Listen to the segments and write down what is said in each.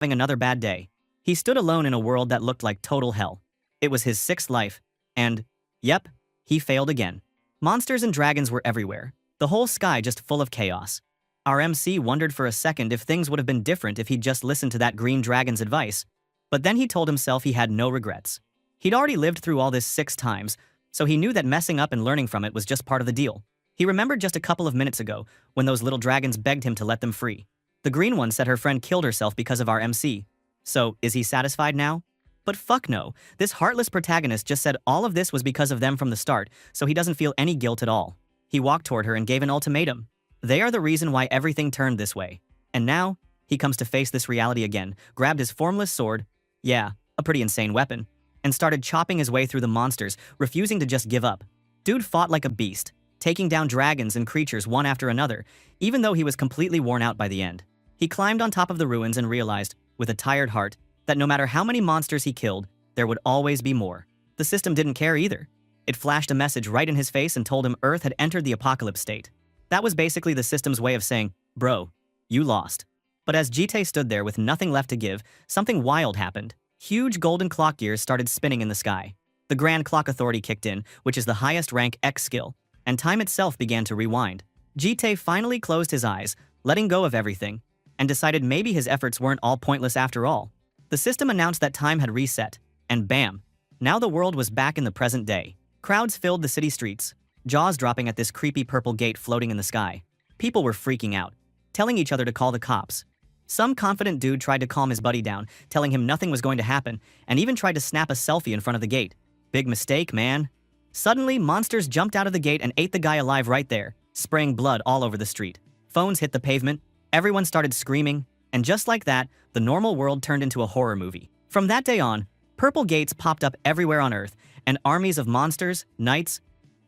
having another bad day. He stood alone in a world that looked like total hell. It was his sixth life, and, yep, he failed again. Monsters and dragons were everywhere, the whole sky just full of chaos. Our MC wondered for a second if things would have been different if he'd just listened to that green dragon's advice, but then he told himself he had no regrets. He'd already lived through all this 6 times, so he knew that messing up and learning from it was just part of the deal. He remembered just a couple of minutes ago when those little dragons begged him to let them free. The green one said her friend killed herself because of our MC. So, is he satisfied now? But fuck no, this heartless protagonist just said all of this was because of them from the start, so he doesn't feel any guilt at all. He walked toward her and gave an ultimatum. They are the reason why everything turned this way. And now, he comes to face this reality again, grabbed his formless sword, yeah, a pretty insane weapon, and started chopping his way through the monsters, refusing to just give up. Dude fought like a beast, taking down dragons and creatures one after another, even though he was completely worn out by the end. He climbed on top of the ruins and realized, with a tired heart, that no matter how many monsters he killed, there would always be more. The system didn't care either. It flashed a message right in his face and told him Earth had entered the apocalypse state. That was basically the system's way of saying, bro, you lost. But as Jite stood there with nothing left to give, something wild happened. Huge golden clock gears started spinning in the sky. The Grand Clock Authority kicked in, which is the highest rank X skill, and time itself began to rewind. Jite finally closed his eyes, letting go of everything, and decided maybe his efforts weren't all pointless after all. The system announced that time had reset, and bam, now the world was back in the present day. Crowds filled the city streets, jaws dropping at this creepy purple gate floating in the sky. People were freaking out, telling each other to call the cops. Some confident dude tried to calm his buddy down, telling him nothing was going to happen, and even tried to snap a selfie in front of the gate. Big mistake, man. Suddenly, monsters jumped out of the gate and ate the guy alive right there, spraying blood all over the street. Phones hit the pavement, everyone started screaming, and just like that, the normal world turned into a horror movie. From that day on, purple gates popped up everywhere on Earth, and armies of monsters, knights,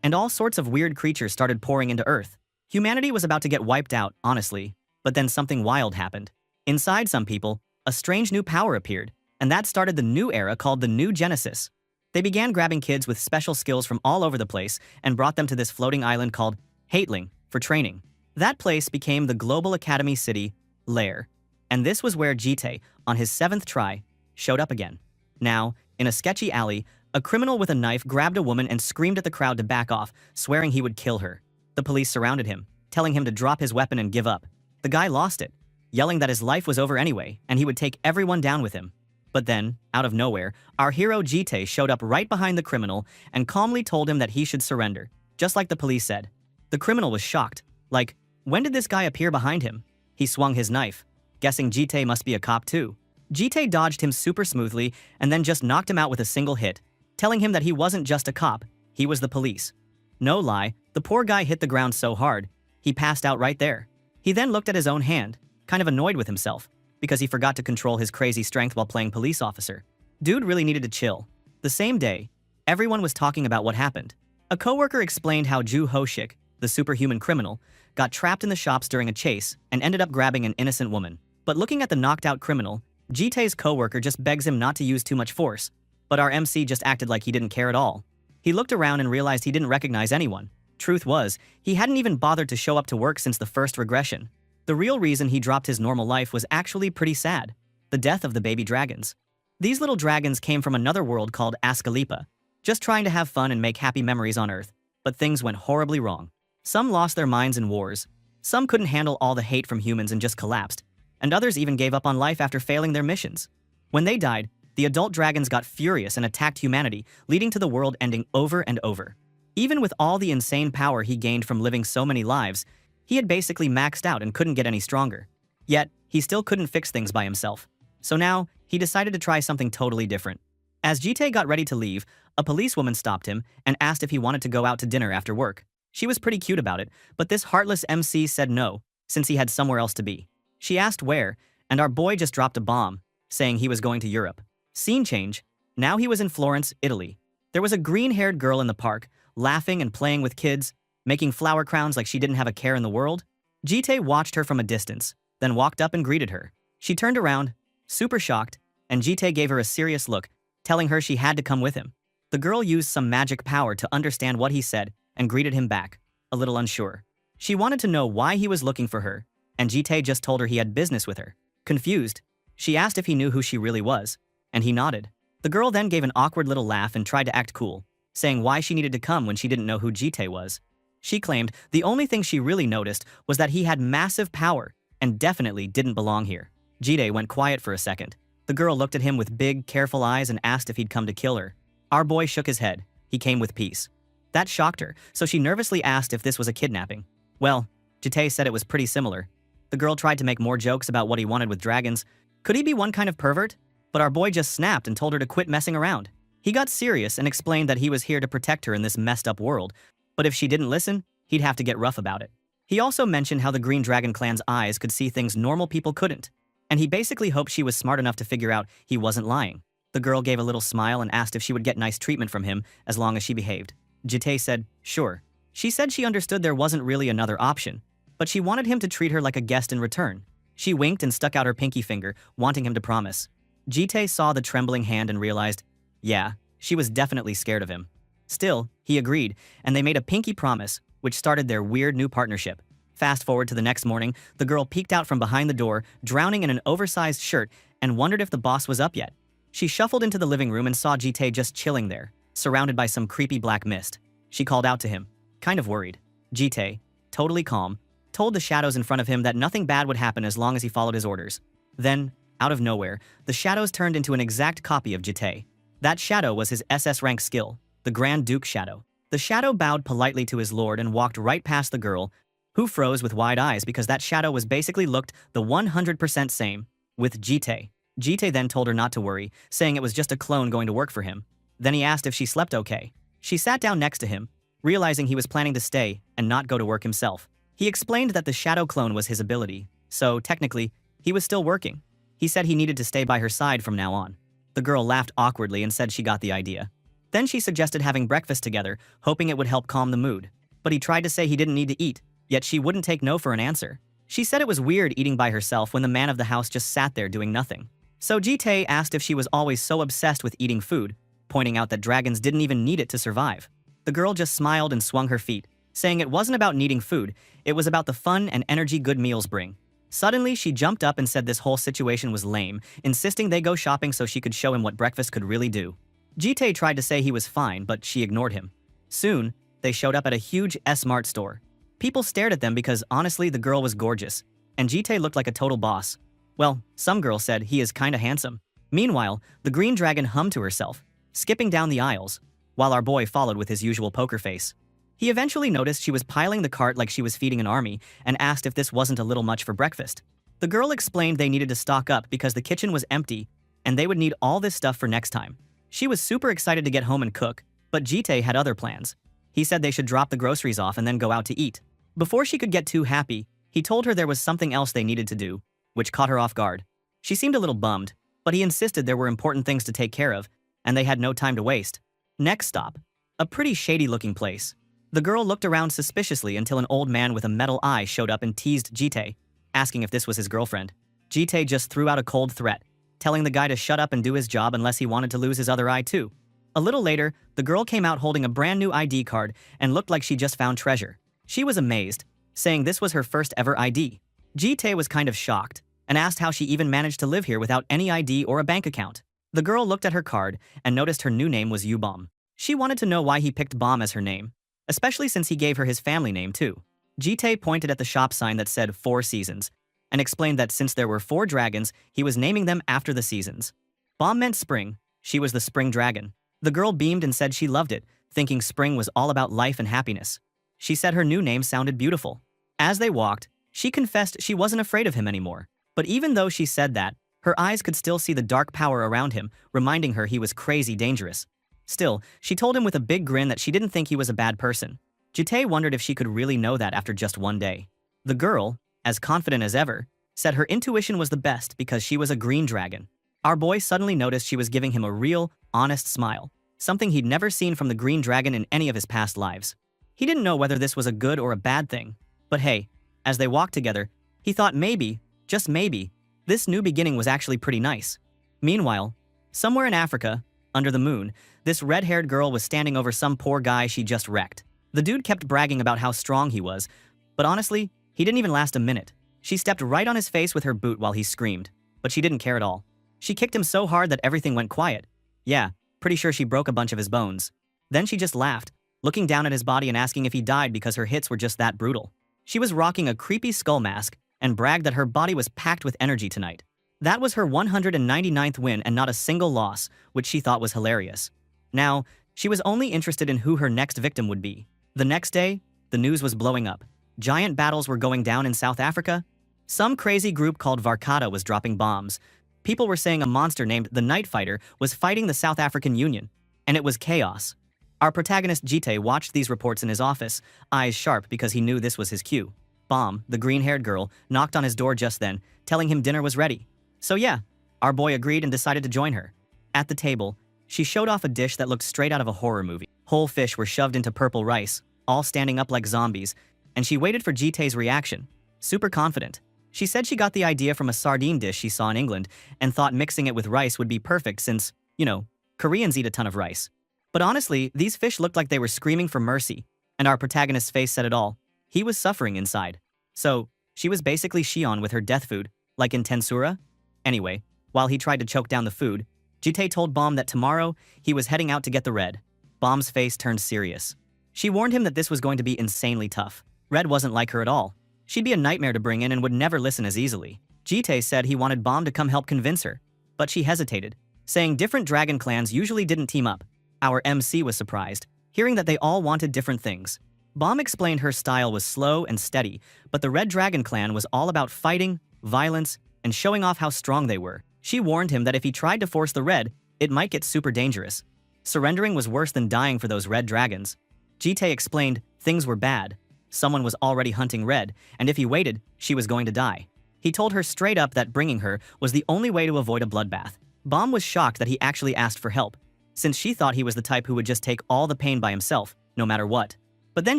and all sorts of weird creatures started pouring into Earth. Humanity was about to get wiped out, honestly, but then something wild happened. Inside some people, a strange new power appeared, and that started the new era called the New Genesis. They began grabbing kids with special skills from all over the place and brought them to this floating island called Hateling for training. That place became the Global Academy City, Lair, and this was where Jite, on his 7th try, showed up again. Now, in a sketchy alley, a criminal with a knife grabbed a woman and screamed at the crowd to back off, swearing he would kill her. The police surrounded him, telling him to drop his weapon and give up. The guy lost it, yelling that his life was over anyway and he would take everyone down with him. But then, out of nowhere, our hero Jite showed up right behind the criminal and calmly told him that he should surrender, just like the police said. The criminal was shocked. Like, when did this guy appear behind him? He swung his knife, guessing Jite must be a cop too. Jite dodged him super smoothly and then just knocked him out with a single hit, telling him that he wasn't just a cop, he was the police. No lie, the poor guy hit the ground so hard, he passed out right there. He then looked at his own hand, kind of annoyed with himself, because he forgot to control his crazy strength while playing police officer. Dude really needed to chill. The same day, everyone was talking about what happened. A coworker explained how Ju Hoshik, the superhuman criminal, got trapped in the shops during a chase and ended up grabbing an innocent woman. But looking at the knocked out criminal, Jite's coworker just begs him not to use too much force, but our MC just acted like he didn't care at all. He looked around and realized he didn't recognize anyone. Truth was, he hadn't even bothered to show up to work since the first regression. The real reason he dropped his normal life was actually pretty sad: the death of the baby dragons. These little dragons came from another world called Ascalepa, just trying to have fun and make happy memories on Earth, but things went horribly wrong. Some lost their minds in wars, some couldn't handle all the hate from humans and just collapsed, and others even gave up on life after failing their missions. When they died, the adult dragons got furious and attacked humanity, leading to the world ending over and over. Even with all the insane power he gained from living so many lives, he had basically maxed out and couldn't get any stronger. Yet, he still couldn't fix things by himself. So now, he decided to try something totally different. As Jite got ready to leave, a policewoman stopped him and asked if he wanted to go out to dinner after work. She was pretty cute about it, but this heartless MC said no, since he had somewhere else to be. She asked where, and our boy just dropped a bomb, saying he was going to Europe. Scene change. Now he was in Florence, Italy. There was a green-haired girl in the park, laughing and playing with kids, making flower crowns like she didn't have a care in the world. Jite watched her from a distance, then walked up and greeted her. She turned around, super shocked, and Jite gave her a serious look, telling her she had to come with him. The girl used some magic power to understand what he said and greeted him back, a little unsure. She wanted to know why he was looking for her, and Jite just told her he had business with her. Confused, She asked if he knew who she really was, and he nodded. The girl then gave an awkward little laugh and tried to act cool, saying why she needed to come when she didn't know who Jite was. She claimed the only thing she really noticed was that he had massive power and definitely didn't belong here. Jite went quiet for a second. The girl looked at him with big, careful eyes and asked if he'd come to kill her. Our boy shook his head. He came with peace. That shocked her, so she nervously asked if this was a kidnapping. Well, Jite said it was pretty similar. The girl tried to make more jokes about what he wanted with dragons. Could he be one kind of pervert? But our boy just snapped and told her to quit messing around. He got serious and explained that he was here to protect her in this messed up world, but if she didn't listen, he'd have to get rough about it. He also mentioned how the Green Dragon clan's eyes could see things normal people couldn't, and he basically hoped she was smart enough to figure out he wasn't lying. The girl gave a little smile and asked if she would get nice treatment from him as long as she behaved. Jite said, sure. She said she understood there wasn't really another option, but she wanted him to treat her like a guest in return. She winked and stuck out her pinky finger, wanting him to promise. Jite saw the trembling hand and realized, yeah, she was definitely scared of him. Still, he agreed, and they made a pinky promise, which started their weird new partnership. Fast forward to the next morning, the girl peeked out from behind the door, drowning in an oversized shirt, and wondered if the boss was up yet. She shuffled into the living room and saw Jite just chilling there, surrounded by some creepy black mist. She called out to him, kind of worried. Jite, totally calm, told the shadows in front of him that nothing bad would happen as long as he followed his orders. Then, out of nowhere, the shadows turned into an exact copy of Jite. That shadow was his SS rank skill, the Grand Duke Shadow. The shadow bowed politely to his lord and walked right past the girl, who froze with wide eyes because that shadow was basically looked the 100% same with Jite. Jite then told her not to worry, saying it was just a clone going to work for him. Then he asked if she slept okay. She sat down next to him, realizing he was planning to stay and not go to work himself. He explained that the shadow clone was his ability, so technically, he was still working. He said he needed to stay by her side from now on. The girl laughed awkwardly and said she got the idea. Then she suggested having breakfast together, hoping it would help calm the mood. But he tried to say he didn't need to eat, yet she wouldn't take no for an answer. She said it was weird eating by herself when the man of the house just sat there doing nothing. So Jite asked if she was always so obsessed with eating food, pointing out that dragons didn't even need it to survive. The girl just smiled and swung her feet, saying it wasn't about needing food, it was about the fun and energy good meals bring. Suddenly, she jumped up and said this whole situation was lame, insisting they go shopping so she could show him what breakfast could really do. Jite tried to say he was fine, but she ignored him. Soon, they showed up at a huge S-Mart store. People stared at them because honestly the girl was gorgeous, and Jite looked like a total boss. Well, some girls said he is kinda handsome. Meanwhile, the green dragon hummed to herself, skipping down the aisles, while our boy followed with his usual poker face. He eventually noticed she was piling the cart like she was feeding an army and asked if this wasn't a little much for breakfast. The girl explained they needed to stock up because the kitchen was empty and they would need all this stuff for next time. She was super excited to get home and cook, but Jite had other plans. He said they should drop the groceries off and then go out to eat. Before she could get too happy, he told her there was something else they needed to do, which caught her off guard. She seemed a little bummed, but he insisted there were important things to take care of, and they had no time to waste. Next stop, a pretty shady-looking place. The girl looked around suspiciously until an old man with a metal eye showed up and teased Jite, asking if this was his girlfriend. Jite just threw out a cold threat, telling the guy to shut up and do his job unless he wanted to lose his other eye too. A little later, the girl came out holding a brand new ID card and looked like she just found treasure. She was amazed, saying this was her first ever ID. Jite was kind of shocked and asked how she even managed to live here without any ID or a bank account. The girl looked at her card and noticed her new name was Ubom. She wanted to know why he picked Bomb as her name, especially since he gave her his family name too. Jite pointed at the shop sign that said 4 Seasons and explained that since there were 4 dragons, he was naming them after the seasons. Bomb meant spring. She was the spring dragon. The girl beamed and said she loved it, thinking spring was all about life and happiness. She said her new name sounded beautiful. As they walked, she confessed she wasn't afraid of him anymore. But even though she said that, her eyes could still see the dark power around him, reminding her he was crazy dangerous. Still, she told him with a big grin that she didn't think he was a bad person. Jite wondered if she could really know that after just one day. The girl, as confident as ever, said her intuition was the best because she was a green dragon. Our boy suddenly noticed she was giving him a real, honest smile, something he'd never seen from the green dragon in any of his past lives. He didn't know whether this was a good or a bad thing, but hey, as they walked together, he thought maybe, just maybe, this new beginning was actually pretty nice. Meanwhile, somewhere in Africa, under the moon, this red-haired girl was standing over some poor guy she just wrecked. The dude kept bragging about how strong he was, but honestly, he didn't even last a minute. She stepped right on his face with her boot while he screamed. but she didn't care at all. She kicked him so hard that everything went quiet. Yeah, pretty sure she broke a bunch of his bones. Then she just laughed, looking down at his body and asking if he died because her hits were just that brutal. She was rocking a creepy skull mask and bragged that her body was packed with energy tonight. That was her 199th win and not a single loss, which she thought was hilarious. Now, she was only interested in who her next victim would be. The next day, the news was blowing up. Giant battles were going down in South Africa. Some crazy group called Varkata was dropping bombs. People were saying a monster named the Night Fighter was fighting the South African Union, and it was chaos. Our protagonist Jite watched these reports in his office, eyes sharp because he knew this was his cue. Bomb, the green-haired girl, knocked on his door just then, telling him dinner was ready. So yeah, our boy agreed and decided to join her. At the table, she showed off a dish that looked straight out of a horror movie. Whole fish were shoved into purple rice, all standing up like zombies, and she waited for Jite's reaction. Super confident. She said she got the idea from a sardine dish she saw in England and thought mixing it with rice would be perfect since, you know, Koreans eat a ton of rice. But honestly, these fish looked like they were screaming for mercy, and our protagonist's face said it all. He was suffering inside. So, she was basically Shion with her death food, like in Tensura? Anyway, while he tried to choke down the food, Jite told Bomb that tomorrow he was heading out to get the Red. Bomb's face turned serious. She warned him that this was going to be insanely tough. Red wasn't like her at all. She'd be a nightmare to bring in and would never listen as easily. Jite said he wanted Bomb to come help convince her, but she hesitated, saying different dragon clans usually didn't team up. Our MC was surprised, hearing that they all wanted different things. Bomb explained her style was slow and steady, but the Red Dragon clan was all about fighting, violence, and showing off how strong they were. She warned him that if he tried to force the Red, it might get super dangerous. Surrendering was worse than dying for those red dragons. Jite explained things were bad. Someone was already hunting Red, and if he waited, she was going to die. He told her straight up that bringing her was the only way to avoid a bloodbath. Bomb was shocked that he actually asked for help, since she thought he was the type who would just take all the pain by himself, no matter what. But then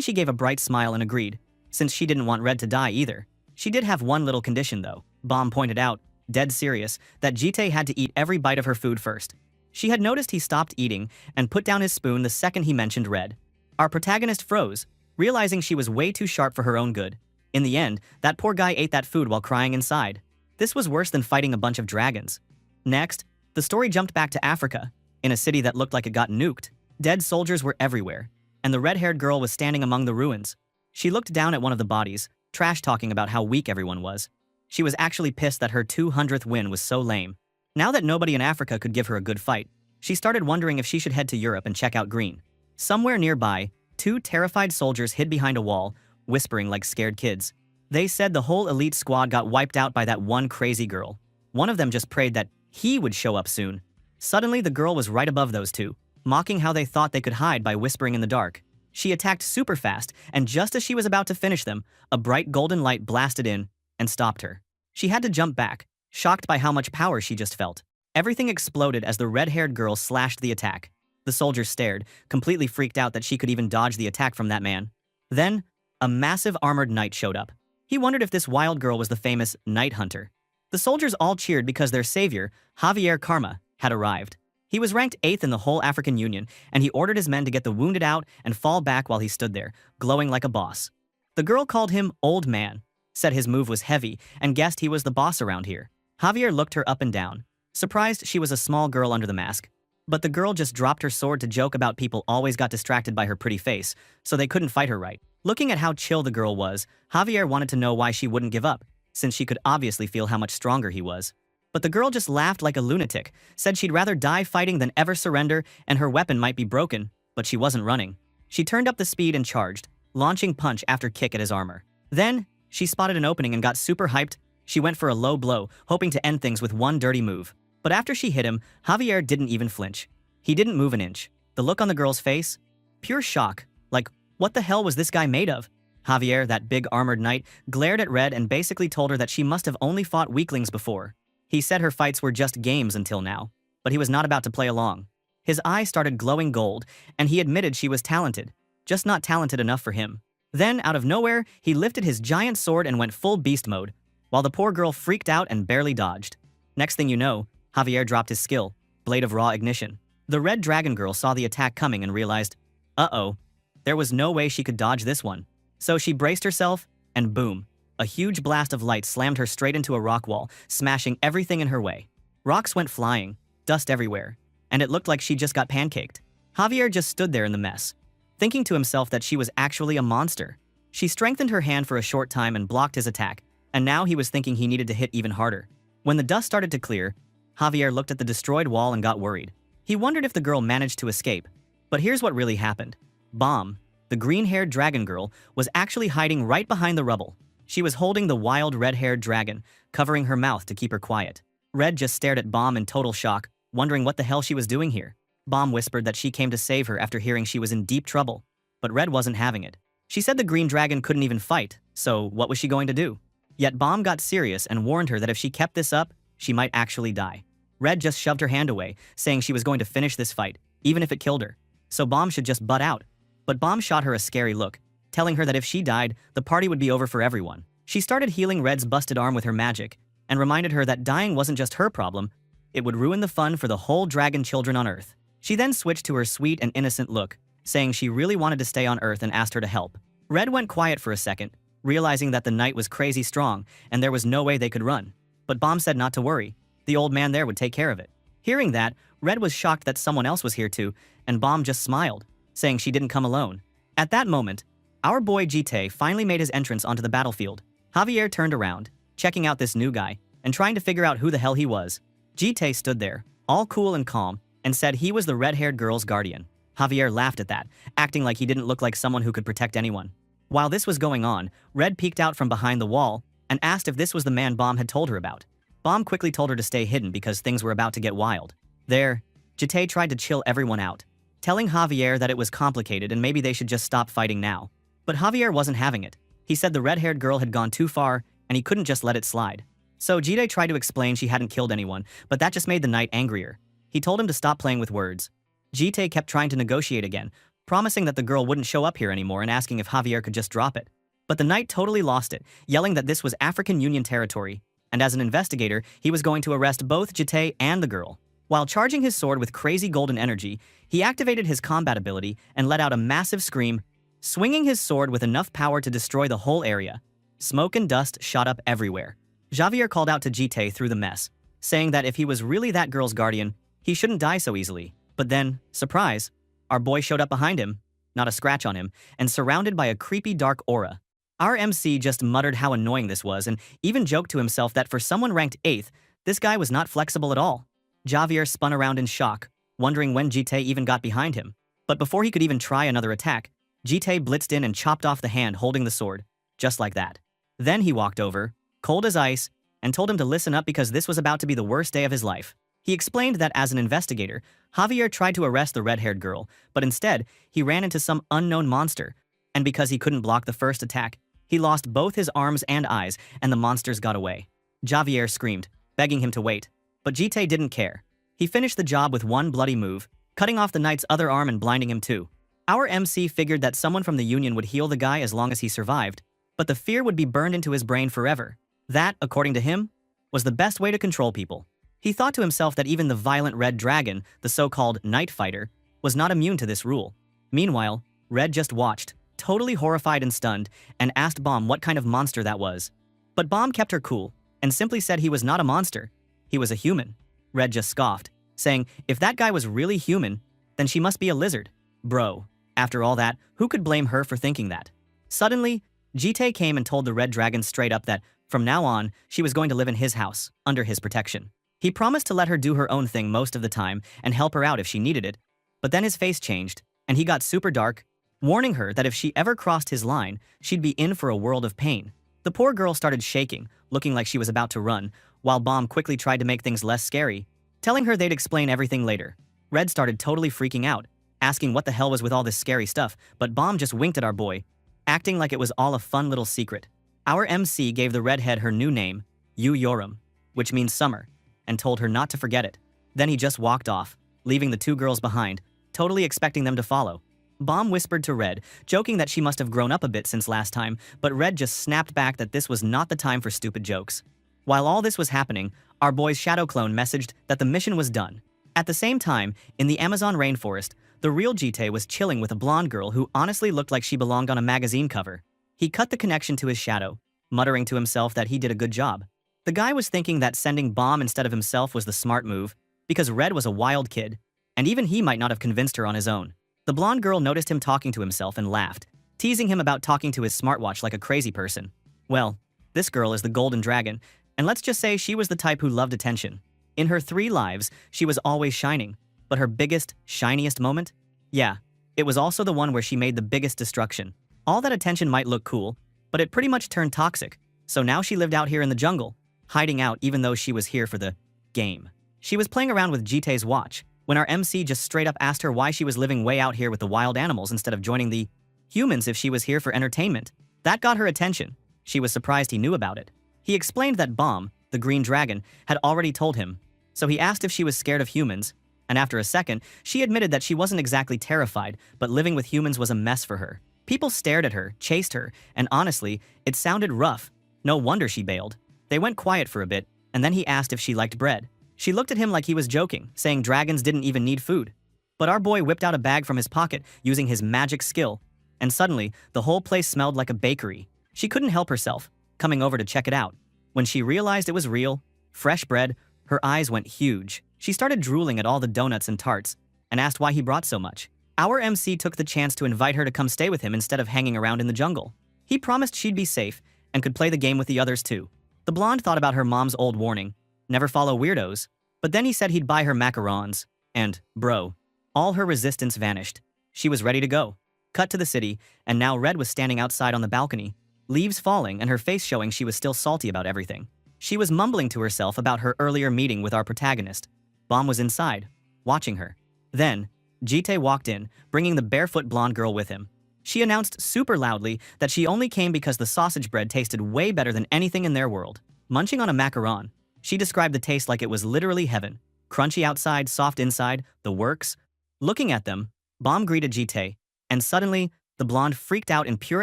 she gave a bright smile and agreed, since she didn't want Red to die either. She did have one little condition though. Bomb pointed out, dead serious, that Jite had to eat every bite of her food first. She had noticed he stopped eating and put down his spoon the second he mentioned Red. Our protagonist froze, realizing she was way too sharp for her own good. In the end, that poor guy ate that food while crying inside. This was worse than fighting a bunch of dragons. Next, the story jumped back to Africa, in a city that looked like it got nuked. Dead soldiers were everywhere, and the red-haired girl was standing among the ruins. She looked down at one of the bodies, trash-talking about how weak everyone was. She was actually pissed that her 200th win was so lame. Now that nobody in Africa could give her a good fight, she started wondering if she should head to Europe and check out Green. Somewhere nearby, two terrified soldiers hid behind a wall, whispering like scared kids. They said the whole elite squad got wiped out by that one crazy girl. One of them just prayed that he would show up soon. Suddenly, the girl was right above those two, mocking how they thought they could hide by whispering in the dark. She attacked super fast, and just as she was about to finish them, a bright golden light blasted in and stopped her. She had to jump back, shocked by how much power she just felt. Everything exploded as the red-haired girl slashed the attack. The soldiers stared, completely freaked out that she could even dodge the attack from that man. Then, a massive armored knight showed up. He wondered if this wild girl was the famous Night Hunter. The soldiers all cheered because their savior, Javier Karma, had arrived. He was ranked 8th in the whole African Union, and he ordered his men to get the wounded out and fall back while he stood there, glowing like a boss. The girl called him Old Man, said his move was heavy, and guessed he was the boss around here. Javier looked her up and down, surprised she was a small girl under the mask. But the girl just dropped her sword to joke about people always got distracted by her pretty face, so they couldn't fight her right. Looking at how chill the girl was, Javier wanted to know why she wouldn't give up, since she could obviously feel how much stronger he was. But the girl just laughed like a lunatic, said she'd rather die fighting than ever surrender, and her weapon might be broken, but she wasn't running. She turned up the speed and charged, launching punch after kick at his armor. Then, she spotted an opening and got super hyped. She went for a low blow, hoping to end things with one dirty move. But after she hit him, Javier didn't even flinch. He didn't move an inch. The look on the girl's face? Pure shock. Like, what the hell was this guy made of? Javier, that big armored knight, glared at Red and basically told her that she must have only fought weaklings before. He said her fights were just games until now, but he was not about to play along. His eyes started glowing gold, and he admitted she was talented, just not talented enough for him. Then, out of nowhere, he lifted his giant sword and went full beast mode, while the poor girl freaked out and barely dodged. Next thing you know, Javier dropped his skill, Blade of Raw Ignition. The red dragon girl saw the attack coming and realized, uh-oh, there was no way she could dodge this one. So she braced herself, and boom, a a huge blast of light slammed her straight into a rock wall, smashing everything in her way. Rocks went flying, dust everywhere, and it looked like she just got pancaked. Javier just stood there in the mess, thinking to himself that she was actually a monster. She strengthened her hand for a short time and blocked his attack, and now he was thinking he needed to hit even harder. When the dust started to clear, Javier looked at the destroyed wall and got worried. He wondered if the girl managed to escape. But here's what really happened. Bomb, the green-haired dragon girl, was actually hiding right behind the rubble. She was holding the wild red-haired dragon, covering her mouth to keep her quiet. Red just stared at Bomb in total shock, wondering what the hell she was doing here. Bomb whispered that she came to save her after hearing she was in deep trouble. But Red wasn't having it. She said the green dragon couldn't even fight, so what was she going to do? Yet Bomb got serious and warned her that if she kept this up, she might actually die. Red just shoved her hand away, saying she was going to finish this fight, even if it killed her. So Bomb should just butt out. But Bomb shot her a scary look, telling her that if she died, the party would be over for everyone. She started healing Red's busted arm with her magic, and reminded her that dying wasn't just her problem, it would ruin the fun for the whole dragon children on Earth. She then switched to her sweet and innocent look, saying she really wanted to stay on Earth and asked her to help. Red went quiet for a second, realizing that the knight was crazy strong and there was no way they could run. But Bomb said not to worry. The old man there would take care of it. Hearing that, Red was shocked that someone else was here too, and Bomb just smiled, saying she didn't come alone. At that moment, our boy Jite finally made his entrance onto the battlefield. Javier turned around, checking out this new guy, and trying to figure out who the hell he was. Jite stood there, all cool and calm, and said he was the red-haired girl's guardian. Javier laughed at that, acting like he didn't look like someone who could protect anyone. While this was going on, Red peeked out from behind the wall and asked if this was the man Bomb had told her about. Bomb quickly told her to stay hidden because things were about to get wild. There, Jite tried to chill everyone out, telling Javier that it was complicated and maybe they should just stop fighting now. But Javier wasn't having it. He said the red-haired girl had gone too far and he couldn't just let it slide. So Jite tried to explain she hadn't killed anyone, but that just made the knight angrier. He told him to stop playing with words. Jite kept trying to negotiate again, promising that the girl wouldn't show up here anymore and asking if Javier could just drop it. But the knight totally lost it, yelling that this was African Union territory, and as an investigator, he was going to arrest both Jite and the girl. While charging his sword with crazy golden energy, he activated his combat ability and let out a massive scream, swinging his sword with enough power to destroy the whole area. Smoke and dust shot up everywhere. Javier called out to Jite through the mess, saying that if he was really that girl's guardian, he shouldn't die so easily. But then, surprise, our boy showed up behind him, not a scratch on him, and surrounded by a creepy dark aura. Our MC just muttered how annoying this was and even joked to himself that for someone ranked 8th, this guy was not flexible at all. Javier spun around in shock, wondering when Jite even got behind him. But before he could even try another attack, Jite blitzed in and chopped off the hand holding the sword, just like that. Then he walked over, cold as ice, and told him to listen up because this was about to be the worst day of his life. He explained that as an investigator, Javier tried to arrest the red-haired girl, but instead, he ran into some unknown monster, and because he couldn't block the first attack, he lost both his arms and eyes, and the monsters got away. Javier screamed, begging him to wait, but Jite didn't care. He finished the job with one bloody move, cutting off the knight's other arm and blinding him too. Our MC figured that someone from the Union would heal the guy as long as he survived, but the fear would be burned into his brain forever. That, according to him, was the best way to control people. He thought to himself that even the violent red dragon, the so-called night fighter, was not immune to this rule. Meanwhile, Red just watched, totally horrified and stunned, and asked Bomb what kind of monster that was. But Bomb kept her cool, and simply said he was not a monster. He was a human. Red just scoffed, saying, if that guy was really human, then she must be a lizard. Bro, after all that, who could blame her for thinking that? Suddenly, Jite came and told the red dragon straight up that, from now on, she was going to live in his house, under his protection. He promised to let her do her own thing most of the time and help her out if she needed it, but then his face changed, and he got super dark, warning her that if she ever crossed his line, she'd be in for a world of pain. The poor girl started shaking, looking like she was about to run, while Bomb quickly tried to make things less scary, telling her they'd explain everything later. Red started totally freaking out, asking what the hell was with all this scary stuff, but Bomb just winked at our boy, acting like it was all a fun little secret. Our MC gave the redhead her new name, Yu Yoram, which means summer, and told her not to forget it. Then he just walked off, leaving the two girls behind, totally expecting them to follow. Bomb whispered to Red, joking that she must have grown up a bit since last time, but Red just snapped back that this was not the time for stupid jokes. While all this was happening, our boy's shadow clone messaged that the mission was done. At the same time, in the Amazon rainforest, the real Jite was chilling with a blonde girl who honestly looked like she belonged on a magazine cover. He cut the connection to his shadow, muttering to himself that he did a good job. The guy was thinking that sending Bomb instead of himself was the smart move, because Red was a wild kid, and even he might not have convinced her on his own. The blonde girl noticed him talking to himself and laughed, teasing him about talking to his smartwatch like a crazy person. Well, this girl is the Golden Dragon, and let's just say she was the type who loved attention. In her 3 lives, she was always shining, but her biggest, shiniest moment? Yeah, it was also the one where she made the biggest destruction. All that attention might look cool, but it pretty much turned toxic, so now she lived out here in the jungle, hiding out even though she was here for the game. She was playing around with Jitae's watch, when our MC just straight up asked her why she was living way out here with the wild animals instead of joining the humans if she was here for entertainment. That got her attention. She was surprised he knew about it. He explained that Bomb, the green dragon, had already told him, so he asked if she was scared of humans, and after a second, she admitted that she wasn't exactly terrified, but living with humans was a mess for her. People stared at her, chased her, and honestly, it sounded rough. No wonder she bailed. They went quiet for a bit, and then he asked if she liked bread. She looked at him like he was joking, saying dragons didn't even need food. But our boy whipped out a bag from his pocket using his magic skill, and suddenly, the whole place smelled like a bakery. She couldn't help herself, coming over to check it out. When she realized it was real, fresh bread, her eyes went huge. She started drooling at all the donuts and tarts, and asked why he brought so much. Our MC took the chance to invite her to come stay with him instead of hanging around in the jungle. He promised she'd be safe, and could play the game with the others too. The blonde thought about her mom's old warning, never follow weirdos, but then he said he'd buy her macarons, and, bro, all her resistance vanished. She was ready to go. Cut to the city, and now Red was standing outside on the balcony, leaves falling and her face showing she was still salty about everything. She was mumbling to herself about her earlier meeting with our protagonist. Bomb was inside, watching her. Then, Jitae walked in, bringing the barefoot blonde girl with him. She announced super loudly that she only came because the sausage bread tasted way better than anything in their world. Munching on a macaron, she described the taste like it was literally heaven. Crunchy outside, soft inside, the works. Looking at them, Bomb greeted Jitae, and suddenly, the blonde freaked out in pure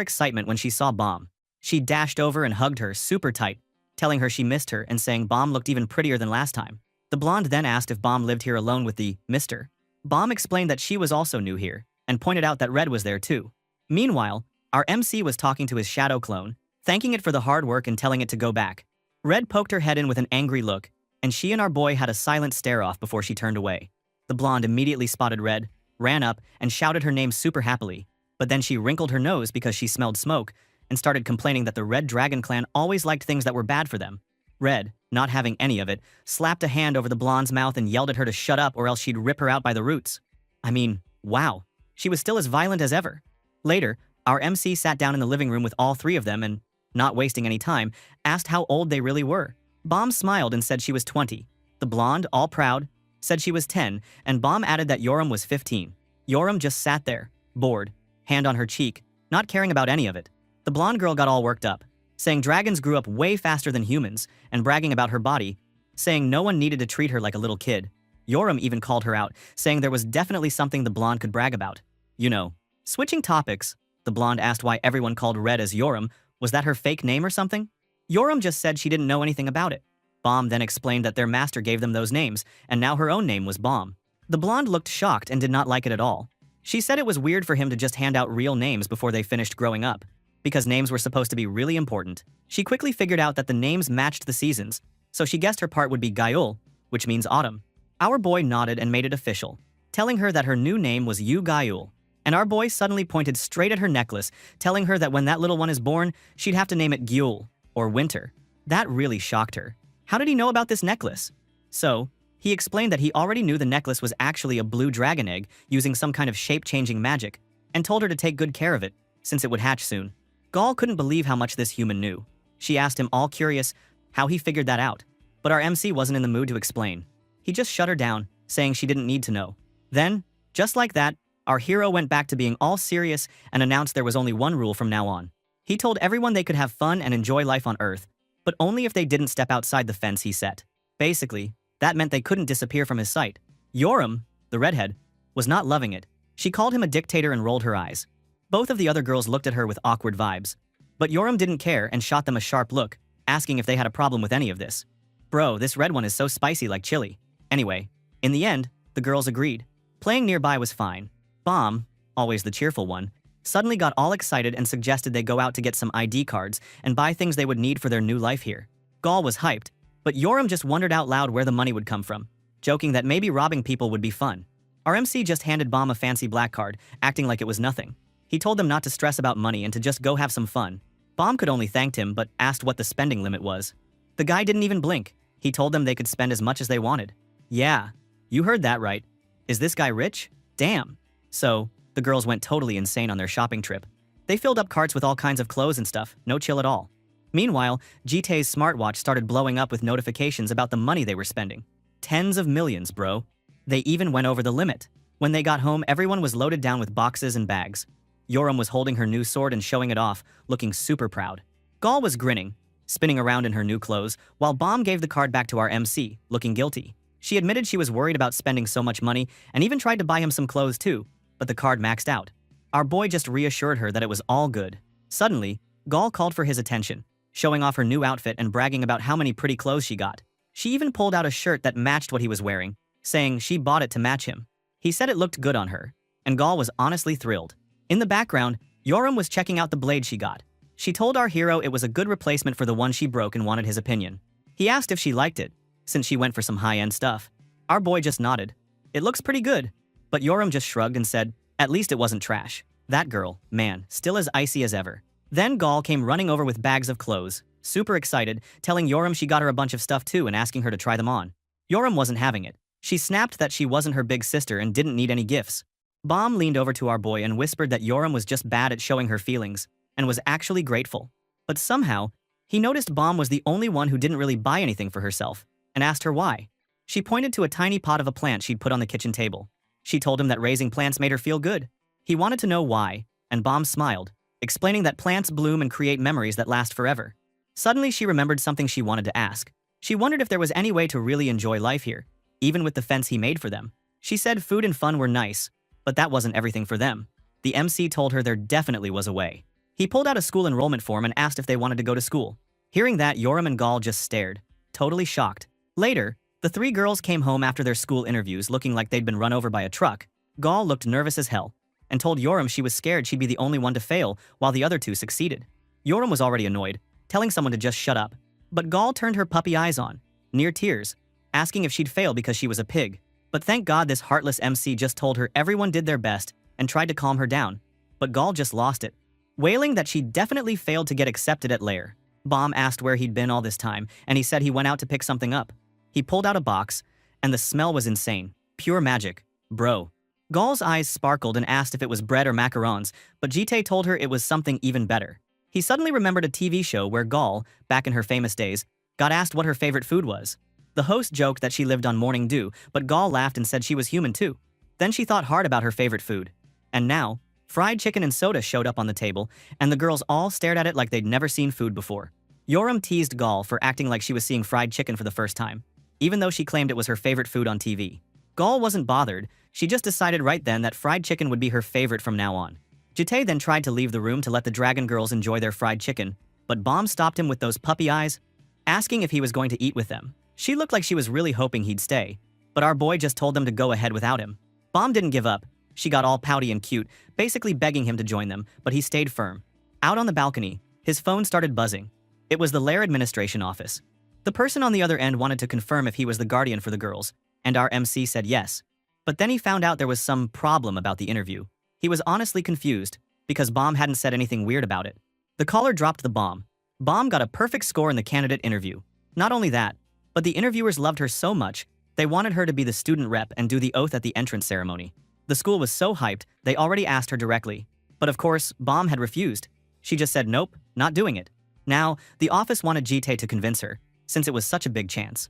excitement when she saw Bomb. She dashed over and hugged her super tight, telling her she missed her and saying Bomb looked even prettier than last time. The blonde then asked if Bomb lived here alone with the Mr. Bomb explained that she was also new here, and pointed out that Red was there too. Meanwhile, our MC was talking to his shadow clone, thanking it for the hard work and telling it to go back. Red poked her head in with an angry look, and she and our boy had a silent stare-off before she turned away. The blonde immediately spotted Red, ran up, and shouted her name super happily, but then she wrinkled her nose because she smelled smoke, and started complaining that the Red Dragon clan always liked things that were bad for them. Red, not having any of it, slapped a hand over the blonde's mouth and yelled at her to shut up or else she'd rip her out by the roots. I mean, wow, she was still as violent as ever. Later, our MC sat down in the living room with all 3 of them and, not wasting any time, asked how old they really were. Bomb smiled and said she was 20. The blonde, all proud, said she was 10, and Bomb added that Yoram was 15. Yoram just sat there, bored, hand on her cheek, not caring about any of it. The blonde girl got all worked up, saying dragons grew up way faster than humans, and bragging about her body, saying no one needed to treat her like a little kid. Yoram even called her out, saying there was definitely something the blonde could brag about. You know. Switching topics, the blonde asked why everyone called Red as Yoram. Was that her fake name or something? Yoram just said she didn't know anything about it. Bomb then explained that their master gave them those names, and now her own name was Bomb. The blonde looked shocked and did not like it at all. She said it was weird for him to just hand out real names before they finished growing up, because names were supposed to be really important. She quickly figured out that the names matched the seasons, so she guessed her part would be Gayul, which means autumn. Our boy nodded and made it official, telling her that her new name was Yu Gayul. And our boy suddenly pointed straight at her necklace, telling her that when that little one is born, she'd have to name it Gyul, or winter. That really shocked her. How did he know about this necklace? So, he explained that he already knew the necklace was actually a blue dragon egg using some kind of shape-changing magic, and told her to take good care of it, since it would hatch soon. Gaul couldn't believe how much this human knew. She asked him, all curious, how he figured that out. But our MC wasn't in the mood to explain. He just shut her down, saying she didn't need to know. Then, just like that, our hero went back to being all serious and announced there was only one rule from now on. He told everyone they could have fun and enjoy life on Earth, but only if they didn't step outside the fence he set. Basically, that meant they couldn't disappear from his sight. Yoram, the redhead, was not loving it. She called him a dictator and rolled her eyes. Both of the other girls looked at her with awkward vibes. But Yoram didn't care and shot them a sharp look, asking if they had a problem with any of this. Bro, this red one is so spicy like chili. Anyway, in the end, the girls agreed. Playing nearby was fine. Bomb, always the cheerful one, suddenly got all excited and suggested they go out to get some ID cards and buy things they would need for their new life here. Gall was hyped, but Yoram just wondered out loud where the money would come from, joking that maybe robbing people would be fun. Our MC just handed Bomb a fancy black card, acting like it was nothing. He told them not to stress about money and to just go have some fun. Bomb could only thanked him but asked what the spending limit was. The guy didn't even blink. He told them they could spend as much as they wanted. Yeah, you heard that right. Is this guy rich? Damn. So, the girls went totally insane on their shopping trip. They filled up carts with all kinds of clothes and stuff, no chill at all. Meanwhile, Jitae's smartwatch started blowing up with notifications about the money they were spending. Tens of millions, bro. They even went over the limit. When they got home, everyone was loaded down with boxes and bags. Yoram was holding her new sword and showing it off, looking super proud. Gall was grinning, spinning around in her new clothes, while Bomb gave the card back to our MC, looking guilty. She admitted she was worried about spending so much money and even tried to buy him some clothes too, but the card maxed out. Our boy just reassured her that it was all good. Suddenly, Gall called for his attention, showing off her new outfit and bragging about how many pretty clothes she got. She even pulled out a shirt that matched what he was wearing, saying she bought it to match him. He said it looked good on her, and Gall was honestly thrilled. In the background, Yoram was checking out the blade she got. She told our hero it was a good replacement for the one she broke and wanted his opinion. He asked if she liked it, since she went for some high-end stuff. Our boy just nodded. It looks pretty good. But Yoram just shrugged and said, at least it wasn't trash. That girl, man, still as icy as ever. Then Gall came running over with bags of clothes, super excited, telling Yoram she got her a bunch of stuff too and asking her to try them on. Yoram wasn't having it. She snapped that she wasn't her big sister and didn't need any gifts. Bomb leaned over to our boy and whispered that Yoram was just bad at showing her feelings, and was actually grateful. But somehow, he noticed Bomb was the only one who didn't really buy anything for herself, and asked her why. She pointed to a tiny pot of a plant she'd put on the kitchen table. She told him that raising plants made her feel good. He wanted to know why, and Bomb smiled, explaining that plants bloom and create memories that last forever. Suddenly she remembered something she wanted to ask. She wondered if there was any way to really enjoy life here, even with the fence he made for them. She said food and fun were nice, but that wasn't everything for them. The MC told her there definitely was a way. He pulled out a school enrollment form and asked if they wanted to go to school. Hearing that, Yoram and Gall just stared, totally shocked. Later, the three girls came home after their school interviews looking like they'd been run over by a truck. Gall looked nervous as hell, and told Yoram she was scared she'd be the only one to fail while the other two succeeded. Yoram was already annoyed, telling someone to just shut up. But Gall turned her puppy eyes on, near tears, asking if she'd fail because she was a pig. But thank God this heartless MC just told her everyone did their best and tried to calm her down. But Gall just lost it, wailing that she definitely failed to get accepted at Lair. Bomb asked where he'd been all this time, and he said he went out to pick something up. He pulled out a box, and the smell was insane. Pure magic. Bro. Gall's eyes sparkled and asked if it was bread or macarons, but Jitae told her it was something even better. He suddenly remembered a TV show where Gall, back in her famous days, got asked what her favorite food was. The host joked that she lived on morning dew, but Gall laughed and said she was human too. Then she thought hard about her favorite food. And now, fried chicken and soda showed up on the table, and the girls all stared at it like they'd never seen food before. Yoram teased Gall for acting like she was seeing fried chicken for the first time, even though she claimed it was her favorite food on TV. Gall wasn't bothered. She just decided right then that fried chicken would be her favorite from now on. Jitae then tried to leave the room to let the dragon girls enjoy their fried chicken, but Bomb stopped him with those puppy eyes, asking if he was going to eat with them. She looked like she was really hoping he'd stay, but our boy just told them to go ahead without him. Bomb didn't give up. She got all pouty and cute, basically begging him to join them, but he stayed firm. Out on the balcony, his phone started buzzing. It was the Lair administration office. The person on the other end wanted to confirm if he was the guardian for the girls, and our MC said yes. But then he found out there was some problem about the interview. He was honestly confused, because Bomb hadn't said anything weird about it. The caller dropped the bomb. Bomb got a perfect score in the candidate interview. Not only that, but the interviewers loved her so much, they wanted her to be the student rep and do the oath at the entrance ceremony. The school was so hyped, they already asked her directly. But of course, Bomb had refused. She just said nope, not doing it. Now, the office wanted Jitae to convince her, since it was such a big chance.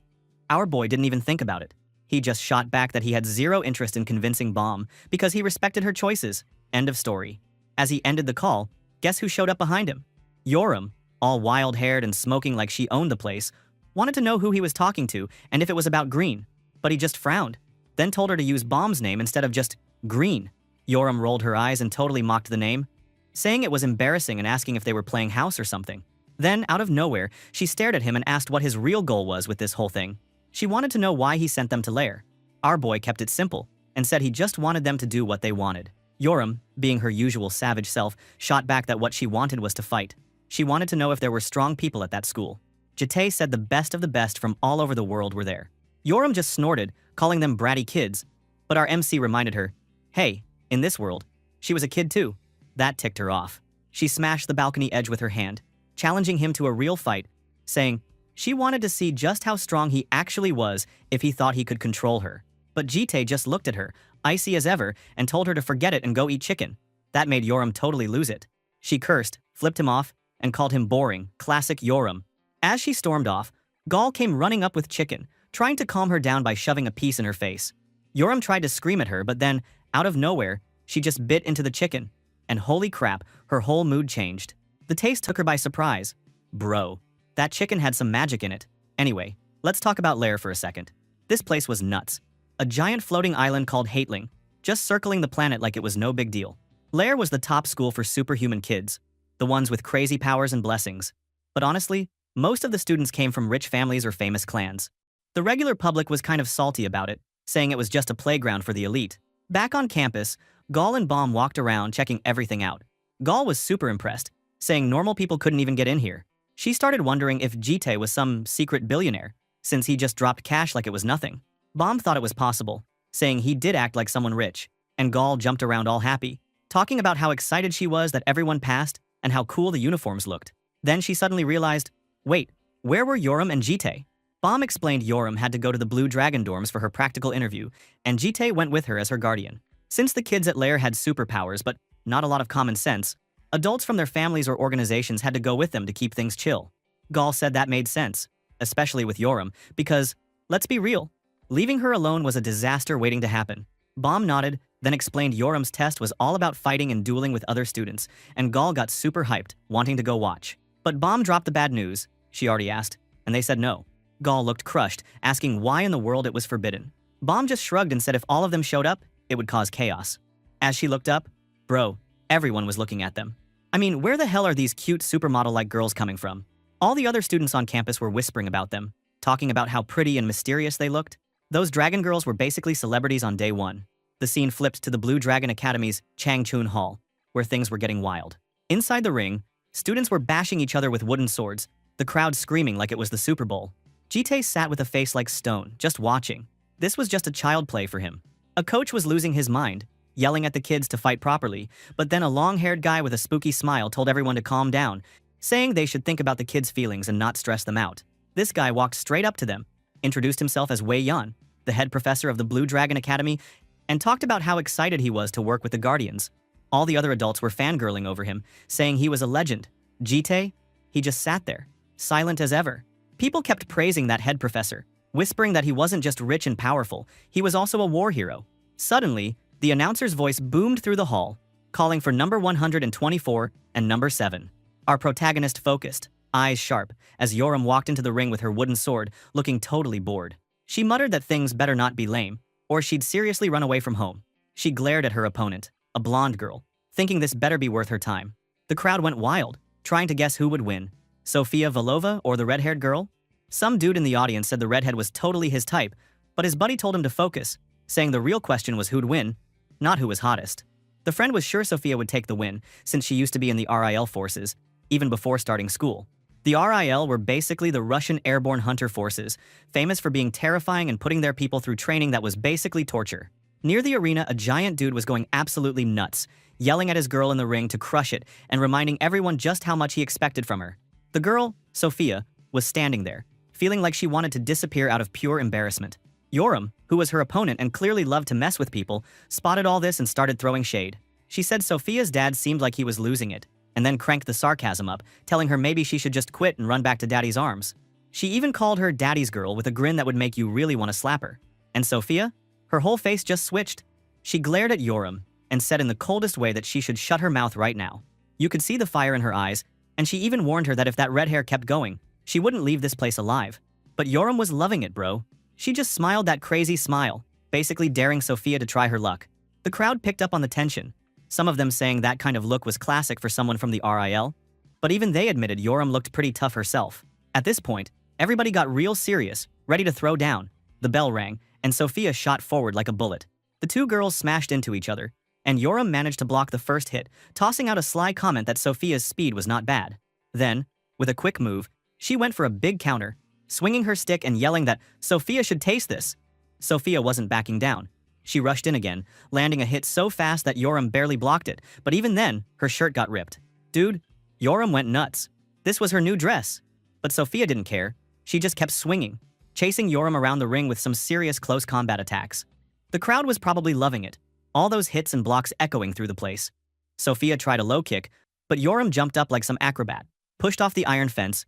Our boy didn't even think about it. He just shot back that he had zero interest in convincing Bomb because he respected her choices. End of story. As he ended the call, guess who showed up behind him? Yoram, all wild-haired and smoking like she owned the place, wanted to know who he was talking to and if it was about Green, but he just frowned, then told her to use Bomb's name instead of just Green. Yoram rolled her eyes and totally mocked the name, saying it was embarrassing and asking if they were playing house or something. Then, out of nowhere, she stared at him and asked what his real goal was with this whole thing. She wanted to know why he sent them to Lair. Our boy kept it simple and said he just wanted them to do what they wanted. Yoram, being her usual savage self, shot back that what she wanted was to fight. She wanted to know if there were strong people at that school. Jite said the best of the best from all over the world were there. Yoram just snorted, calling them bratty kids. But our MC reminded her, hey, in this world, she was a kid too. That ticked her off. She smashed the balcony edge with her hand, challenging him to a real fight, saying she wanted to see just how strong he actually was if he thought he could control her. But Jite just looked at her, icy as ever, and told her to forget it and go eat chicken. That made Yoram totally lose it. She cursed, flipped him off, and called him boring, classic Yoram. As she stormed off, Gall came running up with chicken, trying to calm her down by shoving a piece in her face. Yoram tried to scream at her, but then, out of nowhere, she just bit into the chicken. And holy crap, her whole mood changed. The taste took her by surprise. Bro, that chicken had some magic in it. Anyway, let's talk about Lair for a second. This place was nuts. A giant floating island called Hateling, just circling the planet like it was no big deal. Lair was the top school for superhuman kids, the ones with crazy powers and blessings. But honestly, most of the students came from rich families or famous clans. The regular public was kind of salty about it, saying it was just a playground for the elite. Back on campus, Gall and Baum walked around checking everything out. Gall was super impressed, saying normal people couldn't even get in here. She started wondering if Jite was some secret billionaire, since he just dropped cash like it was nothing. Baum thought it was possible, saying he did act like someone rich, and Gall jumped around all happy, talking about how excited she was that everyone passed and how cool the uniforms looked. Then she suddenly realized, wait, where were Yoram and Jite? Baum explained Yoram had to go to the Blue Dragon dorms for her practical interview, and Jite went with her as her guardian. Since the kids at Lair had superpowers but not a lot of common sense, adults from their families or organizations had to go with them to keep things chill. Gall said that made sense, especially with Yoram, because, let's be real, leaving her alone was a disaster waiting to happen. Baum nodded, then explained Yoram's test was all about fighting and dueling with other students, and Gall got super hyped, wanting to go watch. But Baum dropped the bad news, she already asked, and they said no. Gall looked crushed, asking why in the world it was forbidden. Baum just shrugged and said if all of them showed up, it would cause chaos. As she looked up, bro, everyone was looking at them. I mean, where the hell are these cute supermodel-like girls coming from? All the other students on campus were whispering about them, talking about how pretty and mysterious they looked. Those dragon girls were basically celebrities on day one. The scene flipped to the Blue Dragon Academy's Changchun Hall, where things were getting wild. Inside the ring, students were bashing each other with wooden swords, the crowd screaming like it was the Super Bowl. Jite sat with a face like stone, just watching. This was just a child play for him. A coach was losing his mind, yelling at the kids to fight properly, but then a long-haired guy with a spooky smile told everyone to calm down, saying they should think about the kids' feelings and not stress them out. This guy walked straight up to them, introduced himself as Wei Yan, the head professor of the Blue Dragon Academy, and talked about how excited he was to work with the Guardians. All the other adults were fangirling over him, saying he was a legend. Jite? He just sat there, silent as ever. People kept praising that head professor, whispering that he wasn't just rich and powerful, he was also a war hero. Suddenly, the announcer's voice boomed through the hall, calling for number 124 and number 7. Our protagonist focused, eyes sharp, as Yoram walked into the ring with her wooden sword, looking totally bored. She muttered that things better not be lame, or she'd seriously run away from home. She glared at her opponent, a blonde girl, thinking this better be worth her time. The crowd went wild, trying to guess who would win. Sofia Volova or the red-haired girl? Some dude in the audience said the redhead was totally his type, but his buddy told him to focus, saying the real question was who'd win, not who was hottest. The friend was sure Sofia would take the win, since she used to be in the RIL forces, even before starting school. The RIL were basically the Russian airborne hunter forces, famous for being terrifying and putting their people through training that was basically torture. Near the arena, a giant dude was going absolutely nuts, yelling at his girl in the ring to crush it and reminding everyone just how much he expected from her. The girl, Sofia, was standing there, feeling like she wanted to disappear out of pure embarrassment. Yoram, who was her opponent and clearly loved to mess with people, spotted all this and started throwing shade. She said Sofia's dad seemed like he was losing it, and then cranked the sarcasm up, telling her maybe she should just quit and run back to daddy's arms. She even called her daddy's girl with a grin that would make you really want to slap her. And Sofia? Her whole face just switched. She glared at Yoram and said in the coldest way that she should shut her mouth right now. You could see the fire in her eyes, and she even warned her that if that red hair kept going, she wouldn't leave this place alive. But Yoram was loving it, bro. She just smiled that crazy smile, basically daring Sofia to try her luck. The crowd picked up on the tension, some of them saying that kind of look was classic for someone from the RIL, but even they admitted Yoram looked pretty tough herself. At this point, everybody got real serious, ready to throw down. The bell rang, and Sofia shot forward like a bullet. The two girls smashed into each other, and Yoram managed to block the first hit, tossing out a sly comment that Sophia's speed was not bad. Then, with a quick move, she went for a big counter, swinging her stick and yelling that Sophia should taste this. Sophia wasn't backing down. She rushed in again, landing a hit so fast that Yoram barely blocked it, but even then, her shirt got ripped. Dude, Yoram went nuts. This was her new dress. But Sophia didn't care. She just kept swinging, chasing Yoram around the ring with some serious close combat attacks. The crowd was probably loving it, all those hits and blocks echoing through the place. Sophia tried a low kick, but Yoram jumped up like some acrobat, pushed off the iron fence,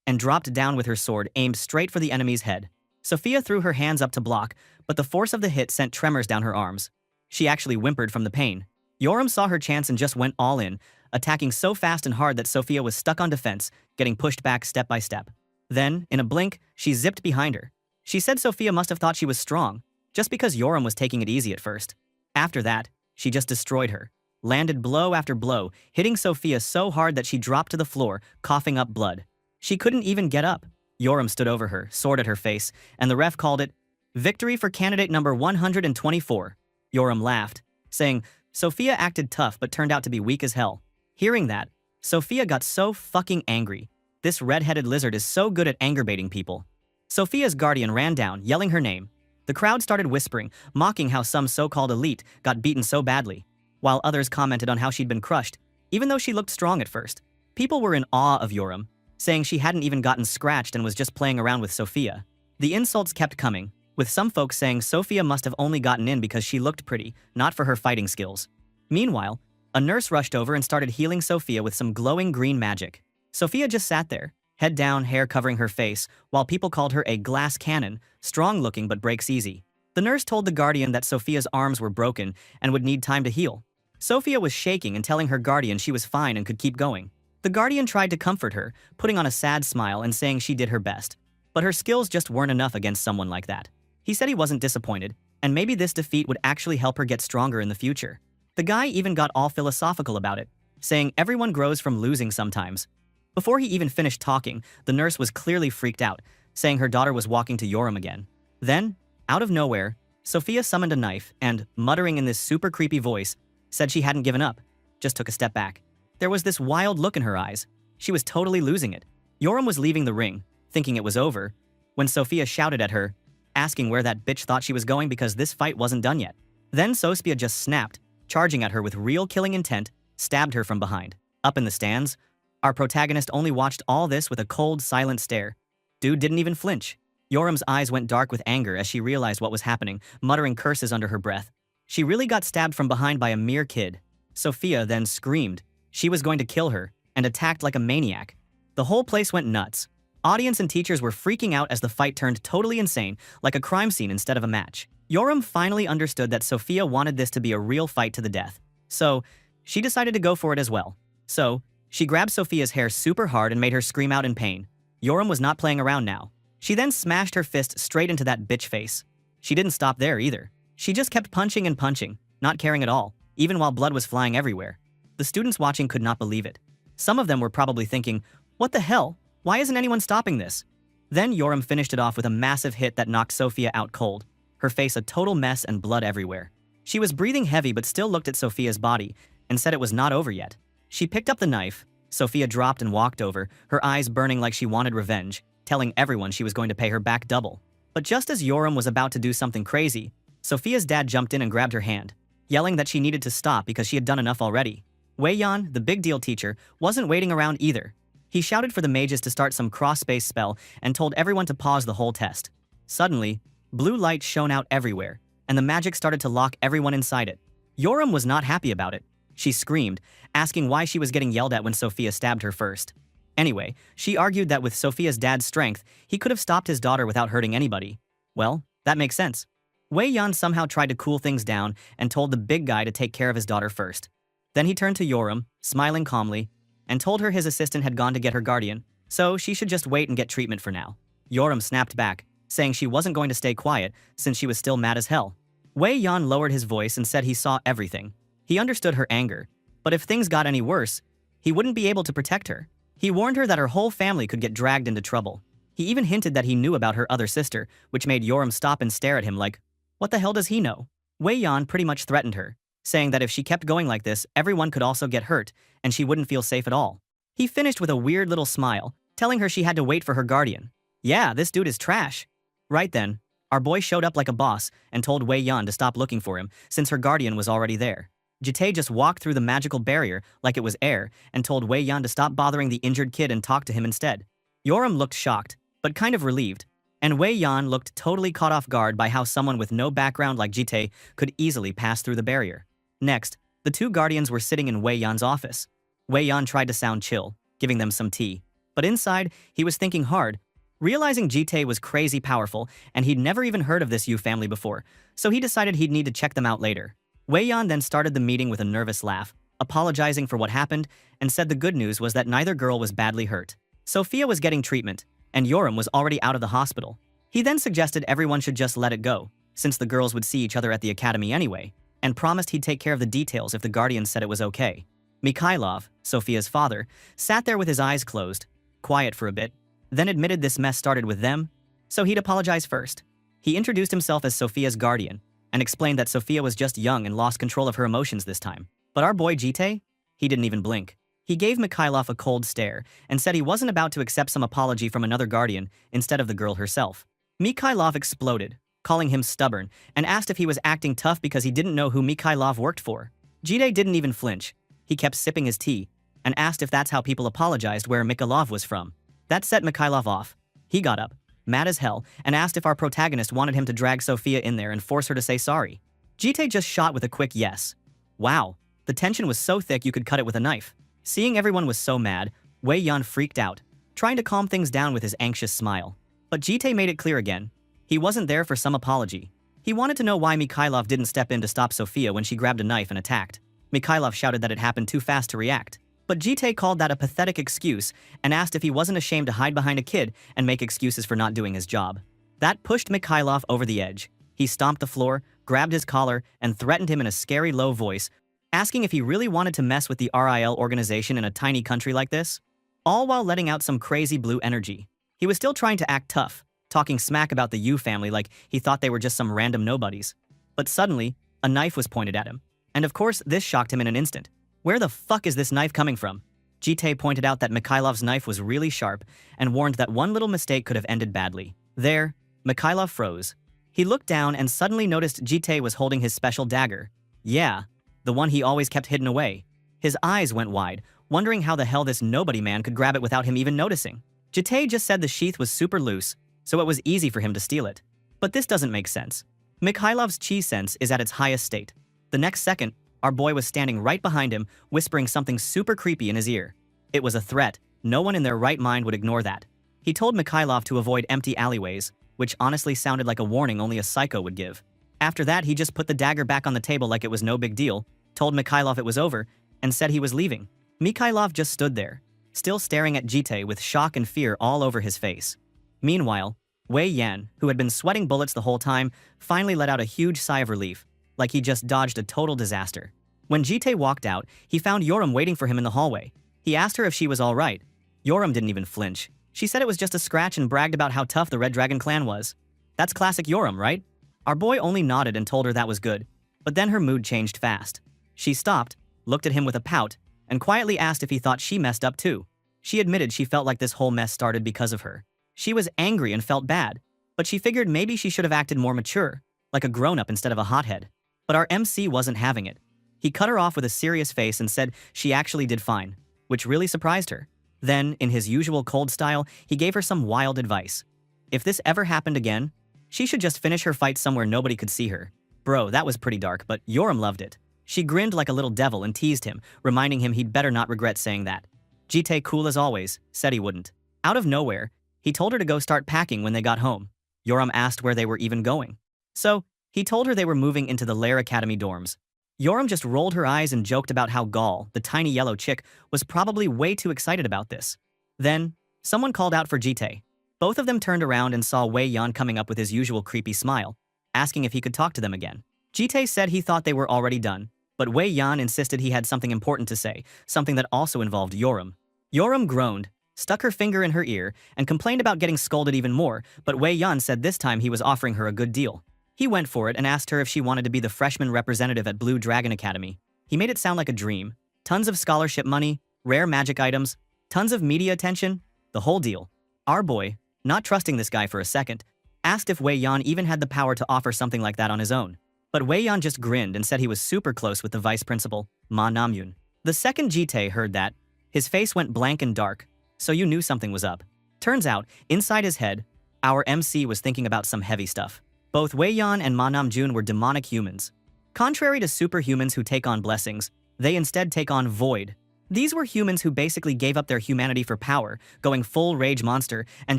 and dropped down with her sword aimed straight for the enemy's head. Sophia threw her hands up to block, but the force of the hit sent tremors down her arms. She actually whimpered from the pain. Yoram saw her chance and just went all in, attacking so fast and hard that Sophia was stuck on defense, getting pushed back step by step. Then, in a blink, she zipped behind her. She said Sophia must have thought she was strong, just because Yoram was taking it easy at first. After that, she just destroyed her, landed blow after blow, hitting Sophia so hard that she dropped to the floor, coughing up blood. She couldn't even get up. Yoram stood over her, sword at her face, and the ref called it victory for candidate number 124. Yoram laughed, saying, Sophia acted tough but turned out to be weak as hell. Hearing that, Sophia got so fucking angry. This red-headed lizard is so good at anger baiting people. Sophia's guardian ran down, yelling her name. The crowd started whispering, mocking how some so-called elite got beaten so badly, while others commented on how she'd been crushed, even though she looked strong at first. People were in awe of Yoram, saying she hadn't even gotten scratched and was just playing around with Sophia. The insults kept coming, with some folks saying Sophia must have only gotten in because she looked pretty, not for her fighting skills. Meanwhile, a nurse rushed over and started healing Sophia with some glowing green magic. Sophia just sat there, head down, hair covering her face, while people called her a glass cannon, strong-looking but breaks easy. The nurse told the guardian that Sophia's arms were broken and would need time to heal. Sophia was shaking and telling her guardian she was fine and could keep going. The guardian tried to comfort her, putting on a sad smile and saying she did her best. But her skills just weren't enough against someone like that. He said he wasn't disappointed, and maybe this defeat would actually help her get stronger in the future. The guy even got all philosophical about it, saying everyone grows from losing sometimes. Before he even finished talking, the nurse was clearly freaked out, saying her daughter was walking to Yoram again. Then, out of nowhere, Sophia summoned a knife and, muttering in this super creepy voice, said she hadn't given up, just took a step back. There was this wild look in her eyes. She was totally losing it. Yoram was leaving the ring, thinking it was over, when Sophia shouted at her, asking where that bitch thought she was going because this fight wasn't done yet. Then Sophia just snapped, charging at her with real killing intent, stabbed her from behind. Up in the stands, our protagonist only watched all this with a cold, silent stare. Dude didn't even flinch. Yoram's eyes went dark with anger as she realized what was happening, muttering curses under her breath. She really got stabbed from behind by a mere kid. Sophia then screamed. She was going to kill her, and attacked like a maniac. The whole place went nuts. Audience and teachers were freaking out as the fight turned totally insane, like a crime scene instead of a match. Yoram finally understood that Sophia wanted this to be a real fight to the death. So, she decided to go for it as well. So, she grabbed Sophia's hair super hard and made her scream out in pain. Yoram was not playing around now. She then smashed her fist straight into that bitch face. She didn't stop there either. She just kept punching and punching, not caring at all, even while blood was flying everywhere. The students watching could not believe it. Some of them were probably thinking, what the hell? Why isn't anyone stopping this? Then Yoram finished it off with a massive hit that knocked Sophia out cold, her face a total mess and blood everywhere. She was breathing heavy but still looked at Sophia's body and said it was not over yet. She picked up the knife. Sophia dropped and walked over, her eyes burning like she wanted revenge, telling everyone she was going to pay her back double. But just as Yoram was about to do something crazy, Sophia's dad jumped in and grabbed her hand, yelling that she needed to stop because she had done enough already. Wei Yan, the big deal teacher, wasn't waiting around either. He shouted for the mages to start some cross-space spell and told everyone to pause the whole test. Suddenly, blue light shone out everywhere, and the magic started to lock everyone inside it. Yoram was not happy about it. She screamed, asking why she was getting yelled at when Sophia stabbed her first. Anyway, she argued that with Sophia's dad's strength, he could have stopped his daughter without hurting anybody. Well, that makes sense. Wei Yan somehow tried to cool things down and told the big guy to take care of his daughter first. Then he turned to Yoram, smiling calmly, and told her his assistant had gone to get her guardian, so she should just wait and get treatment for now. Yoram snapped back, saying she wasn't going to stay quiet since she was still mad as hell. Wei Yan lowered his voice and said he saw everything. He understood her anger, but if things got any worse, he wouldn't be able to protect her. He warned her that her whole family could get dragged into trouble. He even hinted that he knew about her other sister, which made Yoram stop and stare at him like, what the hell does he know? Wei Yan pretty much threatened her, saying that if she kept going like this, everyone could also get hurt, and she wouldn't feel safe at all. He finished with a weird little smile, telling her she had to wait for her guardian. Yeah, this dude is trash. Right then, our boy showed up like a boss and told Wei Yan to stop looking for him since her guardian was already there. Jite just walked through the magical barrier like it was air and told Wei Yan to stop bothering the injured kid and talk to him instead. Yoram looked shocked, but kind of relieved, and Wei Yan looked totally caught off guard by how someone with no background like Jite could easily pass through the barrier. Next, the two guardians were sitting in Wei Yan's office. Wei Yan tried to sound chill, giving them some tea, but inside, he was thinking hard, realizing Jite was crazy powerful and he'd never even heard of this Yu family before, so he decided he'd need to check them out later. Wei Yan then started the meeting with a nervous laugh, apologizing for what happened, and said the good news was that neither girl was badly hurt. Sophia was getting treatment, and Yoram was already out of the hospital. He then suggested everyone should just let it go, since the girls would see each other at the academy anyway, and promised he'd take care of the details if the guardians said it was okay. Mikhailov, Sophia's father, sat there with his eyes closed, quiet for a bit, then admitted this mess started with them, so he'd apologize first. He introduced himself as Sophia's guardian, and explained that Sophia was just young and lost control of her emotions this time. But our boy Jite? He didn't even blink. He gave Mikhailov a cold stare and said he wasn't about to accept some apology from another guardian instead of the girl herself. Mikhailov exploded, calling him stubborn, and asked if he was acting tough because he didn't know who Mikhailov worked for. Jite didn't even flinch. He kept sipping his tea, and asked if that's how people apologized where Mikhailov was from. That set Mikhailov off. He got up, mad as hell, and asked if our protagonist wanted him to drag Sophia in there and force her to say sorry. Jite just shot with a quick yes. Wow, the tension was so thick you could cut it with a knife. Seeing everyone was so mad, Wei Yan freaked out, trying to calm things down with his anxious smile. But Jite made it clear again. He wasn't there for some apology. He wanted to know why Mikhailov didn't step in to stop Sophia when she grabbed a knife and attacked. Mikhailov shouted that it happened too fast to react. But Jite called that a pathetic excuse and asked if he wasn't ashamed to hide behind a kid and make excuses for not doing his job. That pushed Mikhailov over the edge. He stomped the floor, grabbed his collar, and threatened him in a scary low voice, asking if he really wanted to mess with the RIL organization in a tiny country like this, all while letting out some crazy blue energy. He was still trying to act tough, talking smack about the Yu family like he thought they were just some random nobodies. But suddenly, a knife was pointed at him. And of course, this shocked him in an instant. Where the fuck is this knife coming from? Jite pointed out that Mikhailov's knife was really sharp and warned that one little mistake could have ended badly. There, Mikhailov froze. He looked down and suddenly noticed Jite was holding his special dagger. Yeah, the one he always kept hidden away. His eyes went wide, wondering how the hell this nobody man could grab it without him even noticing. Jite just said the sheath was super loose, so it was easy for him to steal it. But this doesn't make sense. Mikhailov's chi sense is at its highest state. The next second, our boy was standing right behind him, whispering something super creepy in his ear. It was a threat. No one in their right mind would ignore that. He told Mikhailov to avoid empty alleyways, which honestly sounded like a warning only a psycho would give. After that, he just put the dagger back on the table like it was no big deal, told Mikhailov it was over, and said he was leaving. Mikhailov just stood there, still staring at Jite with shock and fear all over his face. Meanwhile, Wei Yan, who had been sweating bullets the whole time, finally let out a huge sigh of relief, like he just dodged a total disaster. When Jite walked out, he found Yoram waiting for him in the hallway. He asked her if she was all right. Yoram didn't even flinch. She said it was just a scratch and bragged about how tough the Red Dragon clan was. That's classic Yoram, right? Our boy only nodded and told her that was good, but then her mood changed fast. She stopped, looked at him with a pout, and quietly asked if he thought she messed up too. She admitted she felt like this whole mess started because of her. She was angry and felt bad, but she figured maybe she should have acted more mature, like a grown-up instead of a hothead. But our MC wasn't having it. He cut her off with a serious face and said she actually did fine, which really surprised her. Then, in his usual cold style, he gave her some wild advice. If this ever happened again, she should just finish her fight somewhere nobody could see her. Bro, that was pretty dark, but Yoram loved it. She grinned like a little devil and teased him, reminding him he'd better not regret saying that. Jite, cool as always, said he wouldn't. Out of nowhere, he told her to go start packing when they got home. Yoram asked where they were even going. So, he told her they were moving into the Lair Academy dorms. Yoram just rolled her eyes and joked about how Gal, the tiny yellow chick, was probably way too excited about this. Then, someone called out for Jite. Both of them turned around and saw Wei Yan coming up with his usual creepy smile, asking if he could talk to them again. Jite said he thought they were already done, but Wei Yan insisted he had something important to say, something that also involved Yoram. Yoram groaned, stuck her finger in her ear, and complained about getting scolded even more, but Wei Yan said this time he was offering her a good deal. He went for it and asked her if she wanted to be the freshman representative at Blue Dragon Academy. He made it sound like a dream. Tons of scholarship money, rare magic items, tons of media attention, the whole deal. Our boy, not trusting this guy for a second, asked if Wei Yan even had the power to offer something like that on his own. But Wei Yan just grinned and said he was super close with the vice principal, Ma Namyun. The second Jitae heard that, his face went blank and dark, so you knew something was up. Turns out, inside his head, our MC was thinking about some heavy stuff. Both Wei Yan and Ma Namjoon were demonic humans. Contrary to superhumans who take on blessings, they instead take on void. These were humans who basically gave up their humanity for power, going full rage monster and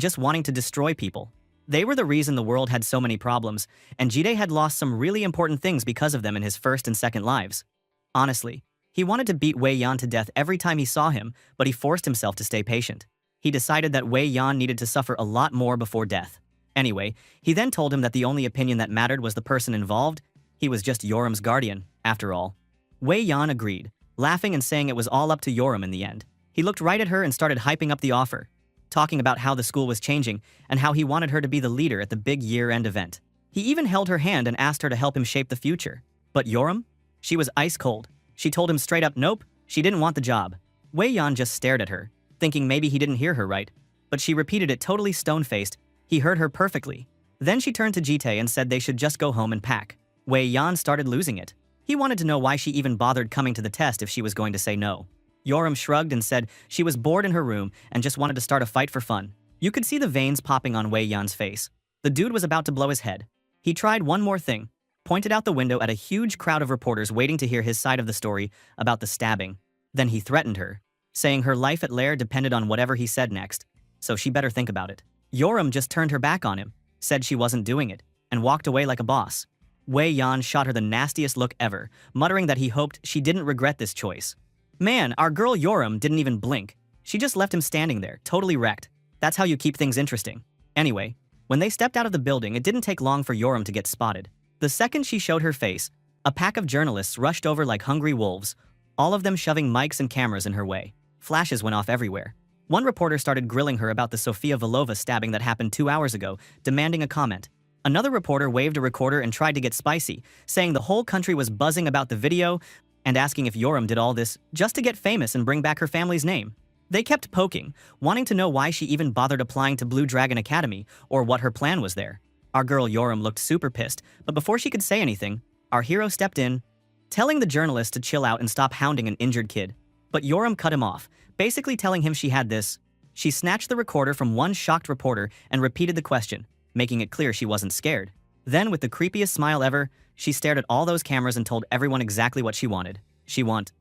just wanting to destroy people. They were the reason the world had so many problems, and Jitae had lost some really important things because of them in his first and second lives. Honestly, he wanted to beat Wei Yan to death every time he saw him, but he forced himself to stay patient. He decided that Wei Yan needed to suffer a lot more before death. Anyway, he then told him that the only opinion that mattered was the person involved. He was just Yoram's guardian, after all. Wei Yan agreed, laughing and saying it was all up to Yoram in the end. He looked right at her and started hyping up the offer, talking about how the school was changing and how he wanted her to be the leader at the big year-end event. He even held her hand and asked her to help him shape the future. But Yoram? She was ice cold. She told him straight up nope, she didn't want the job. Wei Yan just stared at her, thinking maybe he didn't hear her right. But she repeated it totally stone-faced. He heard her perfectly. Then she turned to Jitae and said they should just go home and pack. Wei Yan started losing it. He wanted to know why she even bothered coming to the test if she was going to say no. Yoram shrugged and said she was bored in her room and just wanted to start a fight for fun. You could see the veins popping on Wei Yan's face. The dude was about to blow his head. He tried one more thing, pointed out the window at a huge crowd of reporters waiting to hear his side of the story about the stabbing. Then he threatened her, saying her life at Lair depended on whatever he said next, so she better think about it. Yoram just turned her back on him, said she wasn't doing it, and walked away like a boss. Wei Yan shot her the nastiest look ever, muttering that he hoped she didn't regret this choice. Man, our girl Yoram didn't even blink. She just left him standing there, totally wrecked. That's how you keep things interesting. Anyway, when they stepped out of the building, it didn't take long for Yoram to get spotted. The second she showed her face, a pack of journalists rushed over like hungry wolves, all of them shoving mics and cameras in her way. Flashes went off everywhere. One reporter started grilling her about the Sofia Volova stabbing that happened 2 hours ago, demanding a comment. Another reporter waved a recorder and tried to get spicy, saying the whole country was buzzing about the video and asking if Yoram did all this just to get famous and bring back her family's name. They kept poking, wanting to know why she even bothered applying to Blue Dragon Academy or what her plan was there. Our girl Yoram looked super pissed, but before she could say anything, our hero stepped in, telling the journalist to chill out and stop hounding an injured kid. But Yoram cut him off, basically telling him she had this. She snatched the recorder from one shocked reporter and repeated the question, making it clear she wasn't scared. Then, with the creepiest smile ever, she stared at all those cameras and told everyone exactly what she wanted. She want,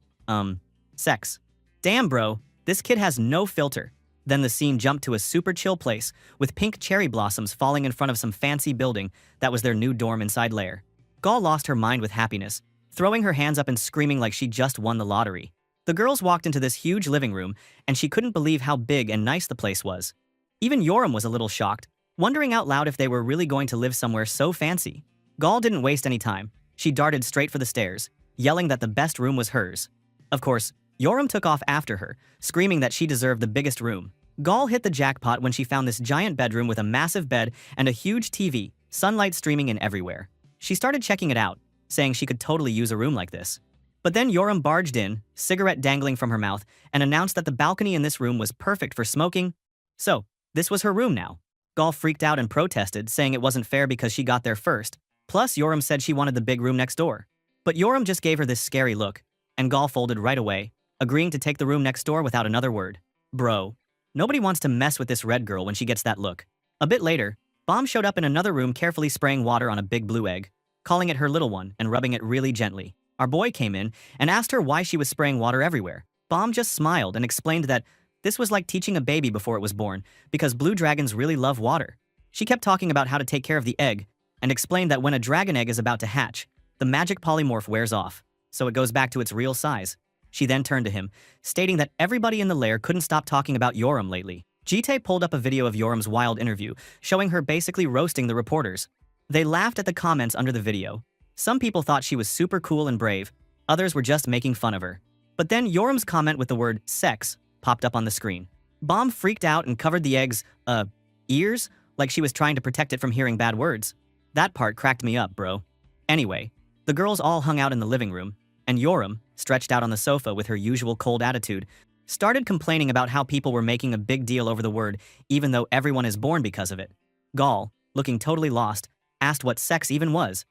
sex. Damn, bro, this kid has no filter. Then the scene jumped to a super chill place, with pink cherry blossoms falling in front of some fancy building that was their new dorm inside Lair. Gaul lost her mind with happiness, throwing her hands up and screaming like she just won the lottery. The girls walked into this huge living room, and she couldn't believe how big and nice the place was. Even Yoram was a little shocked, wondering out loud if they were really going to live somewhere so fancy. Gaul didn't waste any time. She darted straight for the stairs, yelling that the best room was hers. Of course, Yoram took off after her, screaming that she deserved the biggest room. Gaul hit the jackpot when she found this giant bedroom with a massive bed and a huge TV, sunlight streaming in everywhere. She started checking it out, saying she could totally use a room like this. But then Yoram barged in, cigarette dangling from her mouth, and announced that the balcony in this room was perfect for smoking. So, this was her room now. Gaul freaked out and protested, saying it wasn't fair because she got there first. Plus, Yoram said she wanted the big room next door. But Yoram just gave her this scary look, and Gaul folded right away, agreeing to take the room next door without another word. Bro, nobody wants to mess with this red girl when she gets that look. A bit later, Bomb showed up in another room carefully spraying water on a big blue egg, calling it her little one and rubbing it really gently. Our boy came in and asked her why she was spraying water everywhere. Bomb just smiled and explained that this was like teaching a baby before it was born, because blue dragons really love water. She kept talking about how to take care of the egg, and explained that when a dragon egg is about to hatch, the magic polymorph wears off, so it goes back to its real size. She then turned to him, stating that everybody in the lair couldn't stop talking about Yoram lately. Jitae pulled up a video of Yoram's wild interview, showing her basically roasting the reporters. They laughed at the comments under the video. Some people thought she was super cool and brave, others were just making fun of her. But then Yoram's comment with the word sex popped up on the screen. Bomb freaked out and covered the egg's, ears, like she was trying to protect it from hearing bad words. That part cracked me up, bro. Anyway, the girls all hung out in the living room, and Yoram, stretched out on the sofa with her usual cold attitude, started complaining about how people were making a big deal over the word, even though everyone is born because of it. Gal, looking totally lost, asked what sex even was.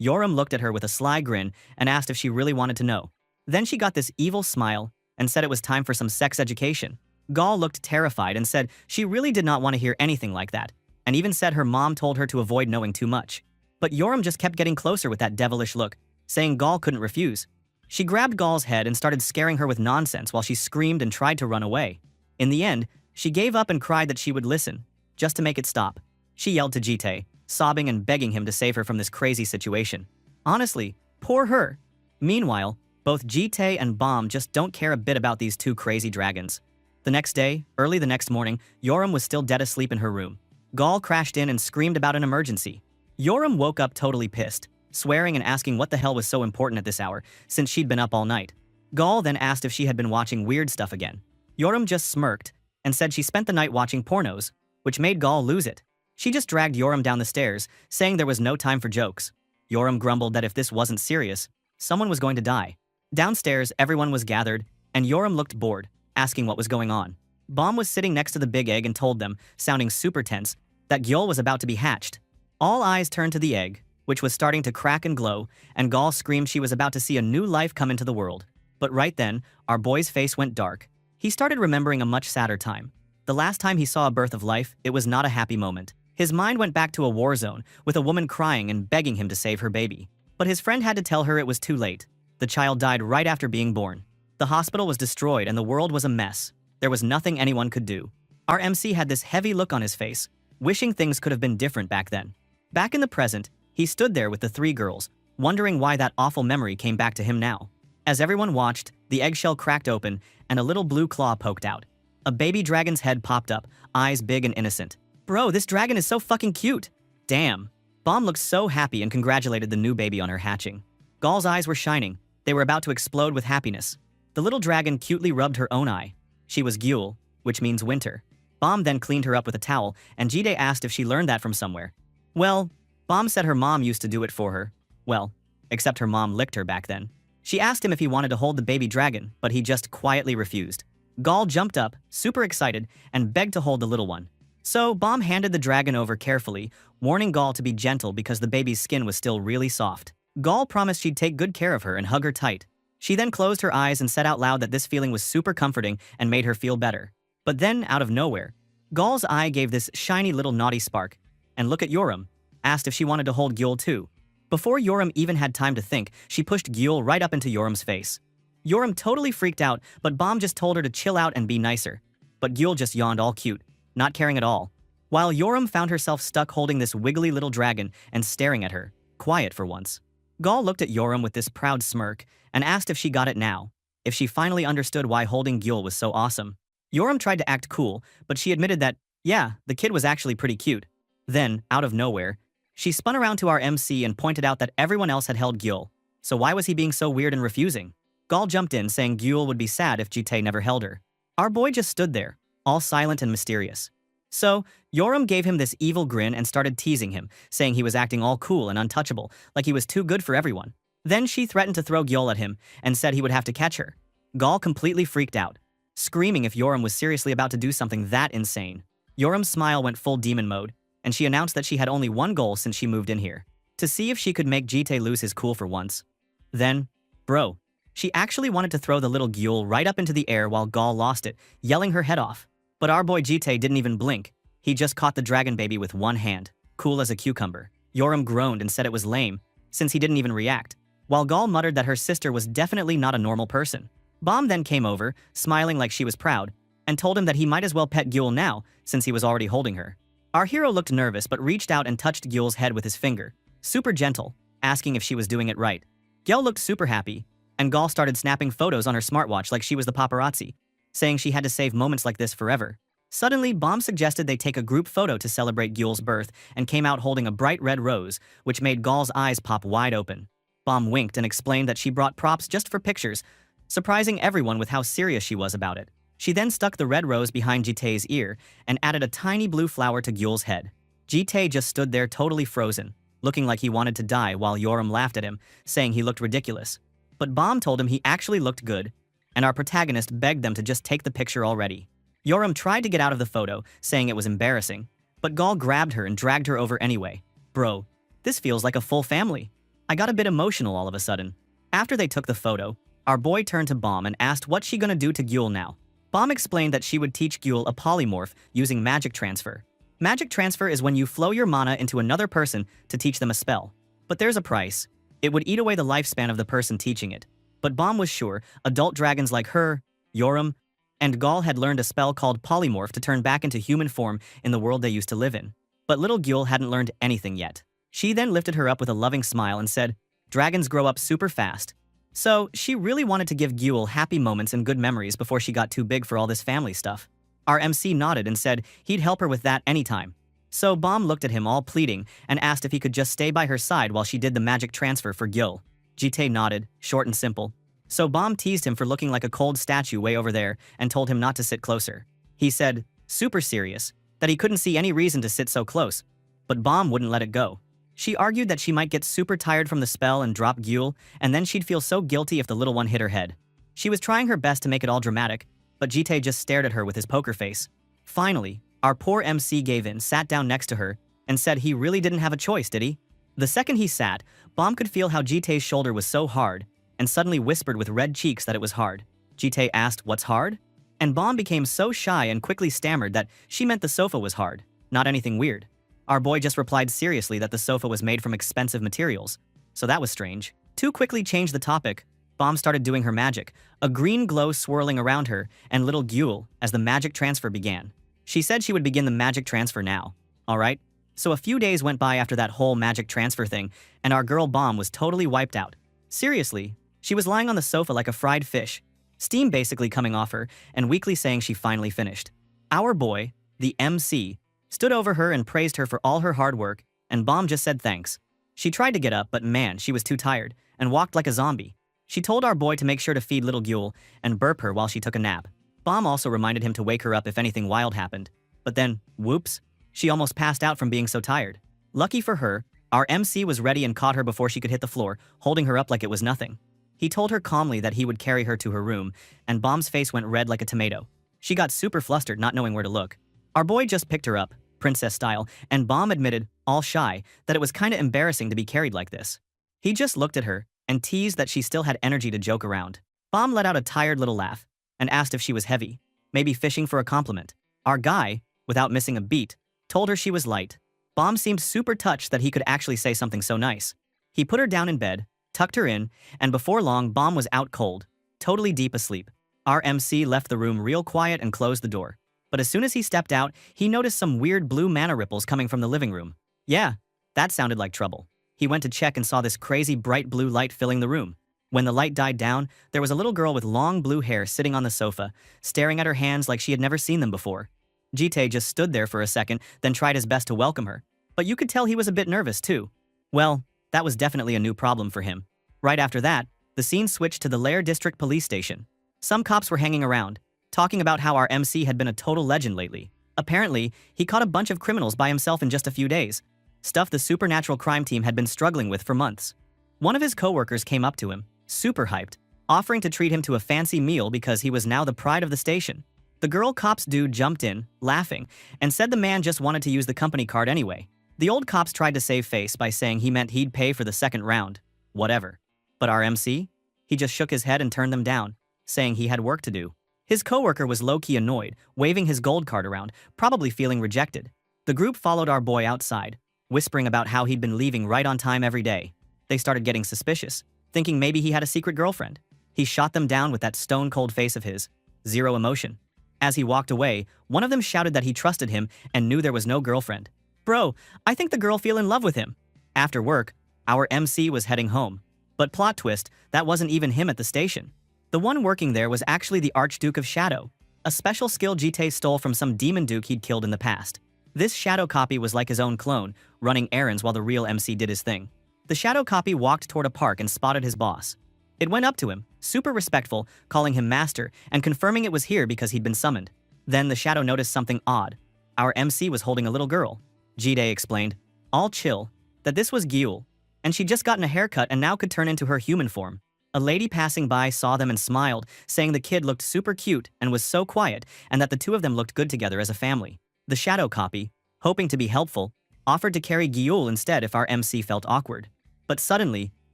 Yoram looked at her with a sly grin and asked if she really wanted to know. Then she got this evil smile and said it was time for some sex education. Gal looked terrified and said she really did not want to hear anything like that, and even said her mom told her to avoid knowing too much. But Yoram just kept getting closer with that devilish look, saying Gal couldn't refuse. She grabbed Gal's head and started scaring her with nonsense while she screamed and tried to run away. In the end, she gave up and cried that she would listen, just to make it stop. She yelled to Jite, sobbing and begging him to save her from this crazy situation. Honestly, poor her. Meanwhile, both Jite and Bomb just don't care a bit about these two crazy dragons. The next day, early the next morning, Yoram was still dead asleep in her room. Gal crashed in and screamed about an emergency. Yoram woke up totally pissed, swearing and asking what the hell was so important at this hour, since she'd been up all night. Gal then asked if she had been watching weird stuff again. Yoram just smirked and said she spent the night watching pornos, which made Gal lose it. She just dragged Yoram down the stairs, saying there was no time for jokes. Yoram grumbled that if this wasn't serious, someone was going to die. Downstairs, everyone was gathered, and Yoram looked bored, asking what was going on. Bomb was sitting next to the big egg and told them, sounding super tense, that Gyul was about to be hatched. All eyes turned to the egg, which was starting to crack and glow, and Gal screamed she was about to see a new life come into the world. But right then, our boy's face went dark. He started remembering a much sadder time. The last time he saw a birth of life, it was not a happy moment. His mind went back to a war zone, with a woman crying and begging him to save her baby. But his friend had to tell her it was too late. The child died right after being born. The hospital was destroyed and the world was a mess. There was nothing anyone could do. Our MC had this heavy look on his face, wishing things could have been different back then. Back in the present, he stood there with the three girls, wondering why that awful memory came back to him now. As everyone watched, the eggshell cracked open and a little blue claw poked out. A baby dragon's head popped up, eyes big and innocent. Bro, this dragon is so fucking cute. Damn. Bomb looked so happy and congratulated the new baby on her hatching. Gal's eyes were shining. They were about to explode with happiness. The little dragon cutely rubbed her own eye. She was Gyul, which means winter. Bomb then cleaned her up with a towel, and Jide asked if she learned that from somewhere. Well, Bomb said her mom used to do it for her. Well, except her mom licked her back then. She asked him if he wanted to hold the baby dragon, but he just quietly refused. Gal jumped up, super excited, and begged to hold the little one. So, Bomb handed the dragon over carefully, warning Gal to be gentle because the baby's skin was still really soft. Gal promised she'd take good care of her and hug her tight. She then closed her eyes and said out loud that this feeling was super comforting and made her feel better. But then, out of nowhere, Gal's eye gave this shiny little naughty spark, and look at Yoram, asked if she wanted to hold Gyul too. Before Yoram even had time to think, she pushed Gyul right up into Yoram's face. Yoram totally freaked out, but Bomb just told her to chill out and be nicer. But Gyul just yawned all cute, not caring at all, while Yoram found herself stuck holding this wiggly little dragon and staring at her, quiet for once. Gal looked at Yoram with this proud smirk and asked if she got it now, if she finally understood why holding Gyul was so awesome. Yoram tried to act cool, but she admitted that, yeah, the kid was actually pretty cute. Then, out of nowhere, she spun around to our MC and pointed out that everyone else had held Gyul, so why was he being so weird and refusing? Gal jumped in, saying Gyul would be sad if Jite never held her. Our boy just stood there, all silent and mysterious. So, Yoram gave him this evil grin and started teasing him, saying he was acting all cool and untouchable, like he was too good for everyone. Then she threatened to throw Gyul at him and said he would have to catch her. Gal completely freaked out, screaming if Yoram was seriously about to do something that insane. Yoram's smile went full demon mode, and she announced that she had only one goal since she moved in here, to see if she could make Jite lose his cool for once. Then, bro, she actually wanted to throw the little Gyul right up into the air while Gal lost it, yelling her head off. But our boy Jite didn't even blink. He just caught the dragon baby with one hand, cool as a cucumber. Yoram groaned and said it was lame, since he didn't even react, while Gal muttered that her sister was definitely not a normal person. Bomb then came over, smiling like she was proud, and told him that he might as well pet Gyul now, since he was already holding her. Our hero looked nervous but reached out and touched Gyul's head with his finger, super gentle, asking if she was doing it right. Gyul looked super happy, and Gal started snapping photos on her smartwatch like she was the paparazzi, saying she had to save moments like this forever. Suddenly, Bomb suggested they take a group photo to celebrate Gyul's birth and came out holding a bright red rose, which made Gal's eyes pop wide open. Bomb winked and explained that she brought props just for pictures, surprising everyone with how serious she was about it. She then stuck the red rose behind Jite's ear and added a tiny blue flower to Gyul's head. Jite just stood there totally frozen. looking like he wanted to die while Yoram laughed at him, saying he looked ridiculous. But Bomb told him he actually looked good, and our protagonist begged them to just take the picture already. Yoram tried to get out of the photo, saying it was embarrassing, but Gall grabbed her and dragged her over anyway. Bro, this feels like a full family. I got a bit emotional all of a sudden. After they took the photo, our boy turned to Bomb and asked what's she gonna do to Gyul now. Bomb explained that she would teach Gyul a polymorph using magic transfer. Magic transfer is when you flow your mana into another person to teach them a spell. But there's a price. It would eat away the lifespan of the person teaching it. But Bomb was sure adult dragons like her, Yoram, and Gall had learned a spell called polymorph to turn back into human form in the world they used to live in. But little Gyul hadn't learned anything yet. She then lifted her up with a loving smile and said, "Dragons grow up super fast." So, she really wanted to give Gyul happy moments and good memories before she got too big for all this family stuff. Our MC nodded and said he'd help her with that anytime. So Bomb looked at him all pleading and asked if he could just stay by her side while she did the magic transfer for Gyul. Jite nodded, short and simple. So Bomb teased him for looking like a cold statue way over there and told him not to sit closer. He said, super serious, that he couldn't see any reason to sit so close. But Bomb wouldn't let it go. She argued that she might get super tired from the spell and drop Gyul, and then she'd feel so guilty if the little one hit her head. She was trying her best to make it all dramatic, but Jite just stared at her with his poker face. Finally, our poor MC gave in, sat down next to her, and said he really didn't have a choice, did he? The second he sat, Bomb could feel how Jite's shoulder was so hard, and suddenly whispered with red cheeks that it was hard. Jite asked, "What's hard?" And Bomb became so shy and quickly stammered that she meant the sofa was hard, not anything weird. Our boy just replied seriously that the sofa was made from expensive materials, so that was strange. To quickly change the topic, Bomb started doing her magic, a green glow swirling around her and little Gyul as the magic transfer began. She said she would begin the magic transfer now. Alright? So a few days went by after that whole magic transfer thing, and our girl Bomb was totally wiped out. Seriously, she was lying on the sofa like a fried fish, steam basically coming off her, and weakly saying she finally finished. Our boy, the MC, stood over her and praised her for all her hard work, and Bomb just said thanks. She tried to get up, but man, she was too tired, and walked like a zombie. She told our boy to make sure to feed little Gyul and burp her while she took a nap. Bomb also reminded him to wake her up if anything wild happened. But then, whoops, she almost passed out from being so tired. Lucky for her, our MC was ready and caught her before she could hit the floor, holding her up like it was nothing. He told her calmly that he would carry her to her room, and Bomb's face went red like a tomato. She got super flustered, not knowing where to look. Our boy just picked her up, princess style, and Bomb admitted, all shy, that it was kinda embarrassing to be carried like this. He just looked at her and teased that she still had energy to joke around. Bomb let out a tired little laugh and asked if she was heavy, maybe fishing for a compliment. Our guy, without missing a beat, told her she was light. Bomb seemed super touched that he could actually say something so nice. He put her down in bed, tucked her in, and before long Bomb was out cold, totally deep asleep. Our MC left the room real quiet and closed the door. But as soon as he stepped out, he noticed some weird blue mana ripples coming from the living room. Yeah, that sounded like trouble. He went to check and saw this crazy bright blue light filling the room. When the light died down, there was a little girl with long blue hair sitting on the sofa, staring at her hands like she had never seen them before. Jite just stood there for a second, then tried his best to welcome her. But you could tell he was a bit nervous too. Well, that was definitely a new problem for him. Right after that, the scene switched to the Lair District Police Station. Some cops were hanging around, talking about how our MC had been a total legend lately. Apparently, he caught a bunch of criminals by himself in just a few days. Stuff the supernatural crime team had been struggling with for months. One of his coworkers came up to him, super hyped, offering to treat him to a fancy meal because he was now the pride of the station. The girl cops dude jumped in, laughing, and said the man just wanted to use the company card anyway. The old cops tried to save face by saying he meant he'd pay for the second round. Whatever. But our MC? He just shook his head and turned them down, saying he had work to do. His coworker was low-key annoyed, waving his gold card around, probably feeling rejected. The group followed our boy outside, whispering about how he'd been leaving right on time every day. They started getting suspicious, thinking maybe he had a secret girlfriend. He shot them down with that stone-cold face of his. Zero emotion. As he walked away, one of them shouted that he trusted him and knew there was no girlfriend. Bro, I think the girl fell in love with him. After work, our MC was heading home. But plot twist, that wasn't even him at the station. The one working there was actually the Archduke of Shadow, a special skill Jite stole from some demon duke he'd killed in the past. This shadow copy was like his own clone, running errands while the real MC did his thing. The shadow copy walked toward a park and spotted his boss. It went up to him, super respectful, calling him master, and confirming it was here because he'd been summoned. Then the shadow noticed something odd. Our MC was holding a little girl. Jite explained, all chill, that this was Gyul, and she'd just gotten a haircut and now could turn into her human form. A lady passing by saw them and smiled, saying the kid looked super cute and was so quiet, and that the two of them looked good together as a family. The shadow copy, hoping to be helpful, offered to carry Gyul instead if our MC felt awkward. But suddenly,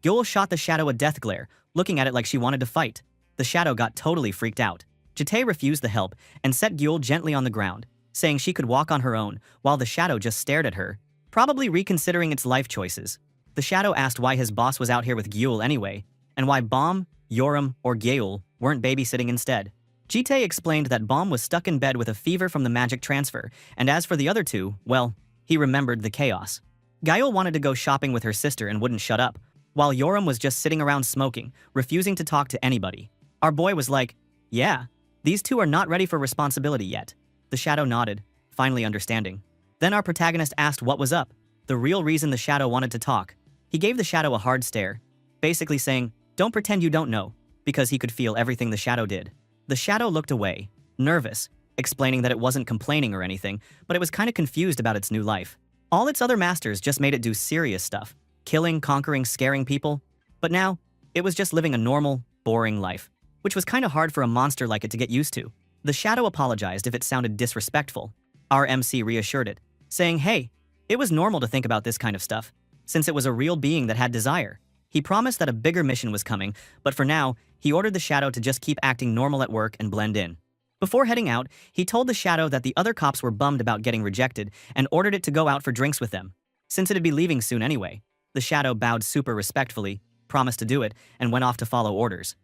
Gyul shot the shadow a death glare, looking at it like she wanted to fight. The shadow got totally freaked out. Jite refused the help and set Gyul gently on the ground, saying she could walk on her own, while the shadow just stared at her, probably reconsidering its life choices. The shadow asked why his boss was out here with Gyul anyway, and why Bom, Yoram, or Gyul weren't babysitting instead. Jite explained that Bom was stuck in bed with a fever from the magic transfer, and as for the other two, well, he remembered the chaos. Gyul wanted to go shopping with her sister and wouldn't shut up, while Yoram was just sitting around smoking, refusing to talk to anybody. Our boy was like, yeah, these two are not ready for responsibility yet. The shadow nodded, finally understanding. Then our protagonist asked what was up, the real reason the shadow wanted to talk. He gave the shadow a hard stare, basically saying, don't pretend you don't know, because he could feel everything the shadow did. The shadow looked away, nervous, explaining that it wasn't complaining or anything, but it was kind of confused about its new life. All its other masters just made it do serious stuff, killing, conquering, scaring people. But now, it was just living a normal, boring life, which was kind of hard for a monster like it to get used to. The shadow apologized if it sounded disrespectful. Our MC reassured it, saying, hey, it was normal to think about this kind of stuff, since it was a real being that had desire. He promised that a bigger mission was coming, but for now, he ordered the shadow to just keep acting normal at work and blend in. Before heading out, he told the shadow that the other cops were bummed about getting rejected and ordered it to go out for drinks with them, since it'd be leaving soon anyway. The shadow bowed super respectfully, promised to do it, and went off to follow orders.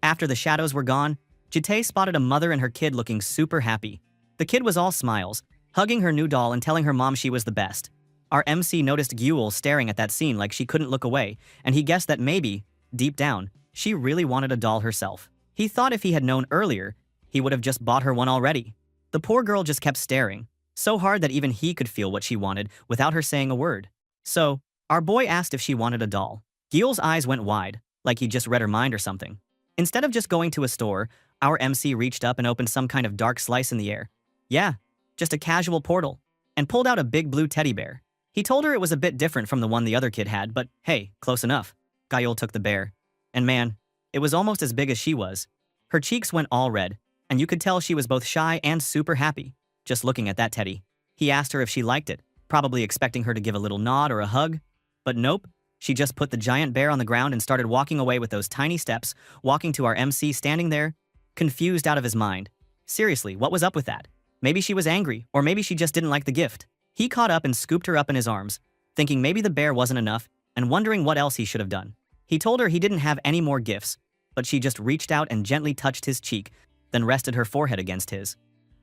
After the shadows were gone, Jite spotted a mother and her kid looking super happy. The kid was all smiles, hugging her new doll and telling her mom she was the best. Our MC noticed Gyul staring at that scene like she couldn't look away, and he guessed that maybe, deep down, she really wanted a doll herself. He thought if he had known earlier, he would have just bought her one already. The poor girl just kept staring, so hard that even he could feel what she wanted without her saying a word. So, our boy asked if she wanted a doll. Gyul's eyes went wide, like he just read her mind or something. Instead of just going to a store, our MC reached up and opened some kind of dark slice in the air. Yeah, just a casual portal, and pulled out a big blue teddy bear. He told her it was a bit different from the one the other kid had, but hey, close enough. Gyul took the bear. And man, it was almost as big as she was. Her cheeks went all red, and you could tell she was both shy and super happy, just looking at that teddy. He asked her if she liked it, probably expecting her to give a little nod or a hug. But nope, she just put the giant bear on the ground and started walking away with those tiny steps, walking to our MC standing there, confused out of his mind. Seriously, what was up with that? Maybe she was angry, or maybe she just didn't like the gift. He caught up and scooped her up in his arms, thinking maybe the bear wasn't enough, and wondering what else he should have done. He told her he didn't have any more gifts, but she just reached out and gently touched his cheek, then rested her forehead against his.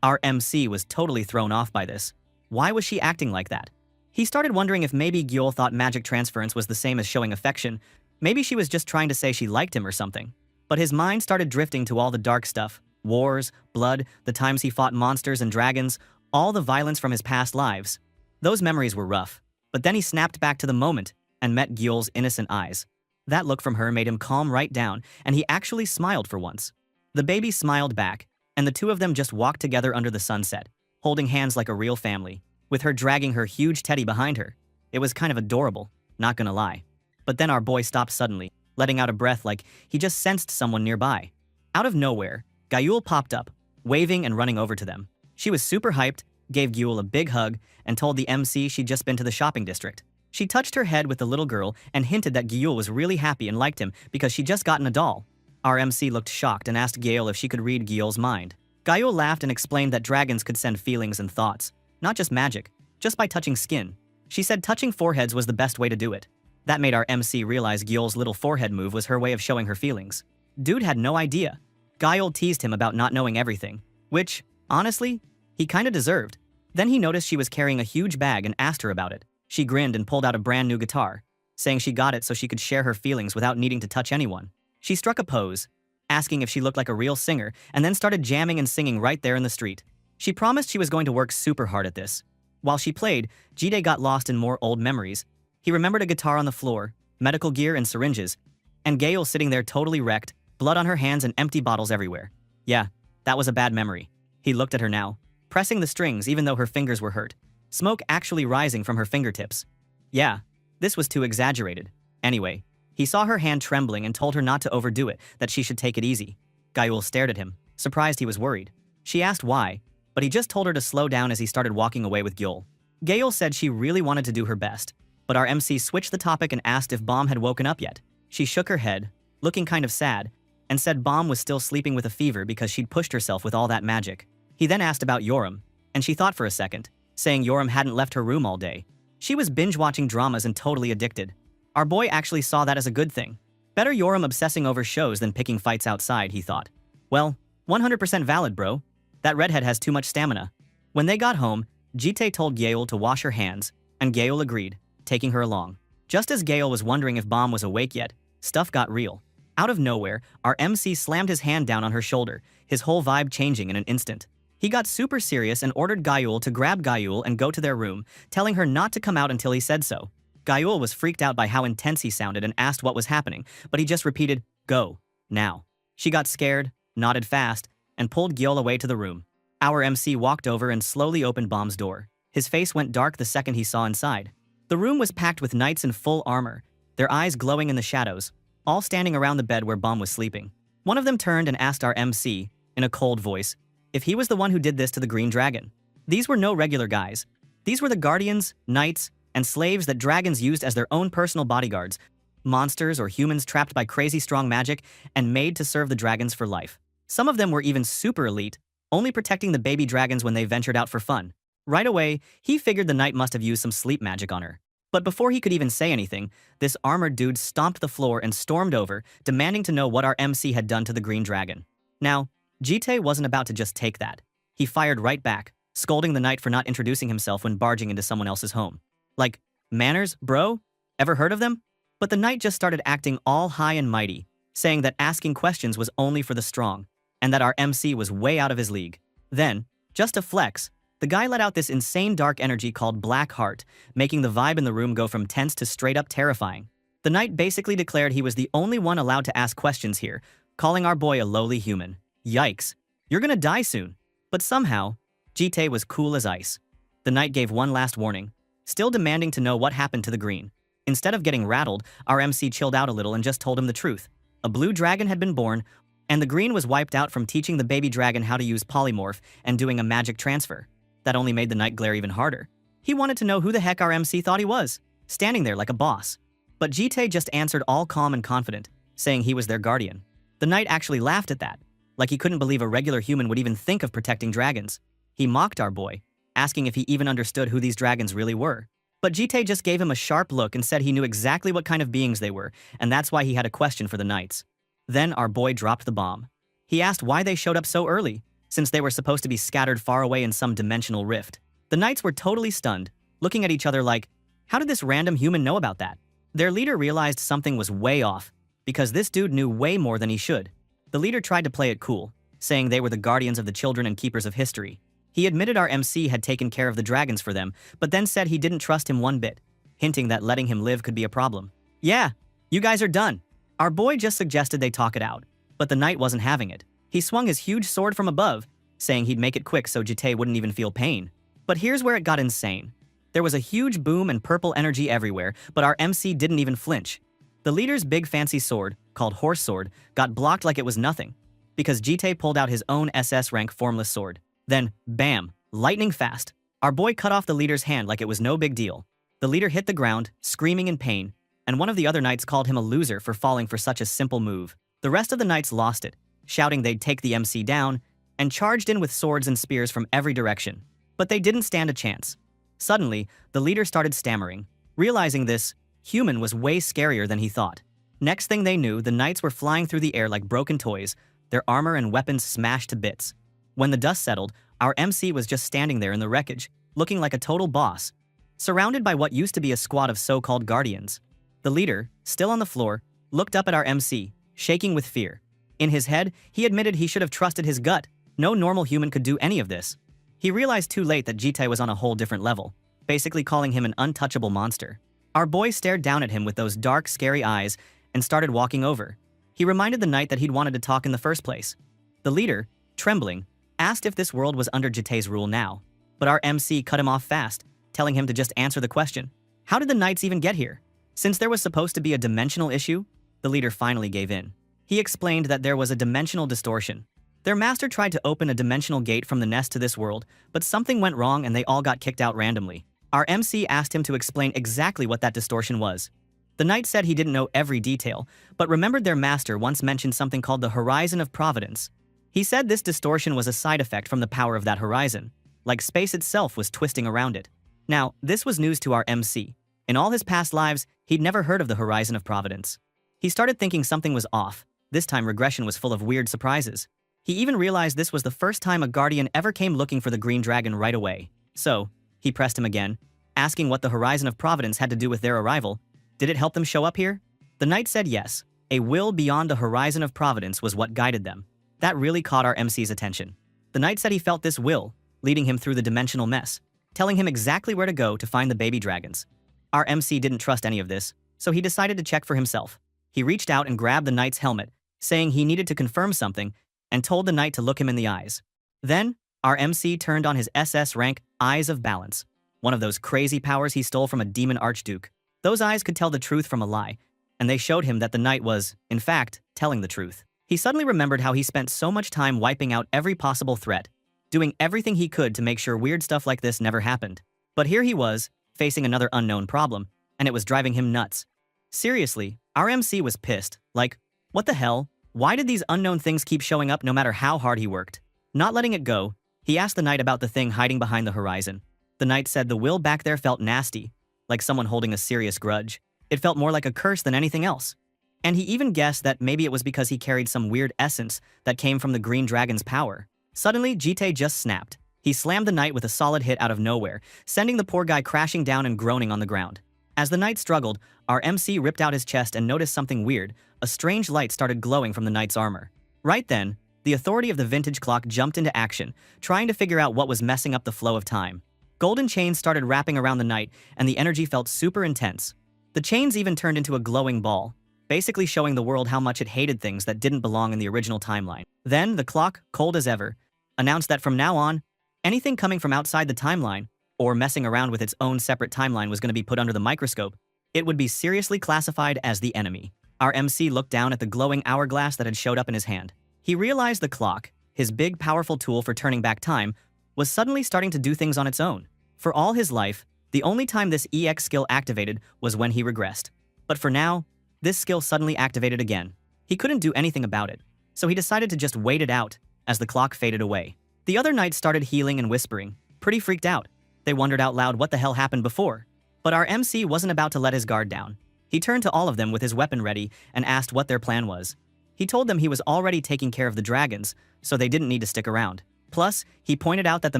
Our MC was totally thrown off by this. Why was she acting like that? He started wondering if maybe Gyul thought magic transference was the same as showing affection. Maybe she was just trying to say she liked him or something. But his mind started drifting to all the dark stuff. Wars, blood, the times he fought monsters and dragons, all the violence from his past lives. Those memories were rough, but then he snapped back to the moment and met Gyul's innocent eyes. That look from her made him calm right down, and he actually smiled for once. The baby smiled back, and the two of them just walked together under the sunset, holding hands like a real family, with her dragging her huge teddy behind her. It was kind of adorable, not gonna lie. But then our boy stopped suddenly, letting out a breath like he just sensed someone nearby. Out of nowhere, Gyul popped up, waving and running over to them. She was super hyped, gave Gyul a big hug, and told the MC she'd just been to the shopping district. She touched her head with the little girl and hinted that Gyul was really happy and liked him because she'd just gotten a doll. Our MC looked shocked and asked Gyul if she could read Gyul's mind. Gyul laughed and explained that dragons could send feelings and thoughts, not just magic, just by touching skin. She said touching foreheads was the best way to do it. That made our MC realize Gyul's little forehead move was her way of showing her feelings. Dude had no idea. Gyul teased him about not knowing everything, which, honestly, he kinda deserved. Then he noticed she was carrying a huge bag and asked her about it. She grinned and pulled out a brand new guitar, saying she got it so she could share her feelings without needing to touch anyone. She struck a pose, asking if she looked like a real singer, and then started jamming and singing right there in the street. She promised she was going to work super hard at this. While she played, Jide got lost in more old memories. He remembered a guitar on the floor, medical gear and syringes, and Gyul sitting there totally wrecked, blood on her hands and empty bottles everywhere. Yeah, that was a bad memory. He looked at her now, pressing the strings even though her fingers were hurt. Smoke actually rising from her fingertips. Yeah, This was too exaggerated. Anyway, he saw her hand trembling and told her not to overdo it, that she should take it easy. Gayul stared at him, surprised he was worried. She asked why, but he just told her to slow down as he started walking away with Gyul. Gayul said she really wanted to do her best, but our MC switched the topic and asked if Bomb had woken up yet. She shook her head, looking kind of sad, and said Bomb was still sleeping with a fever because she'd pushed herself with all that magic. He then asked about Yoram, and she thought for a second, saying Yoram hadn't left her room all day. She was binge-watching dramas and totally addicted. Our boy actually saw that as a good thing. Better Yoram obsessing over shows than picking fights outside, he thought. Well, 100% valid, bro. That redhead has too much stamina. When they got home, Jite told Gayul to wash her hands, and Gayul agreed, taking her along. Just as Gayul was wondering if Bomb was awake yet, stuff got real. Out of nowhere, our MC slammed his hand down on her shoulder, his whole vibe changing in an instant. He got super serious and ordered Gayul to grab Gayul and go to their room, telling her not to come out until he said so. Gayul was freaked out by how intense he sounded and asked what was happening, but he just repeated, "Go, now." She got scared, nodded fast, and pulled Gayul away to the room. Our MC walked over and slowly opened Bomb's door. His face went dark the second he saw inside. The room was packed with knights in full armor, their eyes glowing in the shadows, all standing around the bed where Bomb was sleeping. One of them turned and asked our MC, in a cold voice, if he was the one who did this to the Green Dragon. These were no regular guys. These were the guardians, knights, and slaves that dragons used as their own personal bodyguards, monsters or humans trapped by crazy strong magic and made to serve the dragons for life. Some of them were even super elite, only protecting the baby dragons when they ventured out for fun. Right away, he figured the knight must have used some sleep magic on her. But before he could even say anything, this armored dude stomped the floor and stormed over, demanding to know what our MC had done to the Green Dragon. Now, Jite wasn't about to just take that. He fired right back, scolding the knight for not introducing himself when barging into someone else's home. Like, manners, bro? Ever heard of them? But the knight just started acting all high and mighty, saying that asking questions was only for the strong, and that our MC was way out of his league. Then, just to flex, the guy let out this insane dark energy called Black Heart, making the vibe in the room go from tense to straight up terrifying. The knight basically declared he was the only one allowed to ask questions here, calling our boy a lowly human. Yikes. You're gonna die soon. But somehow, Jite was cool as ice. The knight gave one last warning, still demanding to know what happened to the green. Instead of getting rattled, our MC chilled out a little and just told him the truth. A blue dragon had been born, and the green was wiped out from teaching the baby dragon how to use polymorph and doing a magic transfer. That only made the knight glare even harder. He wanted to know who the heck our MC thought he was, standing there like a boss. But Jite just answered all calm and confident, saying he was their guardian. The knight actually laughed at that, like he couldn't believe a regular human would even think of protecting dragons. He mocked our boy, asking if he even understood who these dragons really were. But Jite just gave him a sharp look and said he knew exactly what kind of beings they were, and that's why he had a question for the knights. Then our boy dropped the bomb. He asked why they showed up so early, since they were supposed to be scattered far away in some dimensional rift. The knights were totally stunned, looking at each other like, how did this random human know about that? Their leader realized something was way off, because this dude knew way more than he should. The leader tried to play it cool, saying they were the guardians of the children and keepers of history. He admitted our MC had taken care of the dragons for them, but then said he didn't trust him one bit, hinting that letting him live could be a problem. Yeah, you guys are done. Our boy just suggested they talk it out, but the knight wasn't having it. He swung his huge sword from above, saying he'd make it quick so Jite wouldn't even feel pain. But here's where it got insane. There was a huge boom and purple energy everywhere, but our MC didn't even flinch. The leader's big fancy sword, called Horse Sword, got blocked like it was nothing, because Jite pulled out his own SS rank formless sword. Then, bam, lightning fast. Our boy cut off the leader's hand like it was no big deal. The leader hit the ground, screaming in pain, and one of the other knights called him a loser for falling for such a simple move. The rest of the knights lost it, shouting they'd take the MC down, and charged in with swords and spears from every direction. But they didn't stand a chance. Suddenly, the leader started stammering. Realizing this, human was way scarier than he thought. Next thing they knew, the knights were flying through the air like broken toys, their armor and weapons smashed to bits. When the dust settled, our MC was just standing there in the wreckage, looking like a total boss, surrounded by what used to be a squad of so-called guardians. The leader, still on the floor, looked up at our MC, shaking with fear. In his head, he admitted he should have trusted his gut. No normal human could do any of this. He realized too late that Jite was on a whole different level, basically calling him an untouchable monster. Our boy stared down at him with those dark, scary eyes and started walking over. He reminded the knight that he'd wanted to talk in the first place. The leader, trembling, asked if this world was under Jite's rule now, but our MC cut him off fast, telling him to just answer the question. How did the knights even get here? Since there was supposed to be a dimensional issue, the leader finally gave in. He explained that there was a dimensional distortion. Their master tried to open a dimensional gate from the nest to this world, but something went wrong and they all got kicked out randomly. Our MC asked him to explain exactly what that distortion was. The knight said he didn't know every detail, but remembered their master once mentioned something called the Horizon of Providence. He said this distortion was a side effect from the power of that horizon, like space itself was twisting around it. Now, this was news to our MC. In all his past lives, he'd never heard of the Horizon of Providence. He started thinking something was off. This time regression was full of weird surprises. He even realized this was the first time a guardian ever came looking for the green dragon right away. So, he pressed him again, asking what the Horizon of Providence had to do with their arrival. Did it help them show up here? The knight said yes. A will beyond the Horizon of Providence was what guided them. That really caught our MC's attention. The knight said he felt this will, leading him through the dimensional mess, telling him exactly where to go to find the baby dragons. Our MC didn't trust any of this, so he decided to check for himself. He reached out and grabbed the knight's helmet, saying he needed to confirm something, and told the knight to look him in the eyes. Then, our MC turned on his SS rank Eyes of Balance, one of those crazy powers he stole from a demon archduke. Those eyes could tell the truth from a lie, and they showed him that the knight was, in fact, telling the truth. He suddenly remembered how he spent so much time wiping out every possible threat, doing everything he could to make sure weird stuff like this never happened. But here he was, facing another unknown problem, and it was driving him nuts. Seriously, our MC was pissed. Like, what the hell? Why did these unknown things keep showing up no matter how hard he worked? Not letting it go, he asked the knight about the thing hiding behind the horizon. The knight said the will back there felt nasty, like someone holding a serious grudge. It felt more like a curse than anything else. And he even guessed that maybe it was because he carried some weird essence that came from the green dragon's power. Suddenly, Jite just snapped. He slammed the knight with a solid hit out of nowhere, sending the poor guy crashing down and groaning on the ground. As the knight struggled, our MC ripped out his chest and noticed something weird. A strange light started glowing from the knight's armor. Right then, the authority of the vintage clock jumped into action, trying to figure out what was messing up the flow of time. Golden chains started wrapping around the knight, and the energy felt super intense. The chains even turned into a glowing ball, basically showing the world how much it hated things that didn't belong in the original timeline. Then, the clock, cold as ever, announced that from now on, anything coming from outside the timeline, or messing around with its own separate timeline was going to be put under the microscope. It would be seriously classified as the enemy. Our MC looked down at the glowing hourglass that had showed up in his hand. He realized the clock, his big powerful tool for turning back time, was suddenly starting to do things on its own. For all his life, the only time this EX skill activated was when he regressed. But for now, this skill suddenly activated again. He couldn't do anything about it, so he decided to just wait it out as the clock faded away. The other knights started healing and whispering, pretty freaked out. They wondered out loud what the hell happened before. But our MC wasn't about to let his guard down. He turned to all of them with his weapon ready and asked what their plan was. He told them he was already taking care of the dragons, so they didn't need to stick around. Plus, he pointed out that the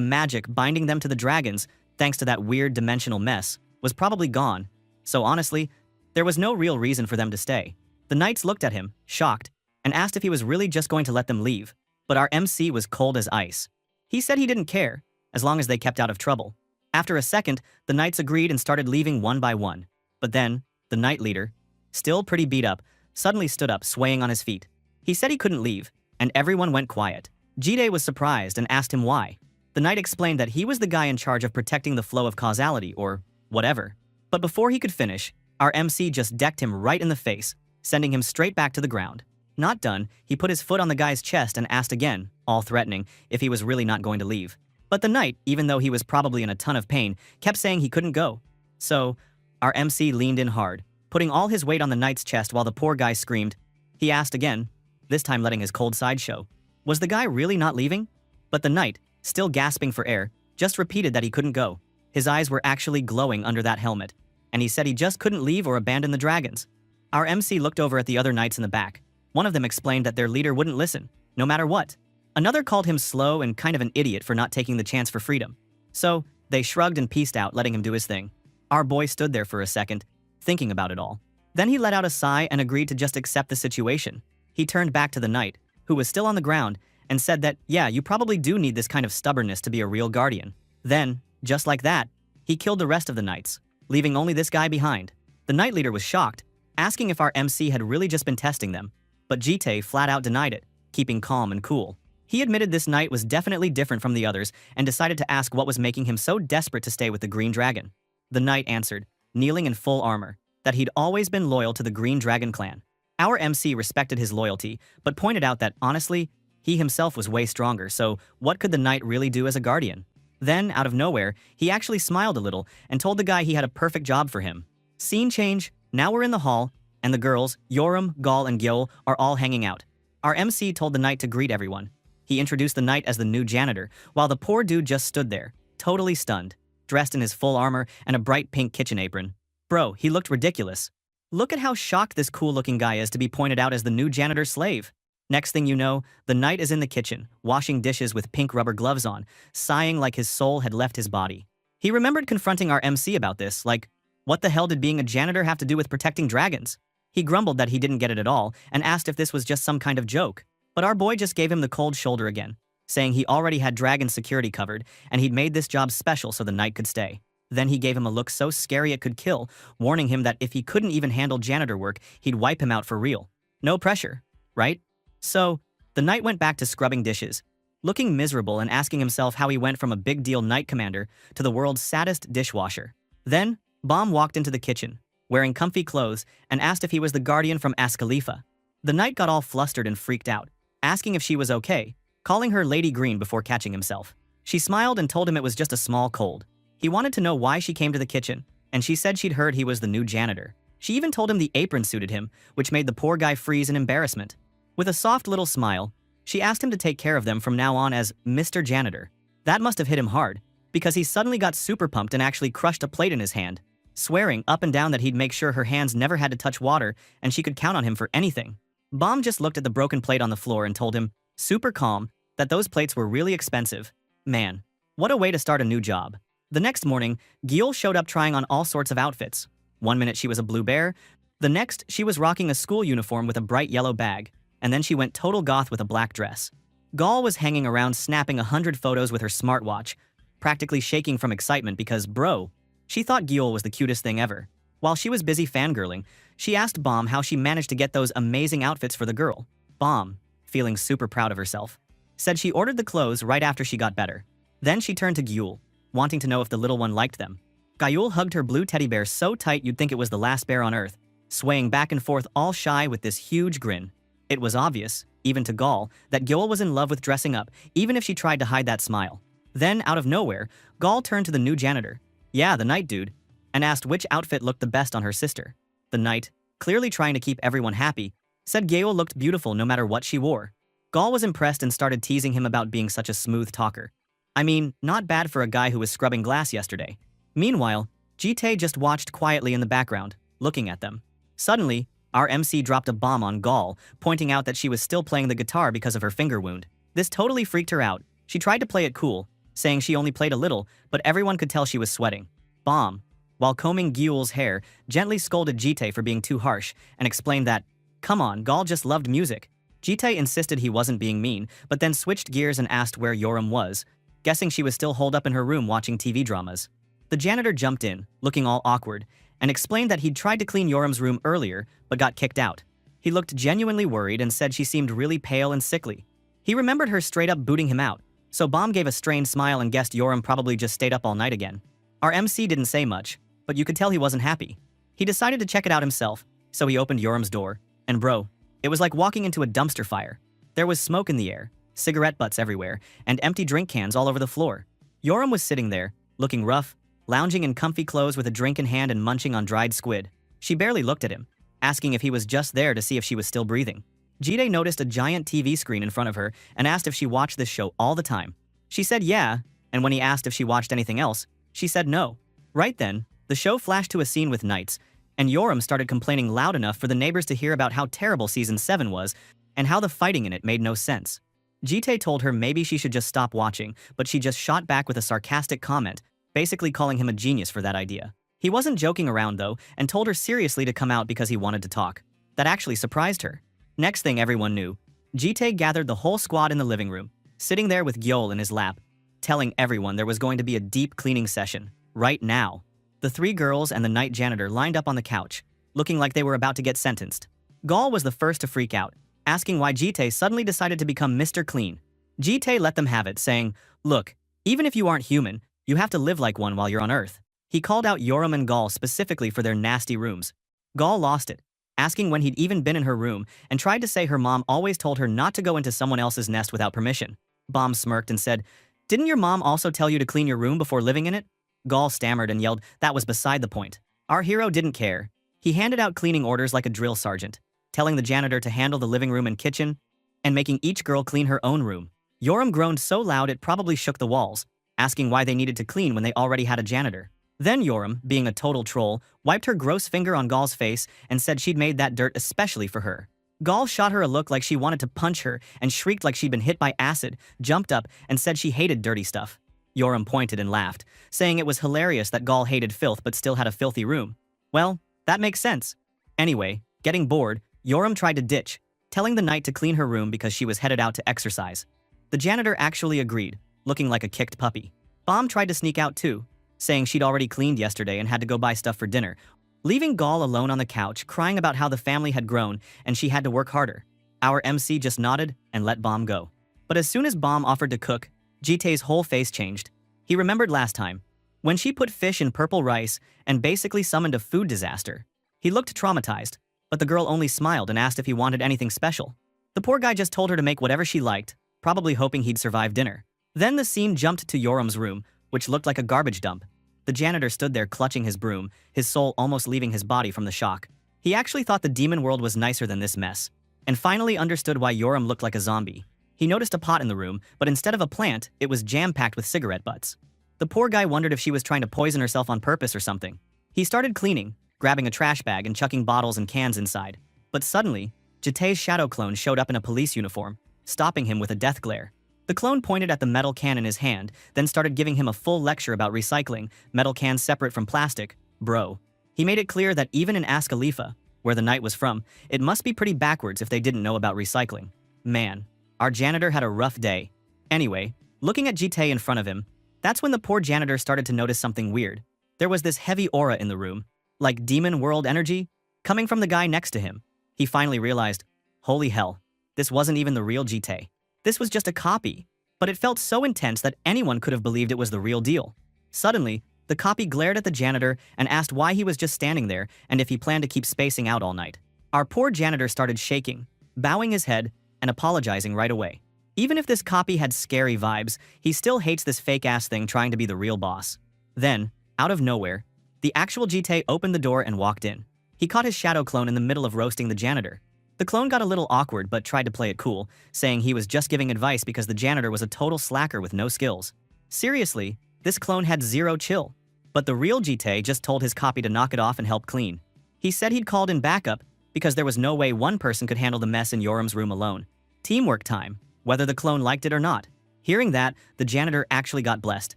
magic binding them to the dragons, thanks to that weird dimensional mess, was probably gone. So honestly, there was no real reason for them to stay. The knights looked at him, shocked, and asked if he was really just going to let them leave. But our MC was cold as ice. He said he didn't care, as long as they kept out of trouble. After a second, the knights agreed and started leaving one by one. But then, the knight leader, still pretty beat up, suddenly stood up, swaying on his feet. He said he couldn't leave, and everyone went quiet. Jide was surprised and asked him why. The knight explained that he was the guy in charge of protecting the flow of causality, or whatever. But before he could finish, our MC just decked him right in the face, sending him straight back to the ground. Not done, he put his foot on the guy's chest and asked again, all threatening, if he was really not going to leave. But the knight, even though he was probably in a ton of pain, kept saying he couldn't go. So, our MC leaned in hard, putting all his weight on the knight's chest while the poor guy screamed. He asked again, this time letting his cold side show. Was the guy really not leaving? But the knight, still gasping for air, just repeated that he couldn't go. His eyes were actually glowing under that helmet, and he said he just couldn't leave or abandon the dragons. Our MC looked over at the other knights in the back. One of them explained that their leader wouldn't listen, no matter what. Another called him slow and kind of an idiot for not taking the chance for freedom. So, they shrugged and peaced out, letting him do his thing. Our boy stood there for a second, thinking about it all. Then he let out a sigh and agreed to just accept the situation. He turned back to the knight, who was still on the ground, and said that, yeah, you probably do need this kind of stubbornness to be a real guardian. Then, just like that, he killed the rest of the knights, leaving only this guy behind. The knight leader was shocked, asking if our MC had really just been testing them, but Jite flat out denied it, keeping calm and cool. He admitted this knight was definitely different from the others and decided to ask what was making him so desperate to stay with the green dragon. The knight answered, kneeling in full armor. that he'd always been loyal to the Green Dragon clan. Our MC respected his loyalty, but pointed out that, honestly, he himself was way stronger, so what could the knight really do as a guardian? Then, out of nowhere, he actually smiled a little and told the guy he had a perfect job for him. Scene change, now we're in the hall, and the girls, Yoram, Gal, and Gyeol, are all hanging out. Our MC told the knight to greet everyone. He introduced the knight as the new janitor, while the poor dude just stood there, totally stunned, dressed in his full armor and a bright pink kitchen apron. Bro, he looked ridiculous. Look at how shocked this cool-looking guy is to be pointed out as the new janitor slave. Next thing you know, the knight is in the kitchen, washing dishes with pink rubber gloves on, sighing like his soul had left his body. He remembered confronting our MC about this, like, what the hell did being a janitor have to do with protecting dragons? He grumbled that he didn't get it at all and asked if this was just some kind of joke. But our boy just gave him the cold shoulder again, saying he already had dragon security covered and he'd made this job special so the knight could stay. Then he gave him a look so scary it could kill, warning him that if he couldn't even handle janitor work, he'd wipe him out for real. No pressure, right? So, the knight went back to scrubbing dishes, looking miserable and asking himself how he went from a big deal knight commander to the world's saddest dishwasher. Then, Bomb walked into the kitchen, wearing comfy clothes, and asked if he was the guardian from Khalifa. The knight got all flustered and freaked out, asking if she was okay, calling her Lady Green before catching himself. She smiled and told him it was just a small cold. He wanted to know why she came to the kitchen, and she said she'd heard he was the new janitor. She even told him the apron suited him, which made the poor guy freeze in embarrassment. With a soft little smile, she asked him to take care of them from now on as Mr. Janitor. That must have hit him hard, because he suddenly got super pumped and actually crushed a plate in his hand, swearing up and down that he'd make sure her hands never had to touch water and she could count on him for anything. Bomb just looked at the broken plate on the floor and told him, super calm, that those plates were really expensive. Man, what a way to start a new job. The next morning, Gyeol showed up trying on all sorts of outfits. One minute she was a blue bear, the next she was rocking a school uniform with a bright yellow bag, and then she went total goth with a black dress. Gal was hanging around snapping 100 photos with her smartwatch, practically shaking from excitement because, bro, she thought Gyeol was the cutest thing ever. While she was busy fangirling, she asked Bomb how she managed to get those amazing outfits for the girl. Bomb, feeling super proud of herself, said she ordered the clothes right after she got better. Then she turned to Gyeol, wanting to know if the little one liked them. Gyeol hugged her blue teddy bear so tight you'd think it was the last bear on earth, swaying back and forth all shy with this huge grin. It was obvious, even to Gal, that Gyeol was in love with dressing up, even if she tried to hide that smile. Then, out of nowhere, Gal turned to the new janitor, yeah, the knight dude, and asked which outfit looked the best on her sister. The knight, clearly trying to keep everyone happy, said Gyeol looked beautiful no matter what she wore. Gal was impressed and started teasing him about being such a smooth talker. I mean, not bad for a guy who was scrubbing glass yesterday. Meanwhile, Jitae just watched quietly in the background, looking at them. Suddenly, our MC dropped a bomb on Gal, pointing out that she was still playing the guitar because of her finger wound. This totally freaked her out. She tried to play it cool, saying she only played a little, but everyone could tell she was sweating. Bomb, while combing Gyeol's hair, gently scolded Jitae for being too harsh and explained that, come on, Gal just loved music. Jitae insisted he wasn't being mean, but then switched gears and asked where Yoram was, guessing she was still holed up in her room watching TV dramas. The janitor jumped in, looking all awkward, and explained that he'd tried to clean Yoram's room earlier, but got kicked out. He looked genuinely worried and said she seemed really pale and sickly. He remembered her straight up booting him out, so Bomb gave a strained smile and guessed Yoram probably just stayed up all night again. Our MC didn't say much, but you could tell he wasn't happy. He decided to check it out himself, so he opened Yoram's door, and bro, it was like walking into a dumpster fire. There was smoke in the air, cigarette butts everywhere, and empty drink cans all over the floor. Yoram was sitting there, looking rough, lounging in comfy clothes with a drink in hand and munching on dried squid. She barely looked at him, asking if he was just there to see if she was still breathing. Jitae noticed a giant TV screen in front of her and asked if she watched this show all the time. She said yeah, and when he asked if she watched anything else, she said no. Right then, the show flashed to a scene with knights, and Yoram started complaining loud enough for the neighbors to hear about how terrible Season 7 was and how the fighting in it made no sense. Jitae told her maybe she should just stop watching, but she just shot back with a sarcastic comment, basically calling him a genius for that idea. He wasn't joking around though, and told her seriously to come out because he wanted to talk. That actually surprised her. Next thing everyone knew, Jitae gathered the whole squad in the living room, sitting there with Gyeol in his lap, telling everyone there was going to be a deep cleaning session, right now. The three girls and the night janitor lined up on the couch, looking like they were about to get sentenced. Gal was the first to freak out, asking why Jitae suddenly decided to become Mr. Clean. Jitae let them have it, saying, look, even if you aren't human, you have to live like one while you're on Earth. He called out Yoram and Gal specifically for their nasty rooms, Gall lost it, asking when he'd even been in her room, and tried to say her mom always told her not to go into someone else's nest without permission. Bomb smirked and said, "Didn't your mom also tell you to clean your room before living in it?" Gall stammered and yelled that was beside the point. Our hero didn't care. He handed out cleaning orders like a drill sergeant, telling the janitor to handle the living room and kitchen, and making each girl clean her own room. Yoram groaned so loud it probably shook the walls, asking why they needed to clean when they already had a janitor. Then Yoram, being a total troll, wiped her gross finger on Gall's face and said she'd made that dirt especially for her. Gall shot her a look like she wanted to punch her and shrieked like she'd been hit by acid, jumped up, and said she hated dirty stuff. Yoram pointed and laughed, saying it was hilarious that Gall hated filth but still had a filthy room. Well, that makes sense. Anyway, getting bored, Yoram tried to ditch, telling the knight to clean her room because she was headed out to exercise. The janitor actually agreed, looking like a kicked puppy. Bomb tried to sneak out too, saying she'd already cleaned yesterday and had to go buy stuff for dinner, leaving Gall alone on the couch crying about how the family had grown and she had to work harder. Our MC just nodded and let Bomb go. But as soon as Bomb offered to cook, Jitae's whole face changed. He remembered last time, when she put fish in purple rice and basically summoned a food disaster. He looked traumatized, but the girl only smiled and asked if he wanted anything special. The poor guy just told her to make whatever she liked, probably hoping he'd survive dinner. Then the scene jumped to Yoram's room, which looked like a garbage dump. The janitor stood there clutching his broom, his soul almost leaving his body from the shock. He actually thought the demon world was nicer than this mess, and finally understood why Yoram looked like a zombie. He noticed a pot in the room, but instead of a plant, it was jam-packed with cigarette butts. The poor guy wondered if she was trying to poison herself on purpose or something. He started cleaning, grabbing a trash bag and chucking bottles and cans inside. But suddenly, Jitae's shadow clone showed up in a police uniform, stopping him with a death glare. The clone pointed at the metal can in his hand, then started giving him a full lecture about recycling, metal cans separate from plastic. Bro. He made it clear that even in Khalifa, where the knight was from, it must be pretty backwards if they didn't know about recycling. Man, our janitor had a rough day. Anyway, looking at Jitae in front of him, that's when the poor janitor started to notice something weird. There was this heavy aura in the room, like demon world energy, coming from the guy next to him. He finally realized, holy hell, this wasn't even the real Jitae. This was just a copy, but it felt so intense that anyone could have believed it was the real deal. Suddenly, the copy glared at the janitor and asked why he was just standing there and if he planned to keep spacing out all night. Our poor janitor started shaking, bowing his head, and apologizing right away. Even if this copy had scary vibes, he still hates this fake-ass thing trying to be the real boss. Then, out of nowhere, the actual Jitae opened the door and walked in. He caught his shadow clone in the middle of roasting the janitor. The clone got a little awkward but tried to play it cool, saying he was just giving advice because the janitor was a total slacker with no skills. Seriously, this clone had zero chill. But the real Jitae just told his copy to knock it off and help clean. He said he'd called in backup because there was no way one person could handle the mess in Yoram's room alone. Teamwork time, whether the clone liked it or not. Hearing that, the janitor actually got blessed.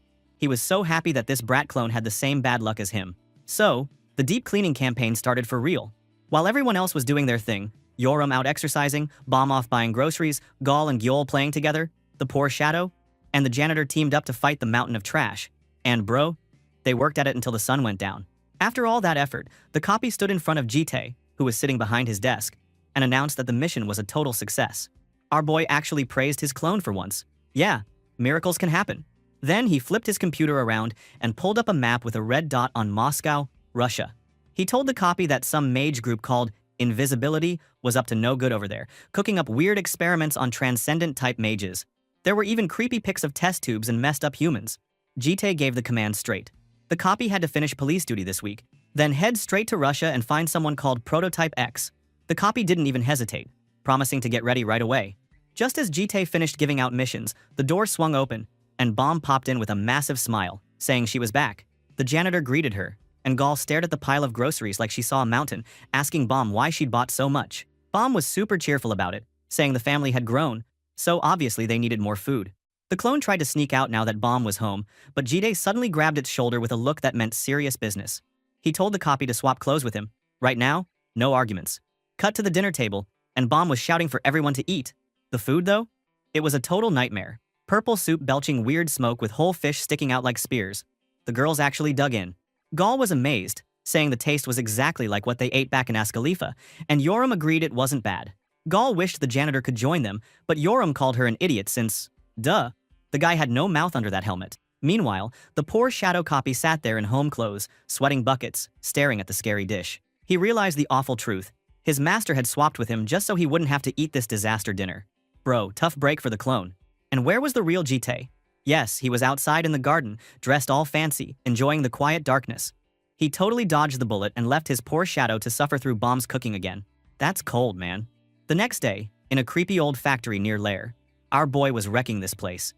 He was so happy that this brat clone had the same bad luck as him. So, the deep cleaning campaign started for real. While everyone else was doing their thing, Yoram out exercising, Bomb off buying groceries, Gall and Gyol playing together, the poor Shadow, and the janitor teamed up to fight the mountain of trash. And bro, they worked at it until the sun went down. After all that effort, the copy stood in front of Jitae, who was sitting behind his desk, and announced that the mission was a total success. Our boy actually praised his clone for once. Yeah, miracles can happen. Then he flipped his computer around and pulled up a map with a red dot on Moscow, Russia. He told the copy that some mage group called Invisibility was up to no good over there, cooking up weird experiments on transcendent-type mages. There were even creepy pics of test tubes and messed-up humans. Jitae gave the command straight. The copy had to finish police duty this week, then head straight to Russia and find someone called Prototype X. The copy didn't even hesitate, promising to get ready right away. Just as Jitae finished giving out missions, the door swung open, and Bomb popped in with a massive smile, saying she was back. The janitor greeted her, and Gall stared at the pile of groceries like she saw a mountain, asking Bomb why she'd bought so much. Bomb was super cheerful about it, saying the family had grown, so obviously they needed more food. The clone tried to sneak out now that Bomb was home, but Jitae suddenly grabbed its shoulder with a look that meant serious business. He told the copy to swap clothes with him. Right now, no arguments. Cut to the dinner table, and Bomb was shouting for everyone to eat. The food, though? It was a total nightmare. Purple soup belching weird smoke with whole fish sticking out like spears. The girls actually dug in. Gall was amazed, saying the taste was exactly like what they ate back in Khalifa, and Yoram agreed it wasn't bad. Gall wished the janitor could join them, but Yoram called her an idiot since, duh, the guy had no mouth under that helmet. Meanwhile, the poor shadow copy sat there in home clothes, sweating buckets, staring at the scary dish. He realized the awful truth. His master had swapped with him just so he wouldn't have to eat this disaster dinner. Bro, tough break for the clone. And where was the real Jite? Yes, he was outside in the garden, dressed all fancy, enjoying the quiet darkness. He totally dodged the bullet and left his poor shadow to suffer through Bomb's cooking again. That's cold, man. The next day, in a creepy old factory near Lair, our boy was wrecking this place.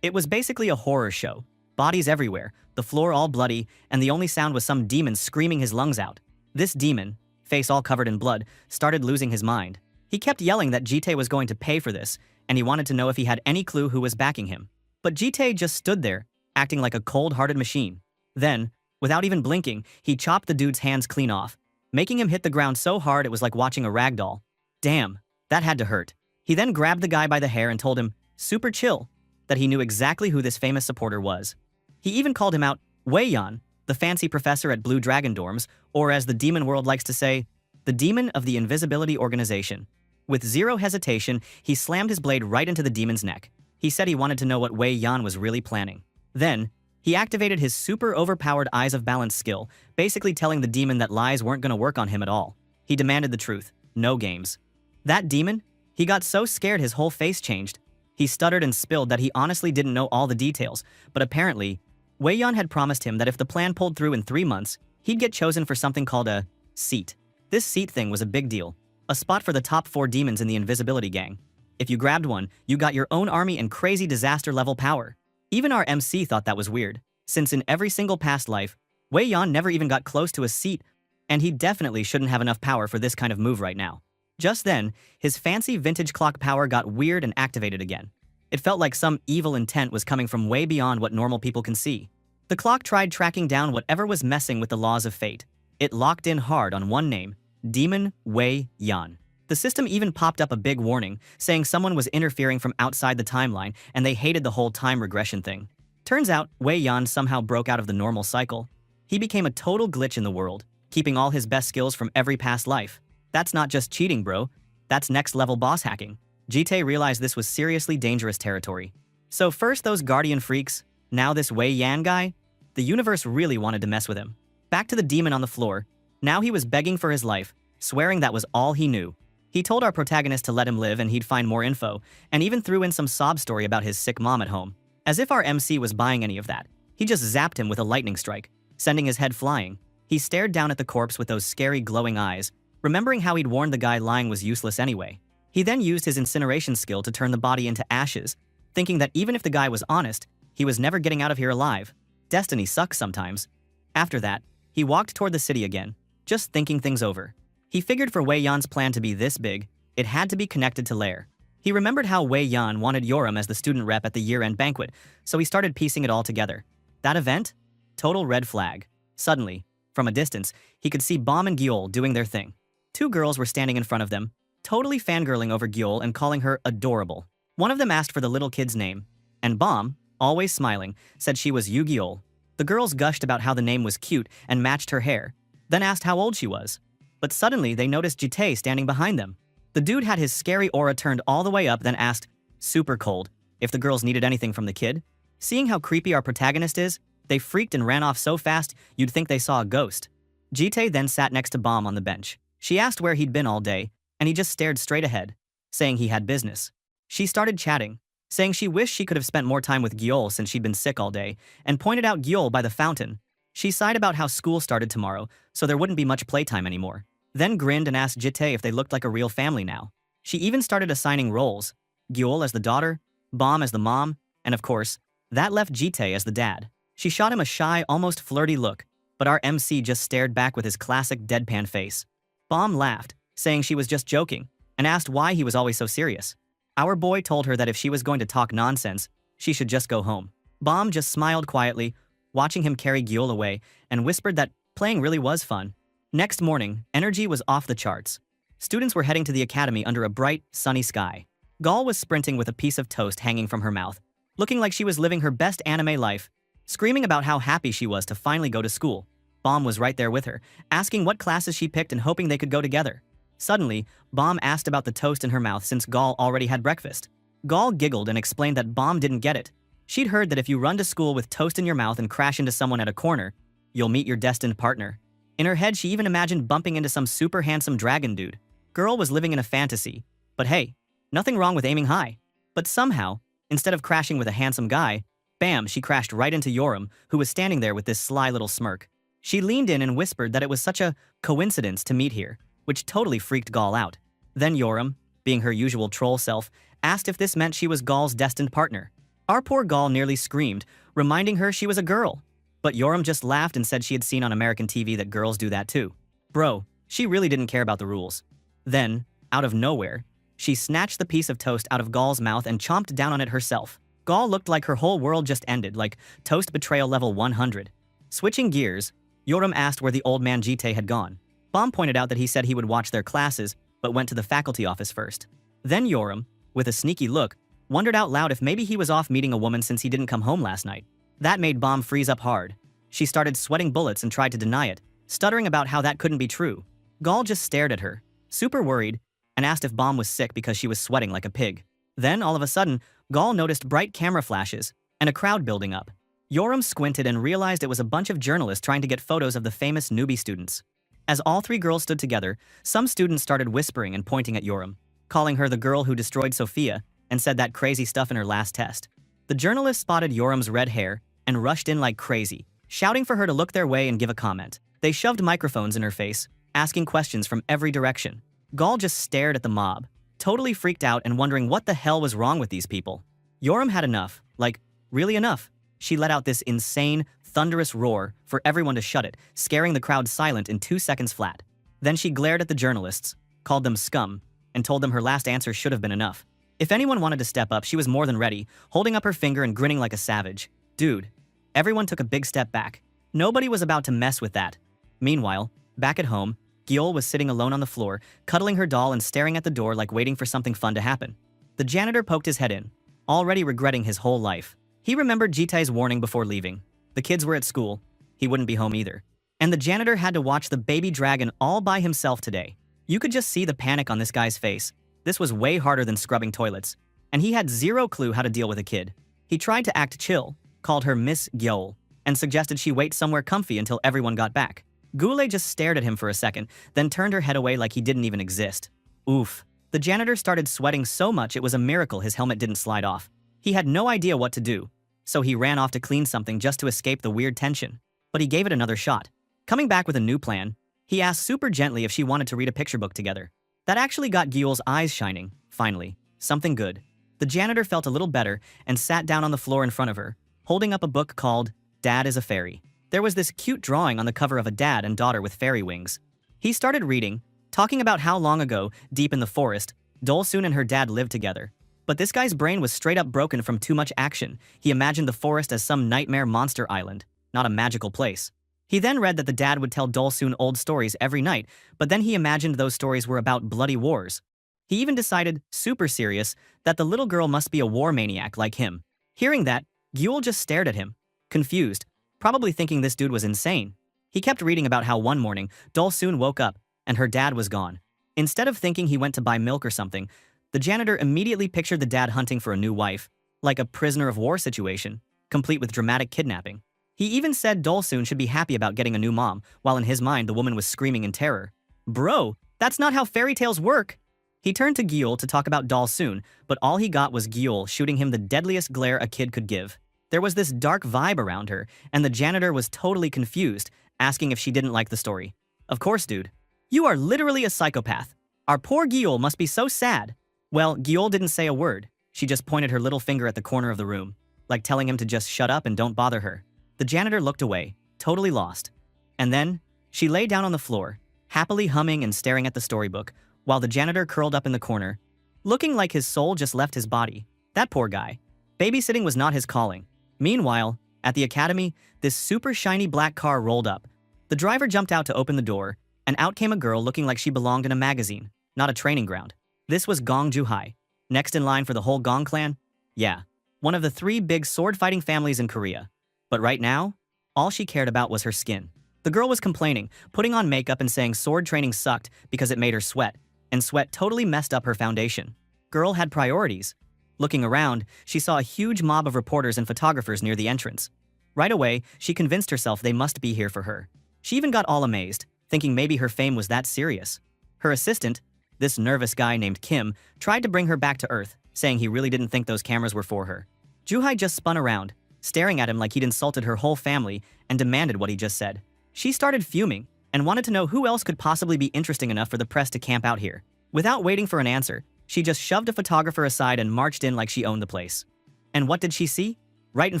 It was basically a horror show. Bodies everywhere, the floor all bloody, and the only sound was some demon screaming his lungs out. This demon, face all covered in blood, started losing his mind. He kept yelling that Jite was going to pay for this, and he wanted to know if he had any clue who was backing him. But Jite just stood there, acting like a cold-hearted machine. Then, without even blinking, he chopped the dude's hands clean off, making him hit the ground so hard it was like watching a rag doll. Damn, that had to hurt. He then grabbed the guy by the hair and told him, super chill, that he knew exactly who this famous supporter was. He even called him out, Wei Yan, the fancy professor at Blue Dragon Dorms, or as the demon world likes to say, the demon of the Invisibility Organization. With zero hesitation, he slammed his blade right into the demon's neck. He said he wanted to know what Wei Yan was really planning. Then, he activated his super overpowered Eyes of Balance skill, basically telling the demon that lies weren't going to work on him at all. He demanded the truth. No games. That demon? He got so scared his whole face changed. He stuttered and spilled that he honestly didn't know all the details, but apparently, Wei Yan had promised him that if the plan pulled through in 3 months, he'd get chosen for something called a seat. This seat thing was a big deal. A spot for the top 4 demons in the Invisibility Gang. If you grabbed one, you got your own army and crazy disaster-level power. Even our MC thought that was weird, since in every single past life, Wei Yan never even got close to a seat, and he definitely shouldn't have enough power for this kind of move right now. Just then, his fancy vintage clock power got weird and activated again. It felt like some evil intent was coming from way beyond what normal people can see. The clock tried tracking down whatever was messing with the laws of fate. It locked in hard on one name, Demon Wei Yan. The system even popped up a big warning, saying someone was interfering from outside the timeline and they hated the whole time regression thing. Turns out, Wei Yan somehow broke out of the normal cycle. He became a total glitch in the world, keeping all his best skills from every past life. That's not just cheating, bro. That's next-level boss hacking. Jite realized this was seriously dangerous territory. So first those Guardian freaks, now this Wei Yan guy? The universe really wanted to mess with him. Back to the demon on the floor. Now he was begging for his life, swearing that was all he knew. He told our protagonist to let him live and he'd find more info, and even threw in some sob story about his sick mom at home. As if our MC was buying any of that. He just zapped him with a lightning strike, sending his head flying. He stared down at the corpse with those scary glowing eyes, remembering how he'd warned the guy lying was useless anyway. He then used his incineration skill to turn the body into ashes, thinking that even if the guy was honest, he was never getting out of here alive. Destiny sucks sometimes. After that, he walked toward the city again, just thinking things over. He figured for Wei Yan's plan to be this big, it had to be connected to Lair. He remembered how Wei Yan wanted Yoram as the student rep at the year-end banquet, so he started piecing it all together. That event? Total red flag. Suddenly, from a distance, he could see Bomb and Gyol doing their thing. 2 girls were standing in front of them, totally fangirling over Gyol and calling her adorable. One of them asked for the little kid's name, and Bomb, always smiling, said she was Yu Gyol. The girls gushed about how the name was cute and matched her hair, then asked how old she was. But suddenly they noticed Jite standing behind them. The dude had his scary aura turned all the way up, then asked, super cold, if the girls needed anything from the kid. Seeing how creepy our protagonist is, they freaked and ran off so fast you'd think they saw a ghost. Jite then sat next to Bomb on the bench. She asked where he'd been all day, and he just stared straight ahead, saying he had business. She started chatting, saying she wished she could have spent more time with Gyol since she'd been sick all day, and pointed out Gyol by the fountain. She sighed about how school started tomorrow, so there wouldn't be much playtime anymore. Then grinned and asked Jite if they looked like a real family now. She even started assigning roles, Gyol as the daughter, Bomb as the mom, and of course, that left Jite as the dad. She shot him a shy, almost flirty look, but our MC just stared back with his classic deadpan face. Bomb laughed, saying she was just joking, and asked why he was always so serious. Our boy told her that if she was going to talk nonsense, she should just go home. Bomb just smiled quietly, watching him carry Gyol away, and whispered that playing really was fun. Next morning, energy was off the charts. Students were heading to the academy under a bright, sunny sky. Gal was sprinting with a piece of toast hanging from her mouth, looking like she was living her best anime life, screaming about how happy she was to finally go to school. Bomb was right there with her, asking what classes she picked and hoping they could go together. Suddenly, Bomb asked about the toast in her mouth since Gal already had breakfast. Gal giggled and explained that Bomb didn't get it. She'd heard that if you run to school with toast in your mouth and crash into someone at a corner, you'll meet your destined partner. In her head, she even imagined bumping into some super handsome dragon dude. Girl was living in a fantasy. But hey, nothing wrong with aiming high. But somehow, instead of crashing with a handsome guy, bam, she crashed right into Yoram, who was standing there with this sly little smirk. She leaned in and whispered that it was such a coincidence to meet here, which totally freaked Gaul out. Then Yoram, being her usual troll self, asked if this meant she was Gaul's destined partner. Our poor Gaul nearly screamed, reminding her she was a girl. But Yoram just laughed and said she had seen on American TV that girls do that too. Bro, she really didn't care about the rules. Then, out of nowhere, she snatched the piece of toast out of Gaul's mouth and chomped down on it herself. Gaul looked like her whole world just ended, like toast betrayal level 100. Switching gears, Yoram asked where the old man Jite had gone. Bomb pointed out that he said he would watch their classes, but went to the faculty office first. Then Yoram, with a sneaky look, wondered out loud if maybe he was off meeting a woman since he didn't come home last night. That made Bomb freeze up hard. She started sweating bullets and tried to deny it, stuttering about how that couldn't be true. Gaul just stared at her, super worried, and asked if Bomb was sick because she was sweating like a pig. Then, all of a sudden, Gaul noticed bright camera flashes and a crowd building up. Yoram squinted and realized it was a bunch of journalists trying to get photos of the famous newbie students. As all three girls stood together, some students started whispering and pointing at Yoram, calling her the girl who destroyed Sophia and said that crazy stuff in her last test. The journalists spotted Yoram's red hair and rushed in like crazy, shouting for her to look their way and give a comment. They shoved microphones in her face, asking questions from every direction. Gaul just stared at the mob, totally freaked out and wondering what the hell was wrong with these people. Yoram had enough, like, really enough. She let out this insane, thunderous roar for everyone to shut it, scaring the crowd silent in 2 seconds flat. Then she glared at the journalists, called them scum, and told them her last answer should have been enough. If anyone wanted to step up, she was more than ready, holding up her finger and grinning like a savage. Dude, everyone took a big step back. Nobody was about to mess with that. Meanwhile, back at home, Gyeol was sitting alone on the floor, cuddling her doll and staring at the door like waiting for something fun to happen. The janitor poked his head in, already regretting his whole life. He remembered Jitae's warning before leaving. The kids were at school. He wouldn't be home either. And the janitor had to watch the baby dragon all by himself today. You could just see the panic on this guy's face. This was way harder than scrubbing toilets. And he had zero clue how to deal with a kid. He tried to act chill, called her Miss Gyeol, and suggested she wait somewhere comfy until everyone got back. Gule just stared at him for a second, then turned her head away like he didn't even exist. Oof. The janitor started sweating so much it was a miracle his helmet didn't slide off. He had no idea what to do, so he ran off to clean something just to escape the weird tension. But he gave it another shot. Coming back with a new plan, he asked super gently if she wanted to read a picture book together. That actually got Gyeol's eyes shining, finally. Something good. The janitor felt a little better and sat down on the floor in front of her, holding up a book called Dad is a Fairy. There was this cute drawing on the cover of a dad and daughter with fairy wings. He started reading, talking about how long ago, deep in the forest, Dolsun and her dad lived together. But this guy's brain was straight up broken from too much action. He imagined the forest as some nightmare monster island, not a magical place. He then read that the dad would tell Dolsun old stories every night, but then he imagined those stories were about bloody wars. He even decided, super serious, that the little girl must be a war maniac like him. Hearing that, Gyeol just stared at him, confused, probably thinking this dude was insane. He kept reading about how one morning, Dolsun woke up, and her dad was gone. Instead of thinking he went to buy milk or something, the janitor immediately pictured the dad hunting for a new wife, like a prisoner of war situation, complete with dramatic kidnapping. He even said Dolsun should be happy about getting a new mom, while in his mind the woman was screaming in terror. Bro, that's not how fairy tales work! He turned to Gyeol to talk about Dolsun, but all he got was Gyeol shooting him the deadliest glare a kid could give. There was this dark vibe around her, and the janitor was totally confused, asking if she didn't like the story. Of course, dude. You are literally a psychopath. Our poor Gyeol must be so sad. Well, Gyeol didn't say a word. She just pointed her little finger at the corner of the room, like telling him to just shut up and don't bother her. The janitor looked away, totally lost. And then, she lay down on the floor, happily humming and staring at the storybook, while the janitor curled up in the corner, looking like his soul just left his body. That poor guy. Babysitting was not his calling. Meanwhile, at the academy, this super shiny black car rolled up. The driver jumped out to open the door, and out came a girl looking like she belonged in a magazine, not a training ground. This was Gong Ju-hai. Next in line for the whole Gong clan? Yeah, one of the 3 big sword-fighting families in Korea. But right now, all she cared about was her skin. The girl was complaining, putting on makeup and saying sword training sucked because it made her sweat, and sweat totally messed up her foundation. Girl had priorities. Looking around, she saw a huge mob of reporters and photographers near the entrance. Right away, she convinced herself they must be here for her. She even got all amazed, thinking maybe her fame was that serious. Her assistant, this nervous guy named Kim, tried to bring her back to earth, saying he really didn't think those cameras were for her. Juhai just spun around, staring at him like he'd insulted her whole family, and demanded what he just said. She started fuming, and wanted to know who else could possibly be interesting enough for the press to camp out here. Without waiting for an answer, she just shoved a photographer aside and marched in like she owned the place. And what did she see? Right in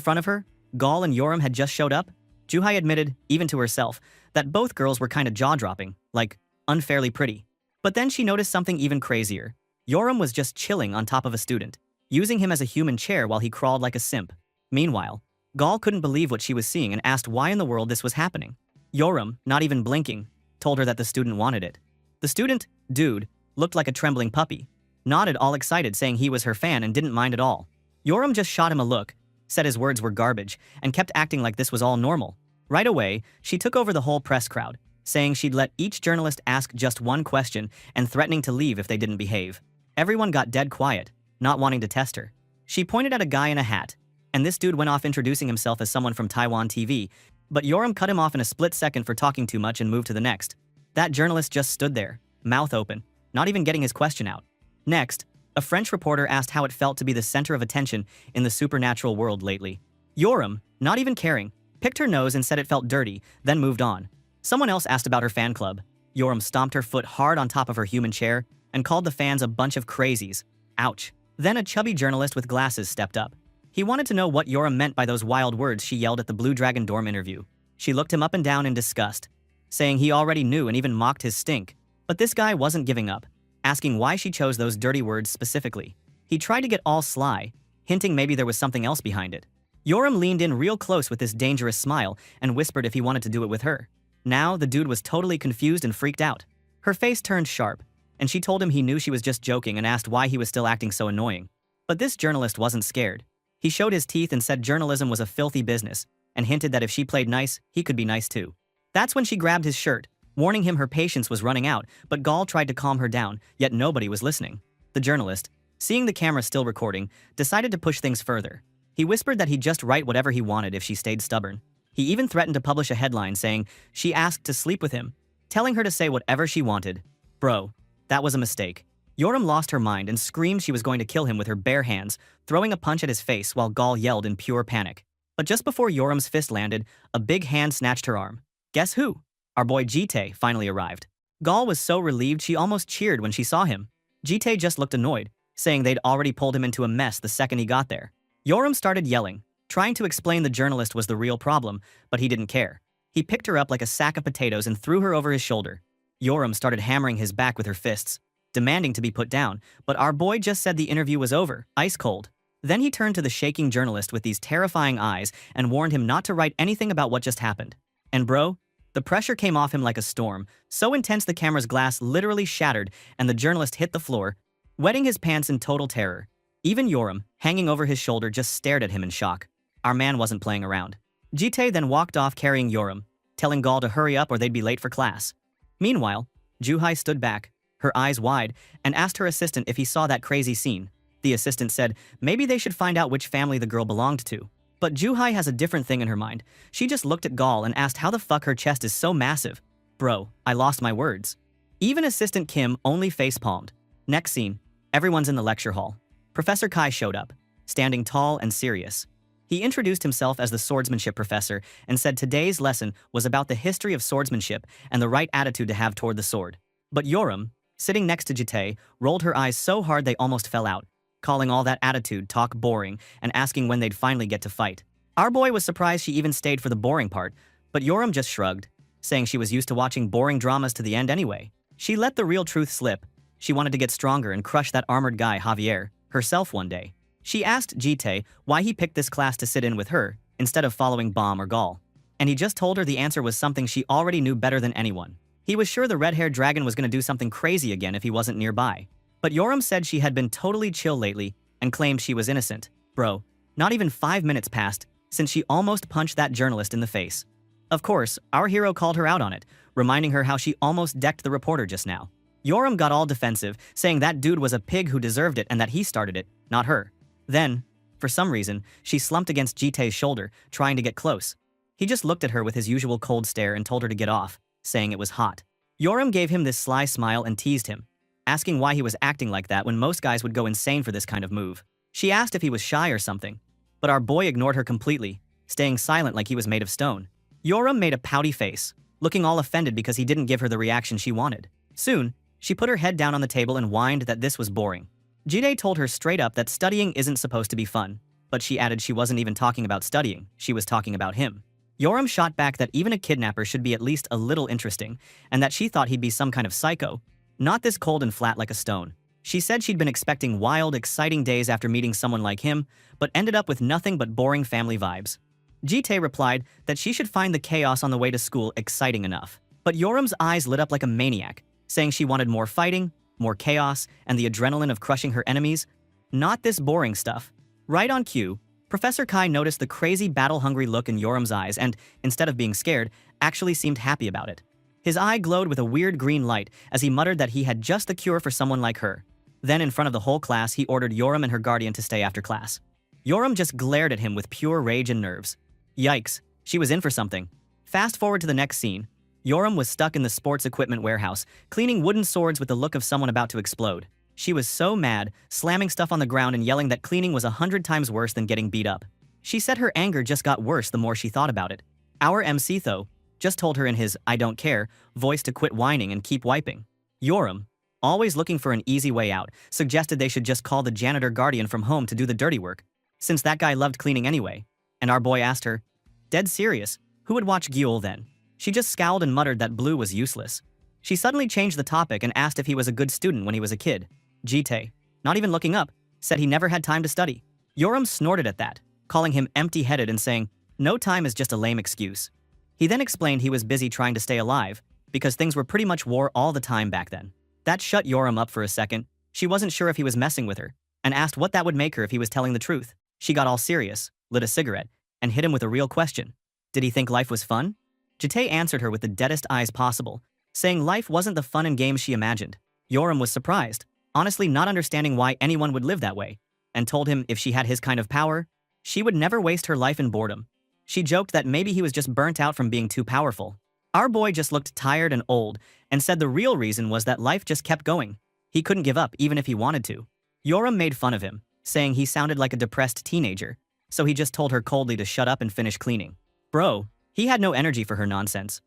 front of her, Gal and Yoram had just showed up. Juhai admitted, even to herself, that both girls were kinda jaw-dropping, like, unfairly pretty. But then she noticed something even crazier. Yoram was just chilling on top of a student, using him as a human chair while he crawled like a simp. Meanwhile, Gal couldn't believe what she was seeing and asked why in the world this was happening. Yoram, not even blinking, told her that the student wanted it. The student, dude, looked like a trembling puppy, nodded all excited saying he was her fan and didn't mind at all. Yoram just shot him a look, said his words were garbage, and kept acting like this was all normal. Right away, she took over the whole press crowd, saying she'd let each journalist ask just one question and threatening to leave if they didn't behave. Everyone got dead quiet, not wanting to test her. She pointed at a guy in a hat, and this dude went off introducing himself as someone from Taiwan TV, but Yoram cut him off in a split second for talking too much and moved to the next. That journalist just stood there, mouth open, not even getting his question out. Next, a French reporter asked how it felt to be the center of attention in the supernatural world lately. Yoram, not even caring, picked her nose and said it felt dirty, then moved on. Someone else asked about her fan club. Yoram stomped her foot hard on top of her human chair and called the fans a bunch of crazies. Ouch. Then a chubby journalist with glasses stepped up. He wanted to know what Yoram meant by those wild words she yelled at the Blue Dragon dorm interview. She looked him up and down in disgust, saying he already knew and even mocked his stink. But this guy wasn't giving up, asking why she chose those dirty words specifically. He tried to get all sly, hinting maybe there was something else behind it. Yoram leaned in real close with this dangerous smile and whispered if he wanted to do it with her. Now, the dude was totally confused and freaked out. Her face turned sharp, and she told him he knew she was just joking and asked why he was still acting so annoying. But this journalist wasn't scared. He showed his teeth and said journalism was a filthy business, and hinted that if she played nice, he could be nice too. That's when she grabbed his shirt, warning him her patience was running out, but Gal tried to calm her down, yet nobody was listening. The journalist, seeing the camera still recording, decided to push things further. He whispered that he'd just write whatever he wanted if she stayed stubborn. He even threatened to publish a headline saying she asked to sleep with him, telling her to say whatever she wanted. Bro, that was a mistake. Yoram lost her mind and screamed she was going to kill him with her bare hands, throwing a punch at his face while Gal yelled in pure panic. But just before Yoram's fist landed, a big hand snatched her arm. Guess who? Our boy Jite finally arrived. Gal was so relieved she almost cheered when she saw him. Jite just looked annoyed, saying they'd already pulled him into a mess the second he got there. Yoram started yelling, trying to explain the journalist was the real problem, but he didn't care. He picked her up like a sack of potatoes and threw her over his shoulder. Yoram started hammering his back with her fists, demanding to be put down, but our boy just said the interview was over, ice cold. Then he turned to the shaking journalist with these terrifying eyes and warned him not to write anything about what just happened. And bro, the pressure came off him like a storm, so intense the camera's glass literally shattered and the journalist hit the floor, wetting his pants in total terror. Even Yoram, hanging over his shoulder, just stared at him in shock. Our man wasn't playing around. Jite then walked off carrying Yoram, telling Gal to hurry up or they'd be late for class. Meanwhile, Juhai stood back, her eyes wide, and asked her assistant if he saw that crazy scene. The assistant said maybe they should find out which family the girl belonged to. But Juhai has a different thing in her mind. She just looked at Gal and asked how the fuck her chest is so massive. Bro, I lost my words. Even assistant Kim only face-palmed. Next scene, everyone's in the lecture hall. Professor Kai showed up, standing tall and serious. He introduced himself as the swordsmanship professor and said today's lesson was about the history of swordsmanship and the right attitude to have toward the sword. But Yoram, sitting next to Jite, rolled her eyes so hard they almost fell out, calling all that attitude talk boring and asking when they'd finally get to fight. Our boy was surprised she even stayed for the boring part, but Yoram just shrugged, saying she was used to watching boring dramas to the end anyway. She let the real truth slip. She wanted to get stronger and crush that armored guy Javier herself one day. She asked Jite why he picked this class to sit in with her instead of following Baum or Gal. And he just told her the answer was something she already knew better than anyone. He was sure the red-haired dragon was going to do something crazy again if he wasn't nearby. But Yoram said she had been totally chill lately and claimed she was innocent. Bro, not even 5 minutes passed since she almost punched that journalist in the face. Of course, our hero called her out on it, reminding her how she almost decked the reporter just now. Yoram got all defensive, saying that dude was a pig who deserved it and that he started it, not her. Then, for some reason, she slumped against Jite's shoulder, trying to get close. He just looked at her with his usual cold stare and told her to get off, saying it was hot. Yoram gave him this sly smile and teased him, asking why he was acting like that when most guys would go insane for this kind of move. She asked if he was shy or something, but our boy ignored her completely, staying silent like he was made of stone. Yoram made a pouty face, looking all offended because he didn't give her the reaction she wanted. Soon, she put her head down on the table and whined that this was boring. Jide told her straight up that studying isn't supposed to be fun, but she added she wasn't even talking about studying, she was talking about him. Yoram shot back that even a kidnapper should be at least a little interesting, and that she thought he'd be some kind of psycho, not this cold and flat like a stone. She said she'd been expecting wild, exciting days after meeting someone like him, but ended up with nothing but boring family vibes. Jite replied that she should find the chaos on the way to school exciting enough. But Yoram's eyes lit up like a maniac, saying she wanted more fighting, more chaos, and the adrenaline of crushing her enemies, not this boring stuff. Right on cue, Professor Kai noticed the crazy battle-hungry look in Yoram's eyes and, instead of being scared, actually seemed happy about it. His eye glowed with a weird green light as he muttered that he had just the cure for someone like her. Then, in front of the whole class, he ordered Yoram and her guardian to stay after class. Yoram just glared at him with pure rage and nerves. Yikes, she was in for something. Fast forward to the next scene. Yoram was stuck in the sports equipment warehouse, cleaning wooden swords with the look of someone about to explode. She was so mad, slamming stuff on the ground and yelling that cleaning was 100 times worse than getting beat up. She said her anger just got worse the more she thought about it. Our MC, though, just told her in his "I don't care" voice to quit whining and keep wiping. Yoram, always looking for an easy way out, suggested they should just call the janitor guardian from home to do the dirty work, since that guy loved cleaning anyway. And our boy asked her, dead serious, who would watch Gyul then? She just scowled and muttered that blue was useless. She suddenly changed the topic and asked if he was a good student when he was a kid. Jite, not even looking up, said he never had time to study. Yoram snorted at that, calling him empty-headed and saying, no time is just a lame excuse. He then explained he was busy trying to stay alive, because things were pretty much war all the time back then. That shut Yoram up for a second. She wasn't sure if he was messing with her, and asked what that would make her if he was telling the truth. She got all serious, lit a cigarette, and hit him with a real question. Did he think life was fun? Jite answered her with the deadest eyes possible, saying life wasn't the fun and games she imagined. Yoram was surprised, honestly not understanding why anyone would live that way, and told him if she had his kind of power, she would never waste her life in boredom. She joked that maybe he was just burnt out from being too powerful. Our boy just looked tired and old, and said the real reason was that life just kept going. He couldn't give up even if he wanted to. Yoram made fun of him, saying he sounded like a depressed teenager, so he just told her coldly to shut up and finish cleaning. Bro, he had no energy for her nonsense.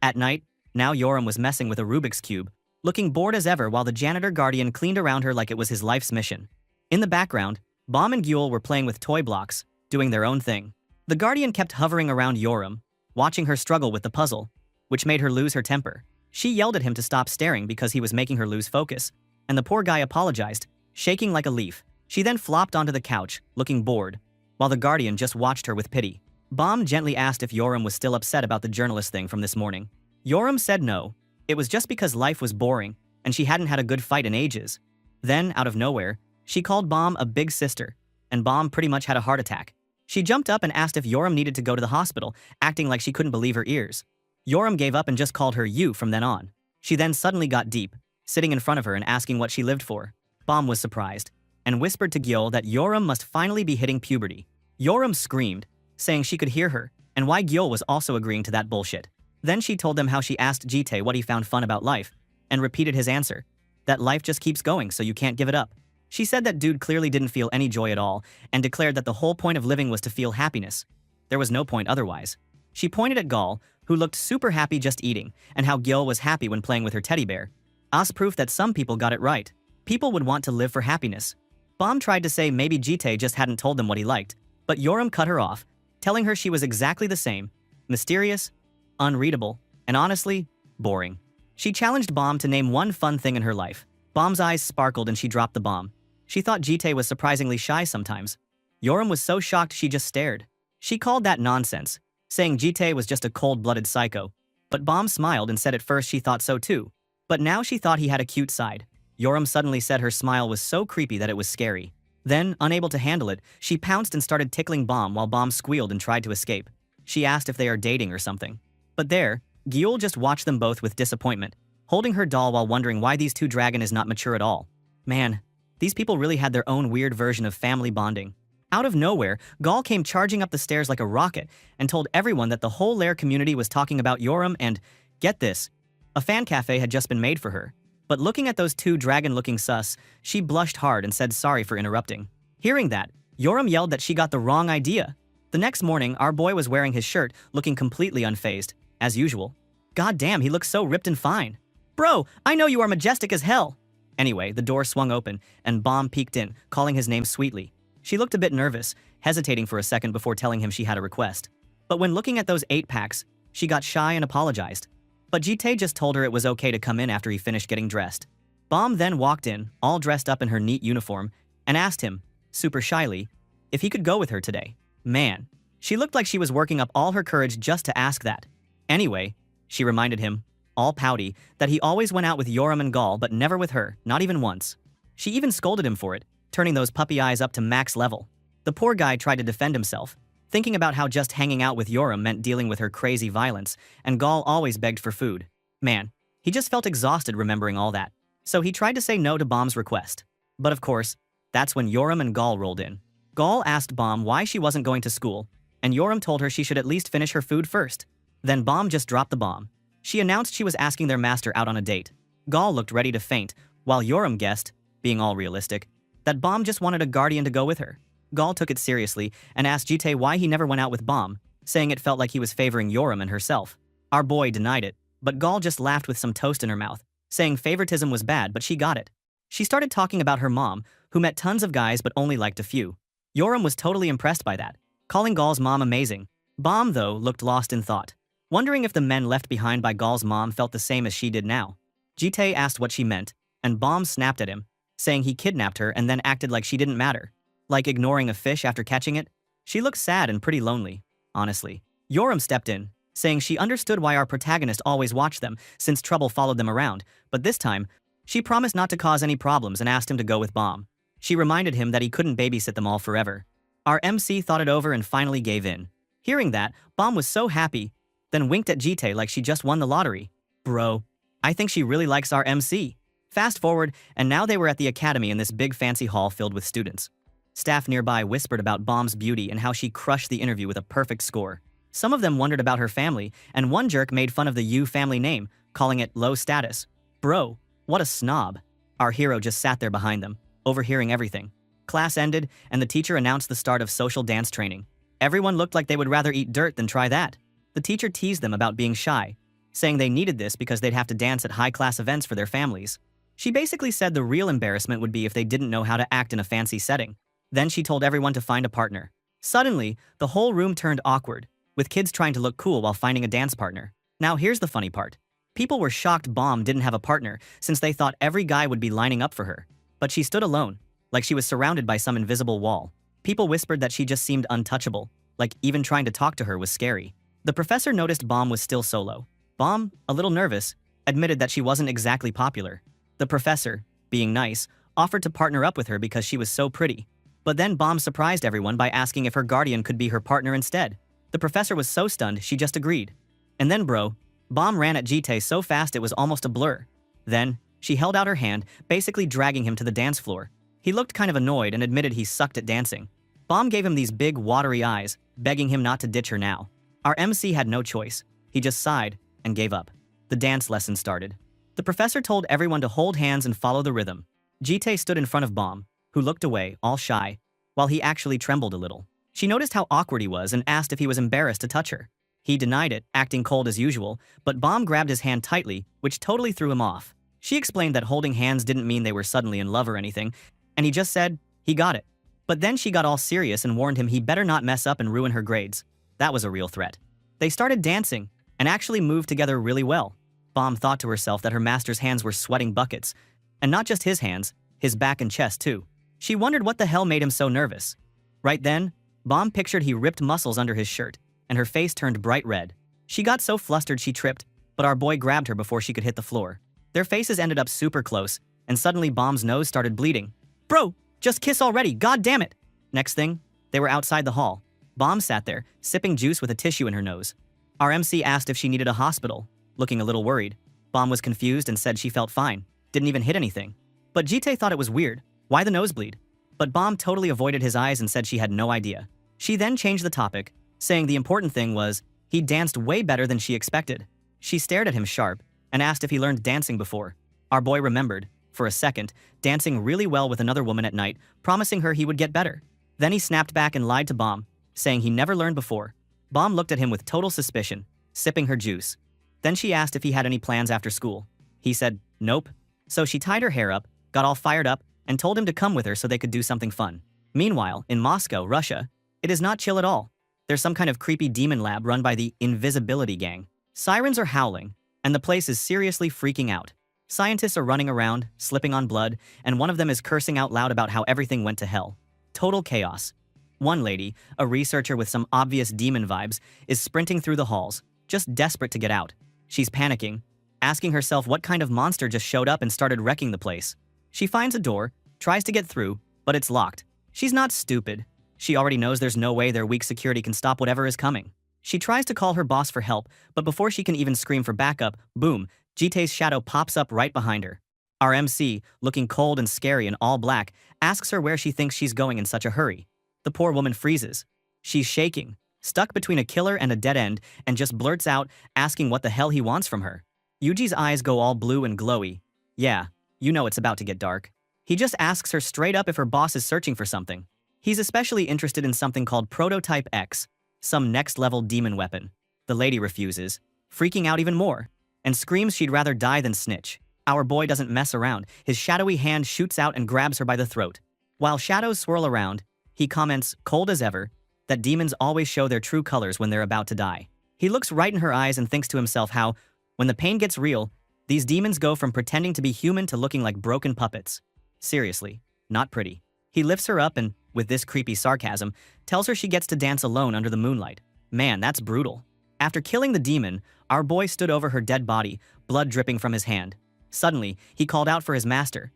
At night, now Yoram was messing with a Rubik's Cube, looking bored as ever while the janitor guardian cleaned around her like it was his life's mission. In the background, Bomb and Gyul were playing with toy blocks, doing their own thing. The guardian kept hovering around Yoram, watching her struggle with the puzzle, which made her lose her temper. She yelled at him to stop staring because he was making her lose focus, and the poor guy apologized, shaking like a leaf. She then flopped onto the couch, looking bored, while the guardian just watched her with pity. Bomb gently asked if Yoram was still upset about the journalist thing from this morning. Yoram said no. It was just because life was boring, and she hadn't had a good fight in ages. Then, out of nowhere, she called Bomb a big sister, and Bomb pretty much had a heart attack. She jumped up and asked if Yoram needed to go to the hospital, acting like she couldn't believe her ears. Yoram gave up and just called her you from then on. She then suddenly got deep, sitting in front of her and asking what she lived for. Bomb was surprised, and whispered to Gyul that Yoram must finally be hitting puberty. Yoram screamed, saying she could hear her, and why Gyul was also agreeing to that bullshit. Then she told them how she asked Jite what he found fun about life, and repeated his answer, that life just keeps going so you can't give it up. She said that dude clearly didn't feel any joy at all, and declared that the whole point of living was to feel happiness. There was no point otherwise. She pointed at Gal, who looked super happy just eating, and how Gyul was happy when playing with her teddy bear. As proof that some people got it right. People would want to live for happiness. Bomb tried to say maybe Jite just hadn't told them what he liked, but Yoram cut her off, telling her she was exactly the same, mysterious, unreadable, and honestly, boring. She challenged Bomb to name one fun thing in her life. Bomb's eyes sparkled and she dropped the bomb. She thought Jite was surprisingly shy sometimes. Yoram was so shocked she just stared. She called that nonsense, saying Jite was just a cold-blooded psycho. But Bomb smiled and said at first she thought so too. But now she thought he had a cute side. Yoram suddenly said her smile was so creepy that it was scary. Then, unable to handle it, she pounced and started tickling Bomb while Bomb squealed and tried to escape. She asked if they are dating or something. But there, Gyul just watched them both with disappointment, holding her doll while wondering why these two dragon is not mature at all. Man, these people really had their own weird version of family bonding. Out of nowhere, Gall came charging up the stairs like a rocket and told everyone that the whole Lair community was talking about Yoram and, get this, a fan cafe had just been made for her. But looking at those two dragon-looking sus, she blushed hard and said sorry for interrupting. Hearing that, Yoram yelled that she got the wrong idea. The next morning, our boy was wearing his shirt, looking completely unfazed, as usual. God damn, he looks so ripped and fine. Bro, I know you are majestic as hell. Anyway, the door swung open, and Bomb peeked in, calling his name sweetly. She looked a bit nervous, hesitating for a second before telling him she had a request. But when looking at those 8-packs, she got shy and apologized. But Jitae just told her it was okay to come in after he finished getting dressed. Bomb then walked in, all dressed up in her neat uniform, and asked him, super shyly, if he could go with her today. Man, she looked like she was working up all her courage just to ask that. Anyway, she reminded him, all pouty, that he always went out with Yoram and Gall but never with her, not even once. She even scolded him for it, turning those puppy eyes up to max level. The poor guy tried to defend himself, thinking about how just hanging out with Yoram meant dealing with her crazy violence, and Gall always begged for food. Man, he just felt exhausted remembering all that. So he tried to say no to Bomb's request. But of course, that's when Yoram and Gall rolled in. Gall asked Bomb why she wasn't going to school, and Yoram told her she should at least finish her food first. Then Bomb just dropped the bomb. She announced she was asking their master out on a date. Gall looked ready to faint, while Yoram guessed, being all realistic, that Bomb just wanted a guardian to go with her. Gall took it seriously and asked Jitae why he never went out with Bomb, saying it felt like he was favoring Yoram and herself. Our boy denied it, but Gall just laughed with some toast in her mouth, saying favoritism was bad but she got it. She started talking about her mom, who met tons of guys but only liked a few. Yoram was totally impressed by that, calling Gall's mom amazing. Bomb, though, looked lost in thought, wondering if the men left behind by Gall's mom felt the same as she did now. Jitae asked what she meant, and Bomb snapped at him, saying he kidnapped her and then acted like she didn't matter. Like ignoring a fish after catching it? She looked sad and pretty lonely, honestly. Yoram stepped in, saying she understood why our protagonist always watched them, since trouble followed them around, but this time, she promised not to cause any problems and asked him to go with Bomb. She reminded him that he couldn't babysit them all forever. Our MC thought it over and finally gave in. Hearing that, Bomb was so happy, then winked at Jitae like she just won the lottery. Bro, I think she really likes our MC. Fast forward, and now they were at the academy in this big fancy hall filled with students. Staff nearby whispered about Bomb's beauty and how she crushed the interview with a perfect score. Some of them wondered about her family, and one jerk made fun of the U family name, calling it low status. Bro, what a snob. Our hero just sat there behind them, overhearing everything. Class ended, and the teacher announced the start of social dance training. Everyone looked like they would rather eat dirt than try that. The teacher teased them about being shy, saying they needed this because they'd have to dance at high-class events for their families. She basically said the real embarrassment would be if they didn't know how to act in a fancy setting. Then she told everyone to find a partner. Suddenly, the whole room turned awkward, with kids trying to look cool while finding a dance partner. Now here's the funny part. People were shocked Bomb didn't have a partner since they thought every guy would be lining up for her. But she stood alone, like she was surrounded by some invisible wall. People whispered that she just seemed untouchable, like even trying to talk to her was scary. The professor noticed Bomb was still solo. Bomb, a little nervous, admitted that she wasn't exactly popular. The professor, being nice, offered to partner up with her because she was so pretty. But then Bomb surprised everyone by asking if her guardian could be her partner instead. The professor was so stunned she just agreed. And then Bomb ran at Jitae so fast it was almost a blur. Then, she held out her hand, basically dragging him to the dance floor. He looked kind of annoyed and admitted he sucked at dancing. Bomb gave him these big, watery eyes, begging him not to ditch her now. Our MC had no choice. He just sighed and gave up. The dance lesson started. The professor told everyone to hold hands and follow the rhythm. Jitae stood in front of Bomb, who looked away, all shy, while he actually trembled a little. She noticed how awkward he was and asked if he was embarrassed to touch her. He denied it, acting cold as usual, but Bomb grabbed his hand tightly, which totally threw him off. She explained that holding hands didn't mean they were suddenly in love or anything, and he just said, he got it. But then she got all serious and warned him he better not mess up and ruin her grades. That was a real threat. They started dancing, and actually moved together really well. Bomb thought to herself that her master's hands were sweating buckets. And not just his hands, his back and chest too. She wondered what the hell made him so nervous. Right then, Bomb pictured he ripped muscles under his shirt, and her face turned bright red. She got so flustered she tripped, but our boy grabbed her before she could hit the floor. Their faces ended up super close, and suddenly Bomb's nose started bleeding. Bro, just kiss already, god damn it! Next thing, they were outside the hall. Bomb sat there, sipping juice with a tissue in her nose. Our MC asked if she needed a hospital, looking a little worried. Bomb was confused and said she felt fine, didn't even hit anything. But Jitae thought it was weird. Why the nosebleed? But Bomb totally avoided his eyes and said she had no idea. She then changed the topic, saying the important thing was he danced way better than she expected. She stared at him sharp and asked if he learned dancing before. Our boy remembered, for a second, dancing really well with another woman at night, promising her he would get better. Then he snapped back and lied to Bomb, saying he never learned before. Bomb looked at him with total suspicion, sipping her juice. Then she asked if he had any plans after school. He said, nope. So she tied her hair up, got all fired up, and told him to come with her so they could do something fun. Meanwhile, in Moscow, Russia, it is not chill at all. There's some kind of creepy demon lab run by the Invisibility Gang. Sirens are howling, and the place is seriously freaking out. Scientists are running around, slipping on blood, and one of them is cursing out loud about how everything went to hell. Total chaos. One lady, a researcher with some obvious demon vibes, is sprinting through the halls, just desperate to get out. She's panicking, asking herself what kind of monster just showed up and started wrecking the place. She finds a door, tries to get through, but it's locked. She's not stupid. She already knows there's no way their weak security can stop whatever is coming. She tries to call her boss for help, but before she can even scream for backup, boom, Jitae's shadow pops up right behind her. Our MC, looking cold and scary in all black, asks her where she thinks she's going in such a hurry. The poor woman freezes. She's shaking, stuck between a killer and a dead end, and just blurts out, asking what the hell he wants from her. Yuji's eyes go all blue and glowy. Yeah, you know it's about to get dark. He just asks her straight up if her boss is searching for something. He's especially interested in something called Prototype X, some next-level demon weapon. The lady refuses, freaking out even more, and screams she'd rather die than snitch. Our boy doesn't mess around. His shadowy hand shoots out and grabs her by the throat. While shadows swirl around, he comments, cold as ever, that demons always show their true colors when they're about to die. He looks right in her eyes and thinks to himself how, when the pain gets real, these demons go from pretending to be human to looking like broken puppets. Seriously, not pretty. He lifts her up and, with this creepy sarcasm, tells her she gets to dance alone under the moonlight. Man, that's brutal. After killing the demon, our boy stood over her dead body, blood dripping from his hand. Suddenly, he called out for his master.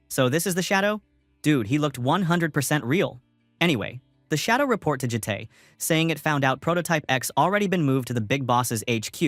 So this is the shadow? Dude, he looked 100% real. Anyway, the shadow report to Jitae, saying it found out Prototype X already been moved to the big boss's HQ,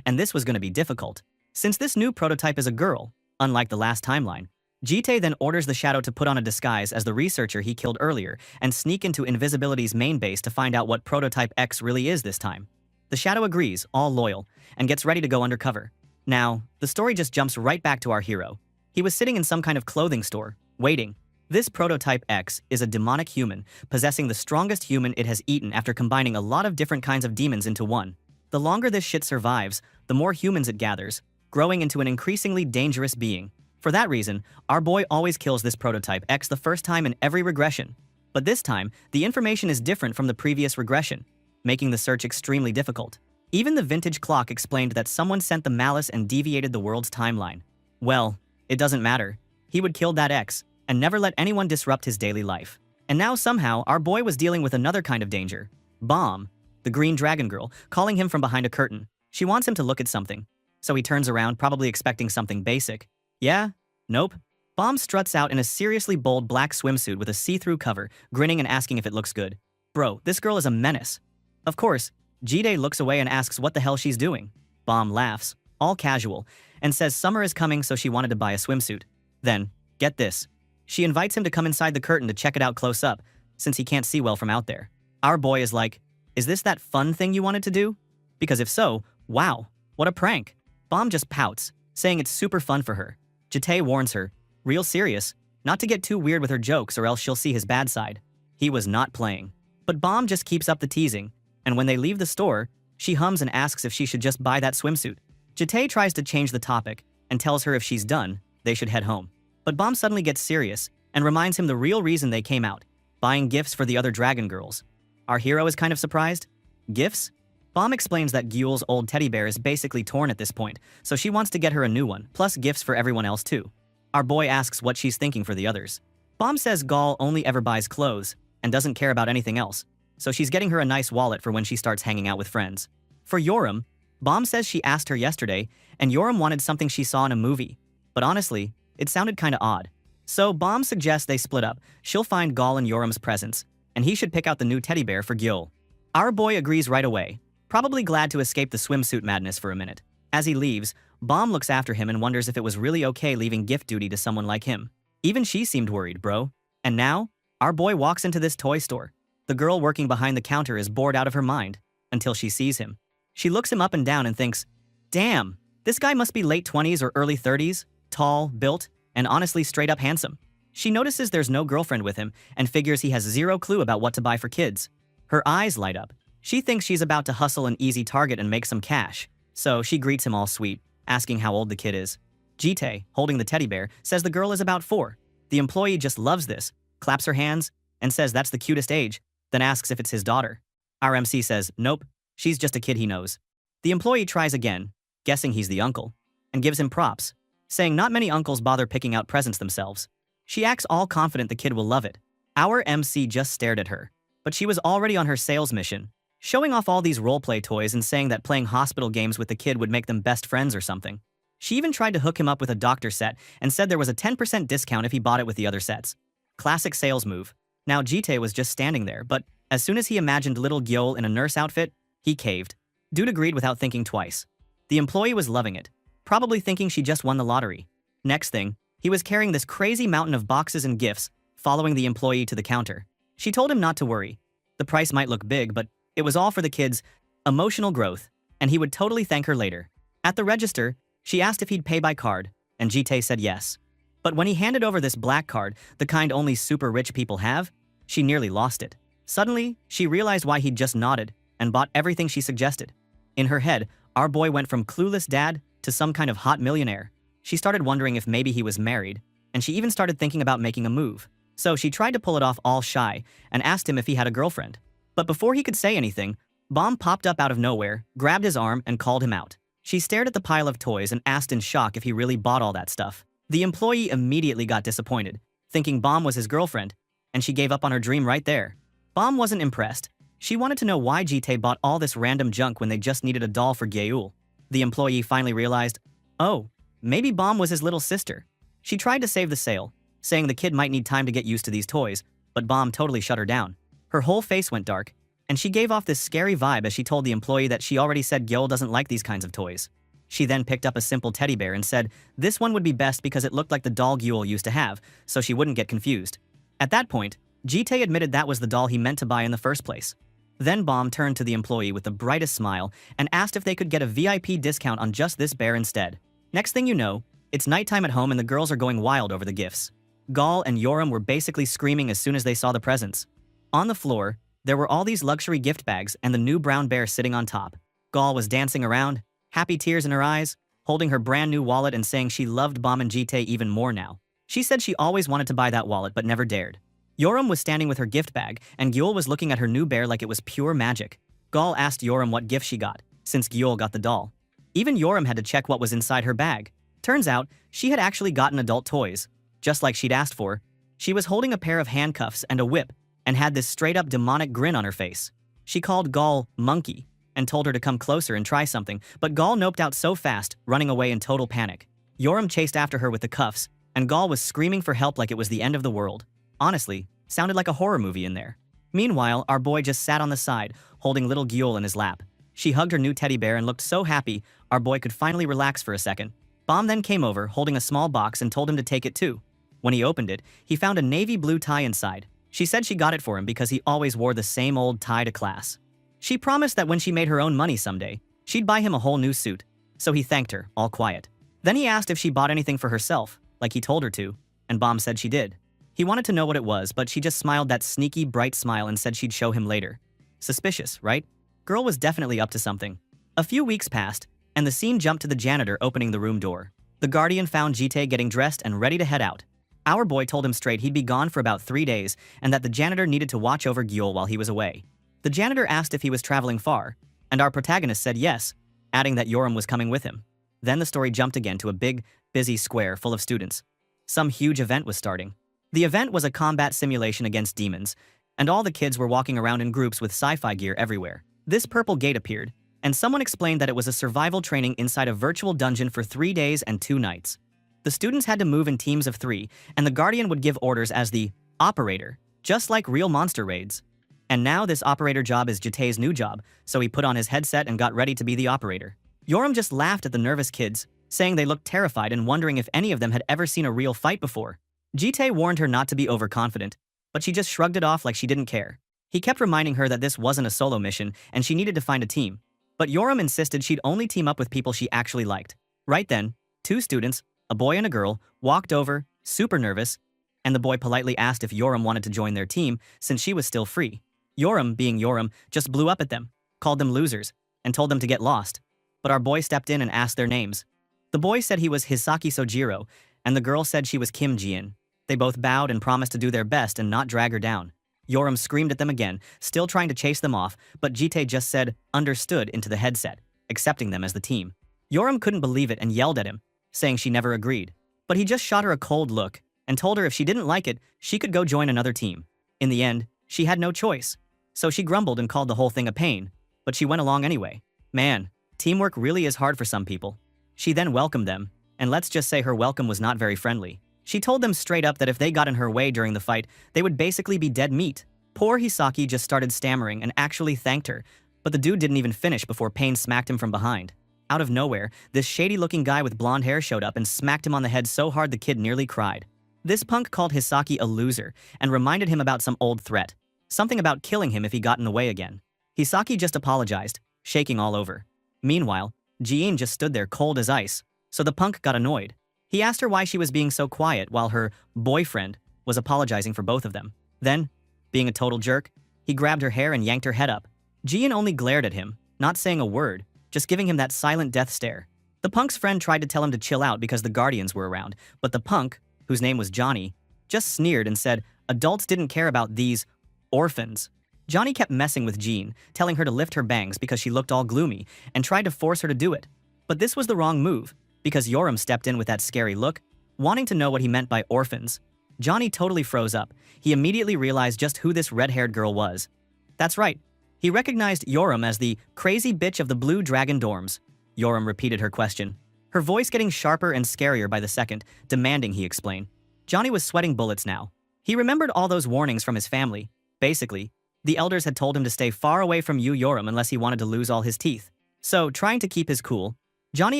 and this was going to be difficult. Since this new prototype is a girl, unlike the last timeline, Jitae then orders the shadow to put on a disguise as the researcher he killed earlier and sneak into Invisibility's main base to find out what Prototype X really is this time. The shadow agrees, all loyal, and gets ready to go undercover. Now, the story just jumps right back to our hero. He was sitting in some kind of clothing store, waiting. This Prototype X is a demonic human, possessing the strongest human it has eaten after combining a lot of different kinds of demons into one. The longer this shit survives, the more humans it gathers, growing into an increasingly dangerous being. For that reason, our boy always kills this Prototype X the first time in every regression. But this time, the information is different from the previous regression, making the search extremely difficult. Even the vintage clock explained that someone sent the malice and deviated the world's timeline. Well, it doesn't matter. He would kill that X, and never let anyone disrupt his daily life. And now somehow, our boy was dealing with another kind of danger. Bomb, the green dragon girl, calling him from behind a curtain. She wants him to look at something. So he turns around, probably expecting something basic. Yeah? Nope. Bomb struts out in a seriously bold black swimsuit with a see-through cover, grinning and asking if it looks good. Bro, this girl is a menace. Of course, Jitae looks away and asks what the hell she's doing. Bomb laughs, all casual, and says summer is coming so she wanted to buy a swimsuit. Then, get this. She invites him to come inside the curtain to check it out close up, since he can't see well from out there. Our boy is like, is this that fun thing you wanted to do? Because if so, wow, what a prank. Bomb just pouts, saying it's super fun for her. Jitae warns her, real serious, not to get too weird with her jokes or else she'll see his bad side. He was not playing. But Bomb just keeps up the teasing, and when they leave the store, she hums and asks if she should just buy that swimsuit. Jitae tries to change the topic and tells her if she's done, they should head home. But Bomb suddenly gets serious and reminds him the real reason they came out, buying gifts for the other dragon girls. Our hero is kind of surprised. Gifts? Bomb explains that Gyul's old teddy bear is basically torn at this point, so she wants to get her a new one, plus gifts for everyone else too. Our boy asks what she's thinking for the others. Bomb says Gall only ever buys clothes and doesn't care about anything else, so she's getting her a nice wallet for when she starts hanging out with friends. For Yoram, Bomb says she asked her yesterday, and Yoram wanted something she saw in a movie, but honestly, it sounded kinda odd. So Bomb suggests they split up. She'll find Gall in Yoram's presence, and he should pick out the new teddy bear for Gyul. Our boy agrees right away, probably glad to escape the swimsuit madness for a minute. As he leaves, Bomb looks after him and wonders if it was really okay leaving gift duty to someone like him. Even she seemed worried, bro. And now, our boy walks into this toy store. The girl working behind the counter is bored out of her mind until she sees him. She looks him up and down and thinks, damn, this guy must be late 20s or early 30s, tall, built, and honestly straight up handsome. She notices there's no girlfriend with him and figures he has zero clue about what to buy for kids. Her eyes light up. She thinks she's about to hustle an easy target and make some cash, so she greets him all sweet, asking how old the kid is. Jitae, holding the teddy bear, says the girl is about 4. The employee just loves this, claps her hands, and says that's the cutest age, then asks if it's his daughter. Our MC says, nope, she's just a kid he knows. The employee tries again, guessing he's the uncle, and gives him props, saying not many uncles bother picking out presents themselves. She acts all confident the kid will love it. Our MC just stared at her, but she was already on her sales mission, showing off all these roleplay toys and saying that playing hospital games with the kid would make them best friends or something. She even tried to hook him up with a doctor set and said there was a 10% discount if he bought it with the other sets. Classic sales move. Now Jitae was just standing there, but as soon as he imagined little Gyeol in a nurse outfit, he caved. Dude agreed without thinking twice. The employee was loving it, probably thinking she just won the lottery. Next thing, he was carrying this crazy mountain of boxes and gifts, following the employee to the counter. She told him not to worry. The price might look big, but it was all for the kid's emotional growth, and he would totally thank her later. At the register, she asked if he'd pay by card, and Jitae said yes. But when he handed over this black card, the kind only super rich people have, she nearly lost it. Suddenly, she realized why he'd just nodded and bought everything she suggested. In her head, our boy went from clueless dad to some kind of hot millionaire. She started wondering if maybe he was married, and she even started thinking about making a move. So she tried to pull it off all shy and asked him if he had a girlfriend. But before he could say anything, Bomb popped up out of nowhere, grabbed his arm, and called him out. She stared at the pile of toys and asked in shock if he really bought all that stuff. The employee immediately got disappointed, thinking Bomb was his girlfriend, and she gave up on her dream right there. Bomb wasn't impressed. She wanted to know why Jitae bought all this random junk when they just needed a doll for Gyeul. The employee finally realized, oh, maybe Bomb was his little sister. She tried to save the sale, saying the kid might need time to get used to these toys, but Bomb totally shut her down. Her whole face went dark, and she gave off this scary vibe as she told the employee that she already said Gyeol doesn't like these kinds of toys. She then picked up a simple teddy bear and said this one would be best because it looked like the doll Gyeol used to have, so she wouldn't get confused. At that point, Jitae admitted that was the doll he meant to buy in the first place. Then Bomb turned to the employee with the brightest smile and asked if they could get a VIP discount on just this bear instead. Next thing you know, it's nighttime at home and the girls are going wild over the gifts. Gal and Yoram were basically screaming as soon as they saw the presents. On the floor, there were all these luxury gift bags and the new brown bear sitting on top. Gal was dancing around, happy tears in her eyes, holding her brand new wallet and saying she loved Bomb and Jitae even more now. She said she always wanted to buy that wallet but never dared. Yoram was standing with her gift bag, and Gyeol was looking at her new bear like it was pure magic. Gal asked Yoram what gift she got, since Gyeol got the doll. Even Yoram had to check what was inside her bag. Turns out, she had actually gotten adult toys, just like she'd asked for. She was holding a pair of handcuffs and a whip, and had this straight-up demonic grin on her face. She called Gal monkey, and told her to come closer and try something, but Gal noped out so fast, running away in total panic. Yoram chased after her with the cuffs, and Gal was screaming for help like it was the end of the world. Honestly, sounded like a horror movie in there. Meanwhile, our boy just sat on the side, holding little Gyeol in his lap. She hugged her new teddy bear and looked so happy, our boy could finally relax for a second. Bomb then came over, holding a small box and told him to take it too. When he opened it, he found a navy blue tie inside. She said she got it for him because he always wore the same old tie to class. She promised that when she made her own money someday, she'd buy him a whole new suit, so he thanked her, all quiet. Then he asked if she bought anything for herself, like he told her to, and Bomb said she did. He wanted to know what it was, but she just smiled that sneaky, bright smile and said she'd show him later. Suspicious, right? Girl was definitely up to something. A few weeks passed, and the scene jumped to the janitor opening the room door. The Guardian found Jitae getting dressed and ready to head out. Our boy told him straight he'd be gone for about 3 days and that the janitor needed to watch over Gyeol while he was away. The janitor asked if he was traveling far, and our protagonist said yes, adding that Yoram was coming with him. Then the story jumped again to a big, busy square full of students. Some huge event was starting. The event was a combat simulation against demons, and all the kids were walking around in groups with sci-fi gear everywhere. This purple gate appeared, and someone explained that it was a survival training inside a virtual dungeon for 3 days and 2 nights. The students had to move in teams of 3, and the Guardian would give orders as the operator, just like real monster raids. And now this operator job is Jitae's new job, so he put on his headset and got ready to be the operator. Yoram just laughed at the nervous kids, saying they looked terrified and wondering if any of them had ever seen a real fight before. Jitae warned her not to be overconfident, but she just shrugged it off like she didn't care. He kept reminding her that this wasn't a solo mission and she needed to find a team. But Yoram insisted she'd only team up with people she actually liked. Right then, two students, a boy and a girl, walked over, super nervous, and the boy politely asked if Yoram wanted to join their team since she was still free. Yoram, being Yoram, just blew up at them, called them losers, and told them to get lost. But our boy stepped in and asked their names. The boy said he was Hisaki Sojiro, and the girl said she was Kim Jin. They both bowed and promised to do their best and not drag her down. Yoram screamed at them again, still trying to chase them off, but Jitae just said, "Understood," into the headset, accepting them as the team. Yoram couldn't believe it and yelled at him, saying she never agreed. But he just shot her a cold look and told her if she didn't like it, she could go join another team. In the end, she had no choice. So she grumbled and called the whole thing a pain, but she went along anyway. Man, teamwork really is hard for some people. She then welcomed them, and let's just say her welcome was not very friendly. She told them straight up that if they got in her way during the fight, they would basically be dead meat. Poor Hisaki just started stammering and actually thanked her, but the dude didn't even finish before Pain smacked him from behind. Out of nowhere, this shady-looking guy with blonde hair showed up and smacked him on the head so hard the kid nearly cried. This punk called Hisaki a loser and reminded him about some old threat, something about killing him if he got in the way again. Hisaki just apologized, shaking all over. Meanwhile, Jin just stood there cold as ice, so the punk got annoyed. He asked her why she was being so quiet while her boyfriend was apologizing for both of them. Then, being a total jerk, he grabbed her hair and yanked her head up. Jin only glared at him, not saying a word, just giving him that silent death stare. The punk's friend tried to tell him to chill out because the guardians were around, but the punk, whose name was Johnny, just sneered and said adults didn't care about these orphans. Johnny kept messing with Jean, telling her to lift her bangs because she looked all gloomy, and tried to force her to do it. But this was the wrong move, because Yoram stepped in with that scary look, wanting to know what he meant by orphans. Johnny totally froze up. He immediately realized just who this red-haired girl was. That's right. He recognized Yoram as the crazy bitch of the Blue Dragon dorms. Yoram repeated her question, her voice getting sharper and scarier by the second, demanding he explain. Johnny was sweating bullets now. He remembered all those warnings from his family. Basically, the elders had told him to stay far away from Yoram unless he wanted to lose all his teeth. So, trying to keep his cool, Johnny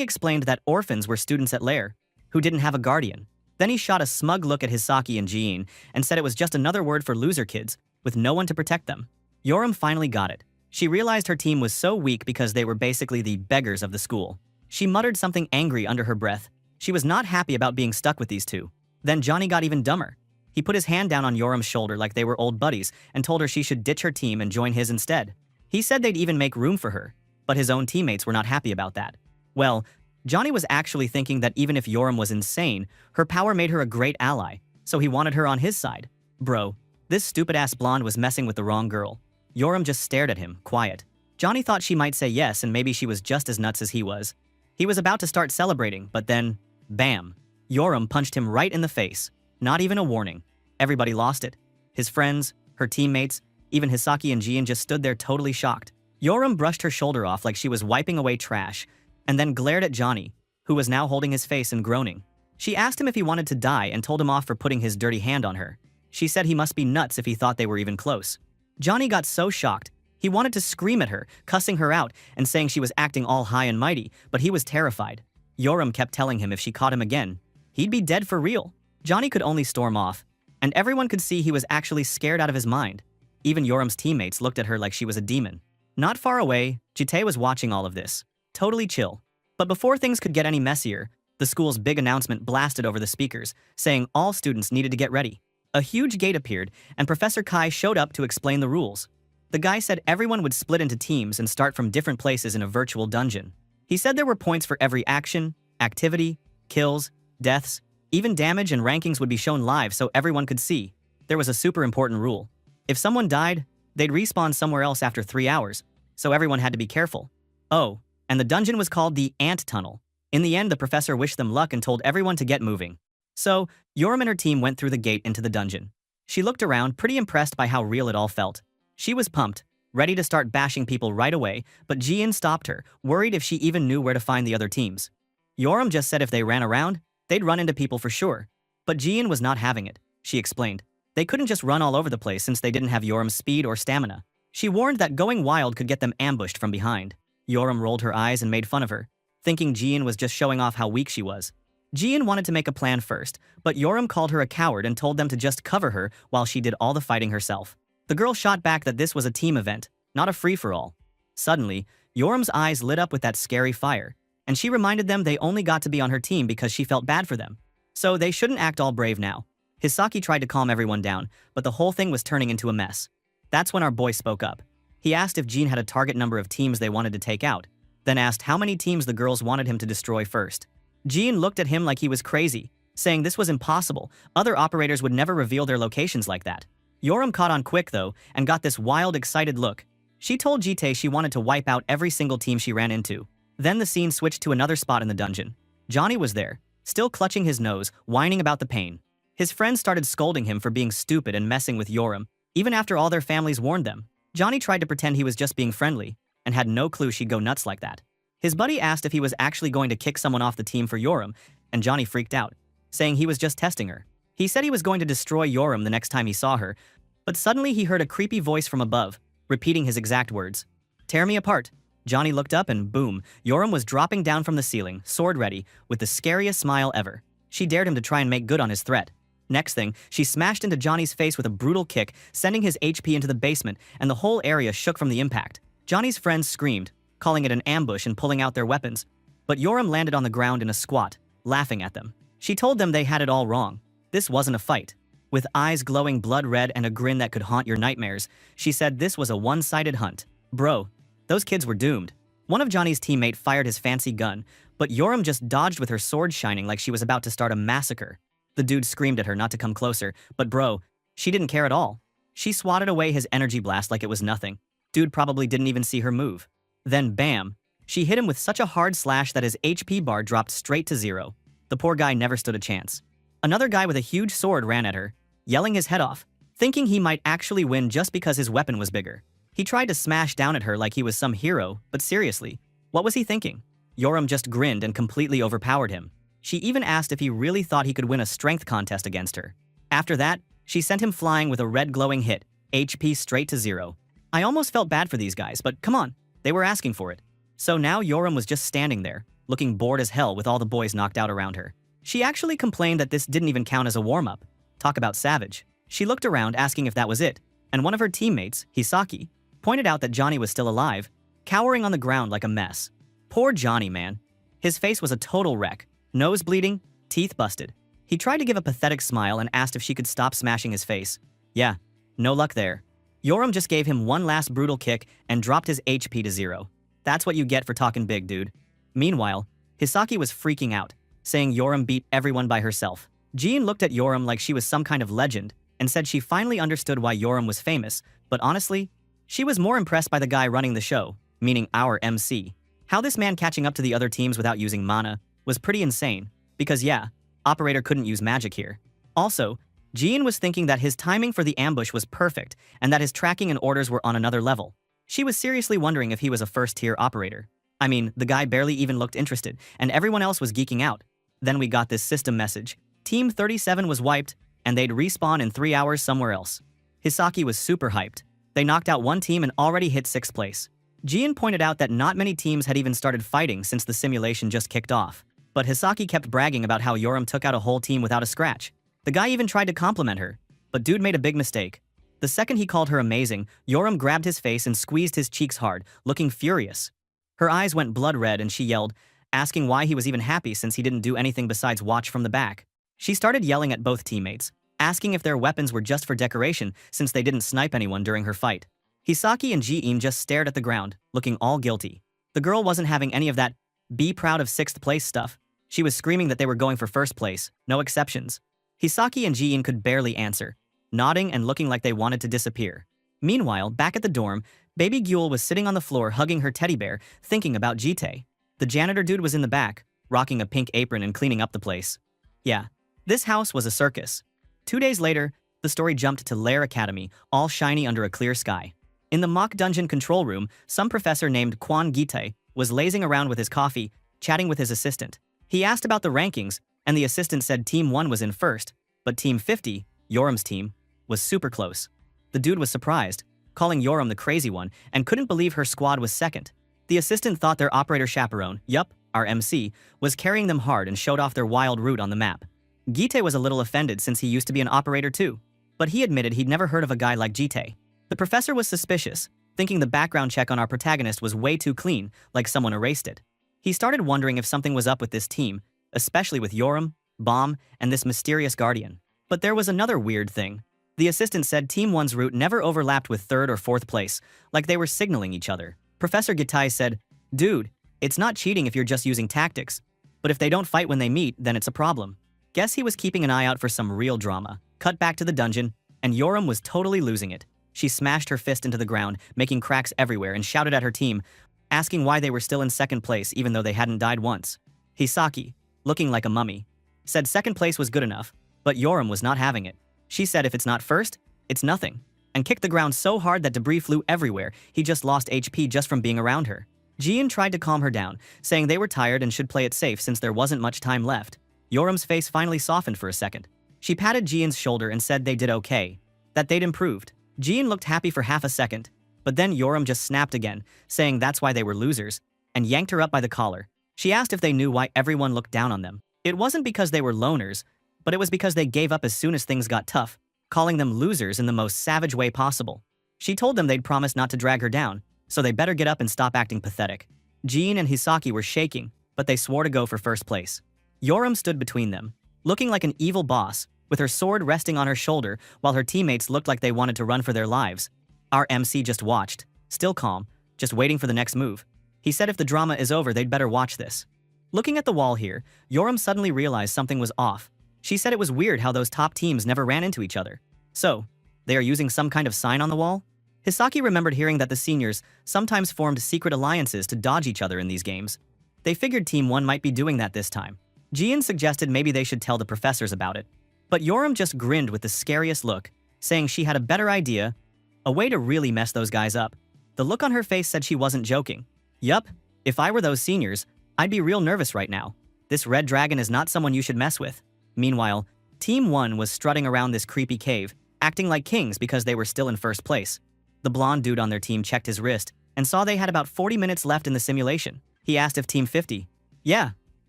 explained that orphans were students at Lair, who didn't have a guardian. Then he shot a smug look at Hisaki and Jean and said it was just another word for loser kids, with no one to protect them. Yoram finally got it. She realized her team was so weak because they were basically the beggars of the school. She muttered something angry under her breath. She was not happy about being stuck with these two. Then Johnny got even dumber. He put his hand down on Yoram's shoulder like they were old buddies and told her she should ditch her team and join his instead. He said they'd even make room for her, but his own teammates were not happy about that. Well, Johnny was actually thinking that even if Yoram was insane, her power made her a great ally, so he wanted her on his side. Bro, this stupid-ass blonde was messing with the wrong girl. Yoram just stared at him, quiet. Johnny thought she might say yes and maybe she was just as nuts as he was. He was about to start celebrating, but then, bam. Yoram punched him right in the face. Not even a warning. Everybody lost it. His friends, her teammates, even Hisaki and Jean just stood there totally shocked. Yoram brushed her shoulder off like she was wiping away trash, and then glared at Johnny, who was now holding his face and groaning. She asked him if he wanted to die and told him off for putting his dirty hand on her. She said he must be nuts if he thought they were even close. Johnny got so shocked, he wanted to scream at her, cussing her out and saying she was acting all high and mighty, but he was terrified. Yoram kept telling him if she caught him again, he'd be dead for real. Johnny could only storm off, and everyone could see he was actually scared out of his mind. Even Yoram's teammates looked at her like she was a demon. Not far away, Jitae was watching all of this, totally chill. But before things could get any messier, the school's big announcement blasted over the speakers, saying all students needed to get ready. A huge gate appeared, and Professor Kai showed up to explain the rules. The guy said everyone would split into teams and start from different places in a virtual dungeon. He said there were points for every action, activity, kills, deaths, even damage, and rankings would be shown live so everyone could see. There was a super important rule. If someone died, they'd respawn somewhere else after 3 hours, so everyone had to be careful. Oh, and the dungeon was called the Ant Tunnel. In the end, the professor wished them luck and told everyone to get moving. So, Yoram and her team went through the gate into the dungeon. She looked around, pretty impressed by how real it all felt. She was pumped, ready to start bashing people right away, but Jian stopped her, worried if she even knew where to find the other teams. Yoram just said if they ran around, they'd run into people for sure. But Jian was not having it, she explained. They couldn't just run all over the place since they didn't have Yoram's speed or stamina. She warned that going wild could get them ambushed from behind. Yoram rolled her eyes and made fun of her, thinking Jian was just showing off how weak she was. Jian wanted to make a plan first, but Yoram called her a coward and told them to just cover her while she did all the fighting herself. The girl shot back that this was a team event, not a free-for-all. Suddenly, Yoram's eyes lit up with that scary fire, and she reminded them they only got to be on her team because she felt bad for them. So they shouldn't act all brave now. Hisaki tried to calm everyone down, but the whole thing was turning into a mess. That's when our boy spoke up. He asked if Jean had a target number of teams they wanted to take out, then asked how many teams the girls wanted him to destroy first. Jean looked at him like he was crazy, saying this was impossible. Other operators would never reveal their locations like that. Yoram caught on quick though, and got this wild, excited look. She told Jite she wanted to wipe out every single team she ran into. Then the scene switched to another spot in the dungeon. Johnny was there, still clutching his nose, whining about the pain. His friends started scolding him for being stupid and messing with Yoram, even after all their families warned them. Johnny tried to pretend he was just being friendly, and had no clue she'd go nuts like that. His buddy asked if he was actually going to kick someone off the team for Yoram, and Johnny freaked out, saying he was just testing her. He said he was going to destroy Yoram the next time he saw her, but suddenly he heard a creepy voice from above, repeating his exact words. "Tear me apart." Johnny looked up and boom, Yoram was dropping down from the ceiling, sword ready, with the scariest smile ever. She dared him to try and make good on his threat. Next thing, she smashed into Johnny's face with a brutal kick, sending his HP into the basement, and the whole area shook from the impact. Johnny's friends screamed, calling it an ambush and pulling out their weapons. But Yoram landed on the ground in a squat, laughing at them. She told them they had it all wrong. This wasn't a fight. With eyes glowing blood red and a grin that could haunt your nightmares, she said this was a one-sided hunt. Bro, those kids were doomed. One of Johnny's teammates fired his fancy gun, but Yoram just dodged with her sword shining like she was about to start a massacre. The dude screamed at her not to come closer, but bro, she didn't care at all. She swatted away his energy blast like it was nothing. Dude probably didn't even see her move. Then bam, she hit him with such a hard slash that his HP bar dropped straight to 0. The poor guy never stood a chance. Another guy with a huge sword ran at her, yelling his head off, thinking he might actually win just because his weapon was bigger. He tried to smash down at her like he was some hero, but seriously, what was he thinking? Yoram just grinned and completely overpowered him. She even asked if he really thought he could win a strength contest against her. After that, she sent him flying with a red glowing hit, HP straight to 0. I almost felt bad for these guys, but come on, they were asking for it. So now Yoram was just standing there, looking bored as hell with all the boys knocked out around her. She actually complained that this didn't even count as a warm-up. Talk about savage. She looked around asking if that was it, and one of her teammates, Hisaki, pointed out that Johnny was still alive, cowering on the ground like a mess. Poor Johnny, man. His face was a total wreck, nose bleeding, teeth busted. He tried to give a pathetic smile and asked if she could stop smashing his face. Yeah, no luck there. Yoram just gave him one last brutal kick and dropped his HP to 0. That's what you get for talking big, dude. Meanwhile, Hisaki was freaking out, saying Yoram beat everyone by herself. Jean looked at Yoram like she was some kind of legend and said she finally understood why Yoram was famous, but honestly, she was more impressed by the guy running the show, meaning our MC. How this man catching up to the other teams without using mana was pretty insane, because yeah, Operator couldn't use magic here. Also, Jean was thinking that his timing for the ambush was perfect and that his tracking and orders were on another level. She was seriously wondering if he was a first-tier operator. I mean, the guy barely even looked interested, and everyone else was geeking out. Then we got this system message. Team 37 was wiped, and they'd respawn in 3 hours somewhere else. Hisaki was super hyped. They knocked out one team and already hit 6th place. Jean pointed out that not many teams had even started fighting since the simulation just kicked off. But Hisaki kept bragging about how Yoram took out a whole team without a scratch. The guy even tried to compliment her, but dude made a big mistake. The second he called her amazing, Yoram grabbed his face and squeezed his cheeks hard, looking furious. Her eyes went blood red and she yelled, asking why he was even happy since he didn't do anything besides watch from the back. She started yelling at both teammates, asking if their weapons were just for decoration since they didn't snipe anyone during her fight. Hisaki and Ji-in just stared at the ground, looking all guilty. The girl wasn't having any of that be proud of 6th place stuff. She was screaming that they were going for 1st place, no exceptions. Hisaki and Ji-in could barely answer, nodding and looking like they wanted to disappear. Meanwhile, back at the dorm, baby Gyul was sitting on the floor hugging her teddy bear, thinking about Jite. The janitor dude was in the back, rocking a pink apron and cleaning up the place. Yeah, this house was a circus. 2 days later, the story jumped to Lair Academy, all shiny under a clear sky. In the mock dungeon control room, some professor named Kwon Gite was lazing around with his coffee, chatting with his assistant. He asked about the rankings, and the assistant said Team 1 was in 1st, but Team 50, Yoram's team, was super close. The dude was surprised, calling Yoram the crazy one, and couldn't believe her squad was 2nd. The assistant thought their operator chaperone, yup, our MC, was carrying them hard and showed off their wild route on the map. Gite was a little offended since he used to be an operator too, but he admitted he'd never heard of a guy like Gite. The professor was suspicious, thinking the background check on our protagonist was way too clean, like someone erased it. He started wondering if something was up with this team, especially with Yoram, Bomb, and this mysterious guardian. But there was another weird thing. The assistant said Team 1's route never overlapped with 3rd or 4th place, like they were signaling each other. Professor Gitai said, "Dude, it's not cheating if you're just using tactics. But if they don't fight when they meet, then it's a problem." Guess he was keeping an eye out for some real drama. Cut back to the dungeon, and Yoram was totally losing it. She smashed her fist into the ground, making cracks everywhere, and shouted at her team, asking why they were still in 2nd place even though they hadn't died once. Hisaki, looking like a mummy, said 2nd place was good enough, but Yoram was not having it. She said if it's not 1st, it's nothing, and kicked the ground so hard that debris flew everywhere he just lost HP just from being around her. Jian tried to calm her down, saying they were tired and should play it safe since there wasn't much time left. Yoram's face finally softened for a second. She patted Jian's shoulder and said they did okay, that they'd improved. Jian looked happy for half a second, but then Yoram just snapped again, saying that's why they were losers, and yanked her up by the collar. She asked if they knew why everyone looked down on them. It wasn't because they were loners, but it was because they gave up as soon as things got tough, calling them losers in the most savage way possible. She told them they'd promised not to drag her down, so they better get up and stop acting pathetic. Jian and Hisaki were shaking, but they swore to go for 1st place. Yoram stood between them, looking like an evil boss, with her sword resting on her shoulder while her teammates looked like they wanted to run for their lives. Our MC just watched, still calm, just waiting for the next move. He said if the drama is over, they'd better watch this. Looking at the wall here, Yoram suddenly realized something was off. She said it was weird how those top teams never ran into each other. So, they are using some kind of sign on the wall? Hisaki remembered hearing that the seniors sometimes formed secret alliances to dodge each other in these games. They figured Team 1 might be doing that this time. Jian suggested maybe they should tell the professors about it. But Yoram just grinned with the scariest look, saying she had a better idea, a way to really mess those guys up. The look on her face said she wasn't joking. Yup, if I were those seniors, I'd be real nervous right now. This red dragon is not someone you should mess with. Meanwhile, Team 1 was strutting around this creepy cave, acting like kings because they were still in 1st place. The blonde dude on their team checked his wrist and saw they had about 40 minutes left in the simulation. He asked if Team 50, yeah,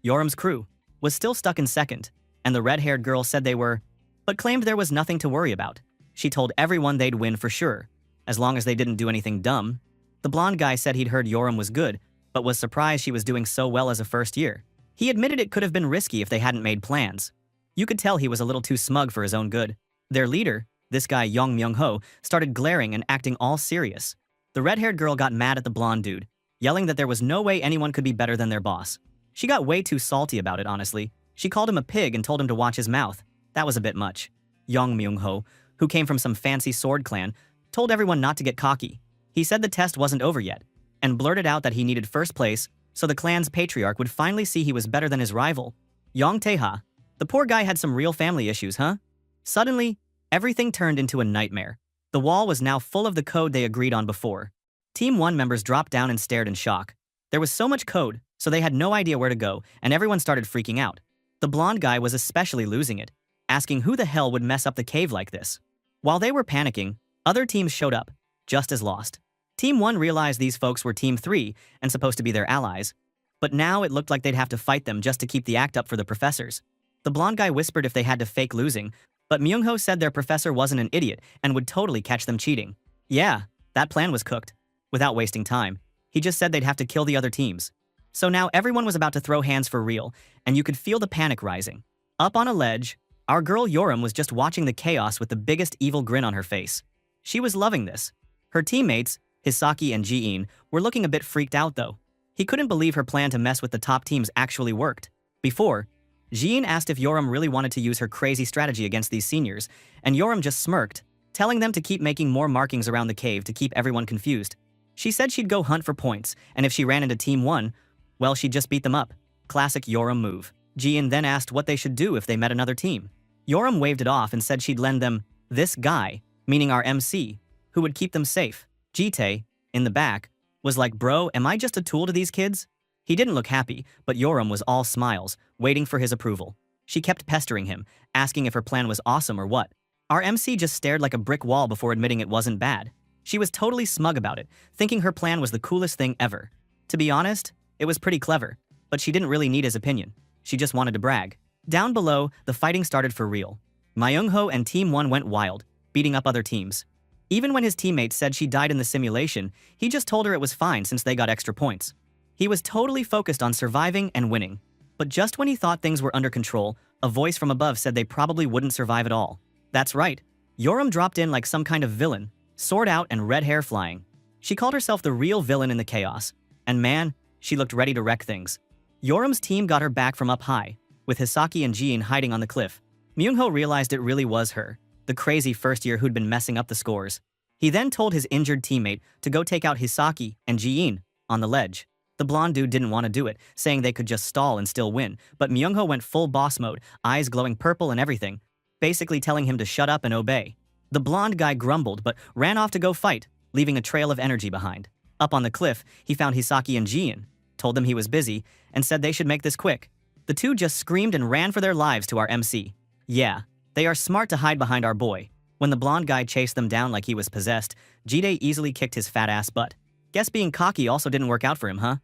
Yoram's crew, was still stuck in 2nd, and the red-haired girl said they were, but claimed there was nothing to worry about. She told everyone they'd win for sure, as long as they didn't do anything dumb. The blonde guy said he'd heard Yoram was good, but was surprised she was doing so well as a 1st year. He admitted it could have been risky if they hadn't made plans. You could tell he was a little too smug for his own good. Their leader, this guy Yong Myung-ho, started glaring and acting all serious. The red-haired girl got mad at the blonde dude, yelling that there was no way anyone could be better than their boss. She got way too salty about it, honestly. She called him a pig and told him to watch his mouth. That was a bit much. Yong Myung-ho, who came from some fancy sword clan, told everyone not to get cocky. He said the test wasn't over yet, and blurted out that he needed 1st place so the clan's patriarch would finally see he was better than his rival. Yong Tae-ha. The poor guy had some real family issues, huh? Suddenly, everything turned into a nightmare. The wall was now full of the code they agreed on before. Team 1 members dropped down and stared in shock. There was so much code, so they had no idea where to go, and everyone started freaking out. The blonde guy was especially losing it, asking who the hell would mess up the cave like this. While they were panicking, other teams showed up, just as lost. Team 1 realized these folks were Team 3 and supposed to be their allies, but now it looked like they'd have to fight them just to keep the act up for the professors. The blonde guy whispered if they had to fake losing, but Myung-ho said their professor wasn't an idiot and would totally catch them cheating. Yeah, that plan was cooked. Without wasting time, he just said they'd have to kill the other teams. So now everyone was about to throw hands for real, and you could feel the panic rising. Up on a ledge, our girl Yoram was just watching the chaos with the biggest evil grin on her face. She was loving this. Her teammates, Hisaki and Ji-in, were looking a bit freaked out though. He couldn't believe her plan to mess with the top teams actually worked. Before, Ji-in asked if Yoram really wanted to use her crazy strategy against these seniors, and Yoram just smirked, telling them to keep making more markings around the cave to keep everyone confused. She said she'd go hunt for points, and if she ran into Team 1, well, she'd just beat them up. Classic Yoram move. Ji-in then asked what they should do if they met another team. Yoram waved it off and said she'd lend them this guy, meaning our MC, who would keep them safe. Jitae, in the back, was like, bro, am I just a tool to these kids? He didn't look happy, but Yoram was all smiles, waiting for his approval. She kept pestering him, asking if her plan was awesome or what. Our MC just stared like a brick wall before admitting it wasn't bad. She was totally smug about it, thinking her plan was the coolest thing ever. To be honest, it was pretty clever. but she didn't really need his opinion. She just wanted to brag. Down below, the fighting started for real. Myung-ho and Team 1 went wild, beating up other teams. Even when his teammates said she died in the simulation, he just told her it was fine since they got extra points. He was totally focused on surviving and winning. But just when he thought things were under control, a voice from above said they probably wouldn't survive at all. That's right. Yoram dropped in like some kind of villain, sword out and red hair flying. She called herself the real villain in the chaos. And man, she looked ready to wreck things. Yoram's team got her back from up high, with Hisaki and Jin hiding on the cliff. Myung-ho realized it really was her, the crazy first year who'd been messing up the scores. He then told his injured teammate to go take out Hisaki and Jin on the ledge. The blonde dude didn't want to do it, saying they could just stall and still win, but Myung-ho went full boss mode, eyes glowing purple and everything, basically telling him to shut up and obey. The blonde guy grumbled but ran off to go fight, leaving a trail of energy behind. Up on the cliff, he found Hisaki and Jin, told them he was busy, and said they should make this quick. The two just screamed and ran for their lives to our MC. Yeah, they are smart to hide behind our boy. When the blonde guy chased them down like he was possessed, Jide easily kicked his fat ass butt. Guess being cocky also didn't work out for him, huh?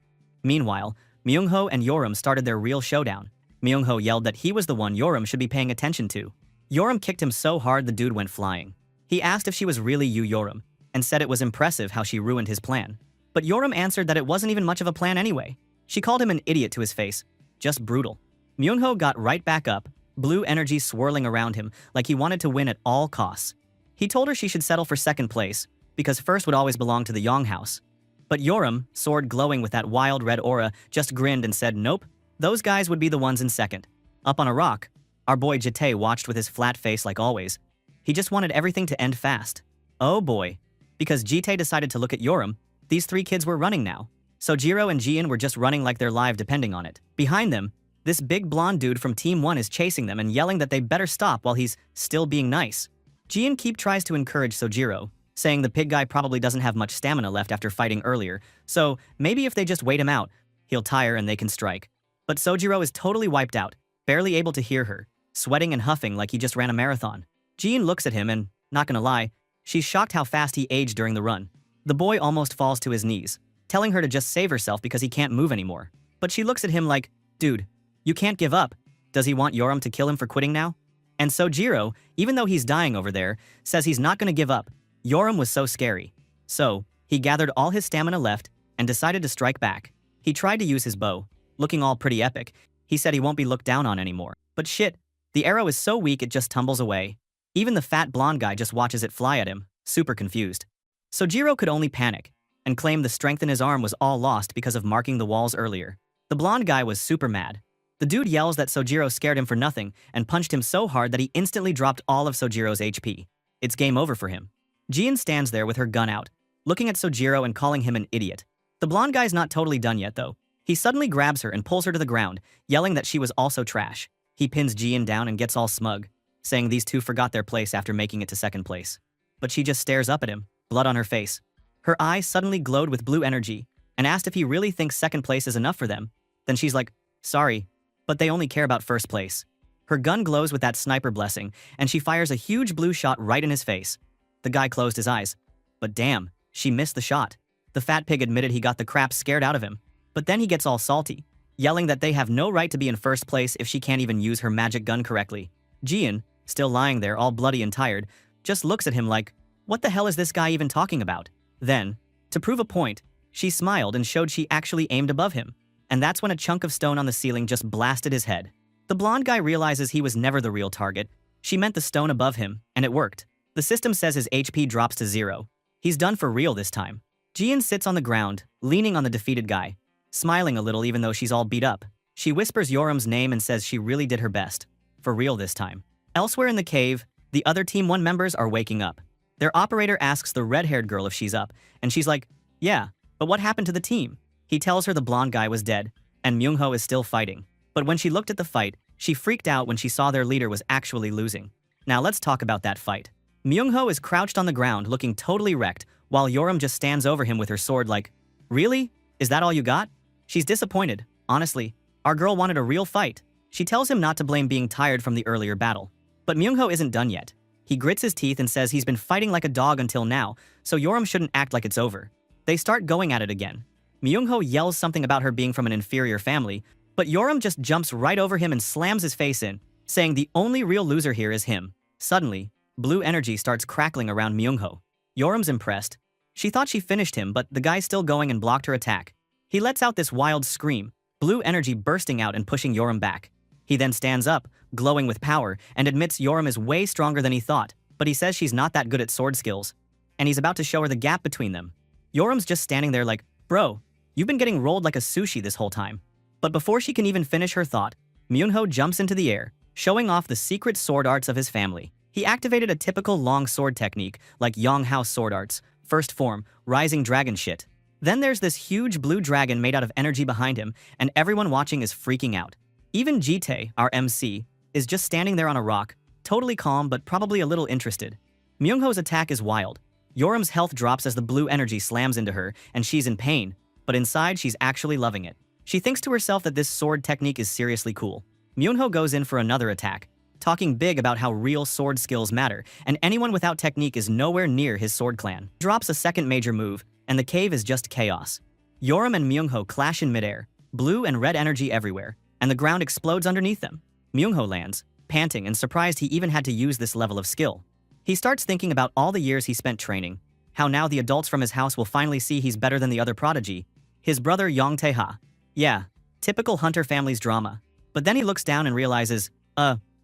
Meanwhile, Myung-ho and Yoram started their real showdown. Myung-ho yelled that he was the one Yoram should be paying attention to. Yoram kicked him so hard the dude went flying. He asked if she was really Yoram, and said it was impressive how she ruined his plan. But Yoram answered that it wasn't even much of a plan anyway. She called him an idiot to his face. Just brutal. Myung-ho got right back up, blue energy swirling around him like he wanted to win at all costs. He told her she should settle for second place, because first would always belong to the Yong house. But Yoram, sword glowing with that wild red aura, just grinned and said nope, those guys would be the ones in second. Up on a rock, our boy Jite watched with his flat face like always. He just wanted everything to end fast. Oh boy. Because Jite decided to look at Yoram, these three kids were running now. So Jiro and Jian were just running like their life depending on it. Behind them, this big blonde dude from Team 1 is chasing them and yelling that they better stop while he's still being nice. Jian tries to encourage Sojiro, saying the pig guy probably doesn't have much stamina left after fighting earlier, so maybe if they just wait him out, he'll tire and they can strike. But Sojiro is totally wiped out, barely able to hear her, sweating and huffing like he just ran a marathon. Jian looks at him and, not gonna lie, she's shocked how fast he aged during the run. The boy almost falls to his knees, telling her to just save herself because he can't move anymore. But she looks at him like, dude, you can't give up. Does he want Yoram to kill him for quitting now? And Sojiro, even though he's dying over there, says he's not gonna give up. Yoram was so scary. So, he gathered all his stamina left and decided to strike back. He tried to use his bow, looking all pretty epic. He said he won't be looked down on anymore. But shit, the arrow is so weak it just tumbles away. Even the fat blonde guy just watches it fly at him, super confused. Sojiro could only panic and claim the strength in his arm was all lost because of marking the walls earlier. The blonde guy was super mad. The dude yells that Sojiro scared him for nothing and punched him so hard that he instantly dropped all of Sojiro's HP. It's game over for him. Jian stands there with her gun out, looking at Sojiro and calling him an idiot. The blonde guy's not totally done yet though. He suddenly grabs her and pulls her to the ground, yelling that she was also trash. He pins Jian down and gets all smug, saying these two forgot their place after making it to second place. But she just stares up at him, blood on her face. Her eyes suddenly glowed with blue energy and asked if he really thinks second place is enough for them. Then she's like, sorry, but they only care about first place. Her gun glows with that sniper blessing, and she fires a huge blue shot right in his face. The guy closed his eyes. But damn, she missed the shot. The fat pig admitted he got the crap scared out of him. But then he gets all salty, yelling that they have no right to be in first place if she can't even use her magic gun correctly. Jian, still lying there all bloody and tired, just looks at him like, what the hell is this guy even talking about? Then, to prove a point, she smiled and showed she actually aimed above him. And that's when a chunk of stone on the ceiling just blasted his head. The blonde guy realizes he was never the real target. She meant the stone above him, and it worked. The system says his HP drops to 0. He's done for real this time. Jian sits on the ground, leaning on the defeated guy, smiling a little even though she's all beat up. She whispers Yoram's name and says she really did her best. For real this time. Elsewhere in the cave, the other Team 1 members are waking up. Their operator asks the red-haired girl if she's up, and she's like, yeah, but what happened to the team? He tells her the blonde guy was dead, and Myung-ho is still fighting. But when she looked at the fight, she freaked out when she saw their leader was actually losing. Now let's talk about that fight. Myung-ho is crouched on the ground looking totally wrecked, while Yoram just stands over him with her sword like, really? Is that all you got? She's disappointed. Honestly, our girl wanted a real fight. She tells him not to blame being tired from the earlier battle. But Myung-ho isn't done yet. He grits his teeth and says he's been fighting like a dog until now, so Yoram shouldn't act like it's over. They start going at it again. Myungho yells something about her being from an inferior family, but Yoram just jumps right over him and slams his face in, saying the only real loser here is him. Suddenly, blue energy starts crackling around Myungho. Yoram's impressed. She thought she finished him, but the guy's still going and blocked her attack. He lets out this wild scream, blue energy bursting out and pushing Yoram back. He then stands up, glowing with power, and admits Yoram is way stronger than he thought, but he says she's not that good at sword skills, and he's about to show her the gap between them. Yoram's just standing there like, bro, you've been getting rolled like a sushi this whole time. But before she can even finish her thought, Myungho jumps into the air, showing off the secret sword arts of his family. He activated a typical long sword technique, like Yonghouse sword arts, first form, rising dragon shit. Then there's this huge blue dragon made out of energy behind him, and everyone watching is freaking out. Even Jitae, our MC, is just standing there on a rock, totally calm but probably a little interested. Myungho's attack is wild. Yoram's health drops as the blue energy slams into her, and she's in pain, but inside she's actually loving it. She thinks to herself that this sword technique is seriously cool. Myungho goes in for another attack, talking big about how real sword skills matter, and anyone without technique is nowhere near his sword clan. Drops a second major move, and the cave is just chaos. Yoram and Myungho clash in midair, blue and red energy everywhere, and the ground explodes underneath them. Myungho lands, panting and surprised he even had to use this level of skill. He starts thinking about all the years he spent training, how now the adults from his house will finally see he's better than the other prodigy, his brother Yongtae-ha. Yeah, typical hunter family's drama. But then he looks down and realizes,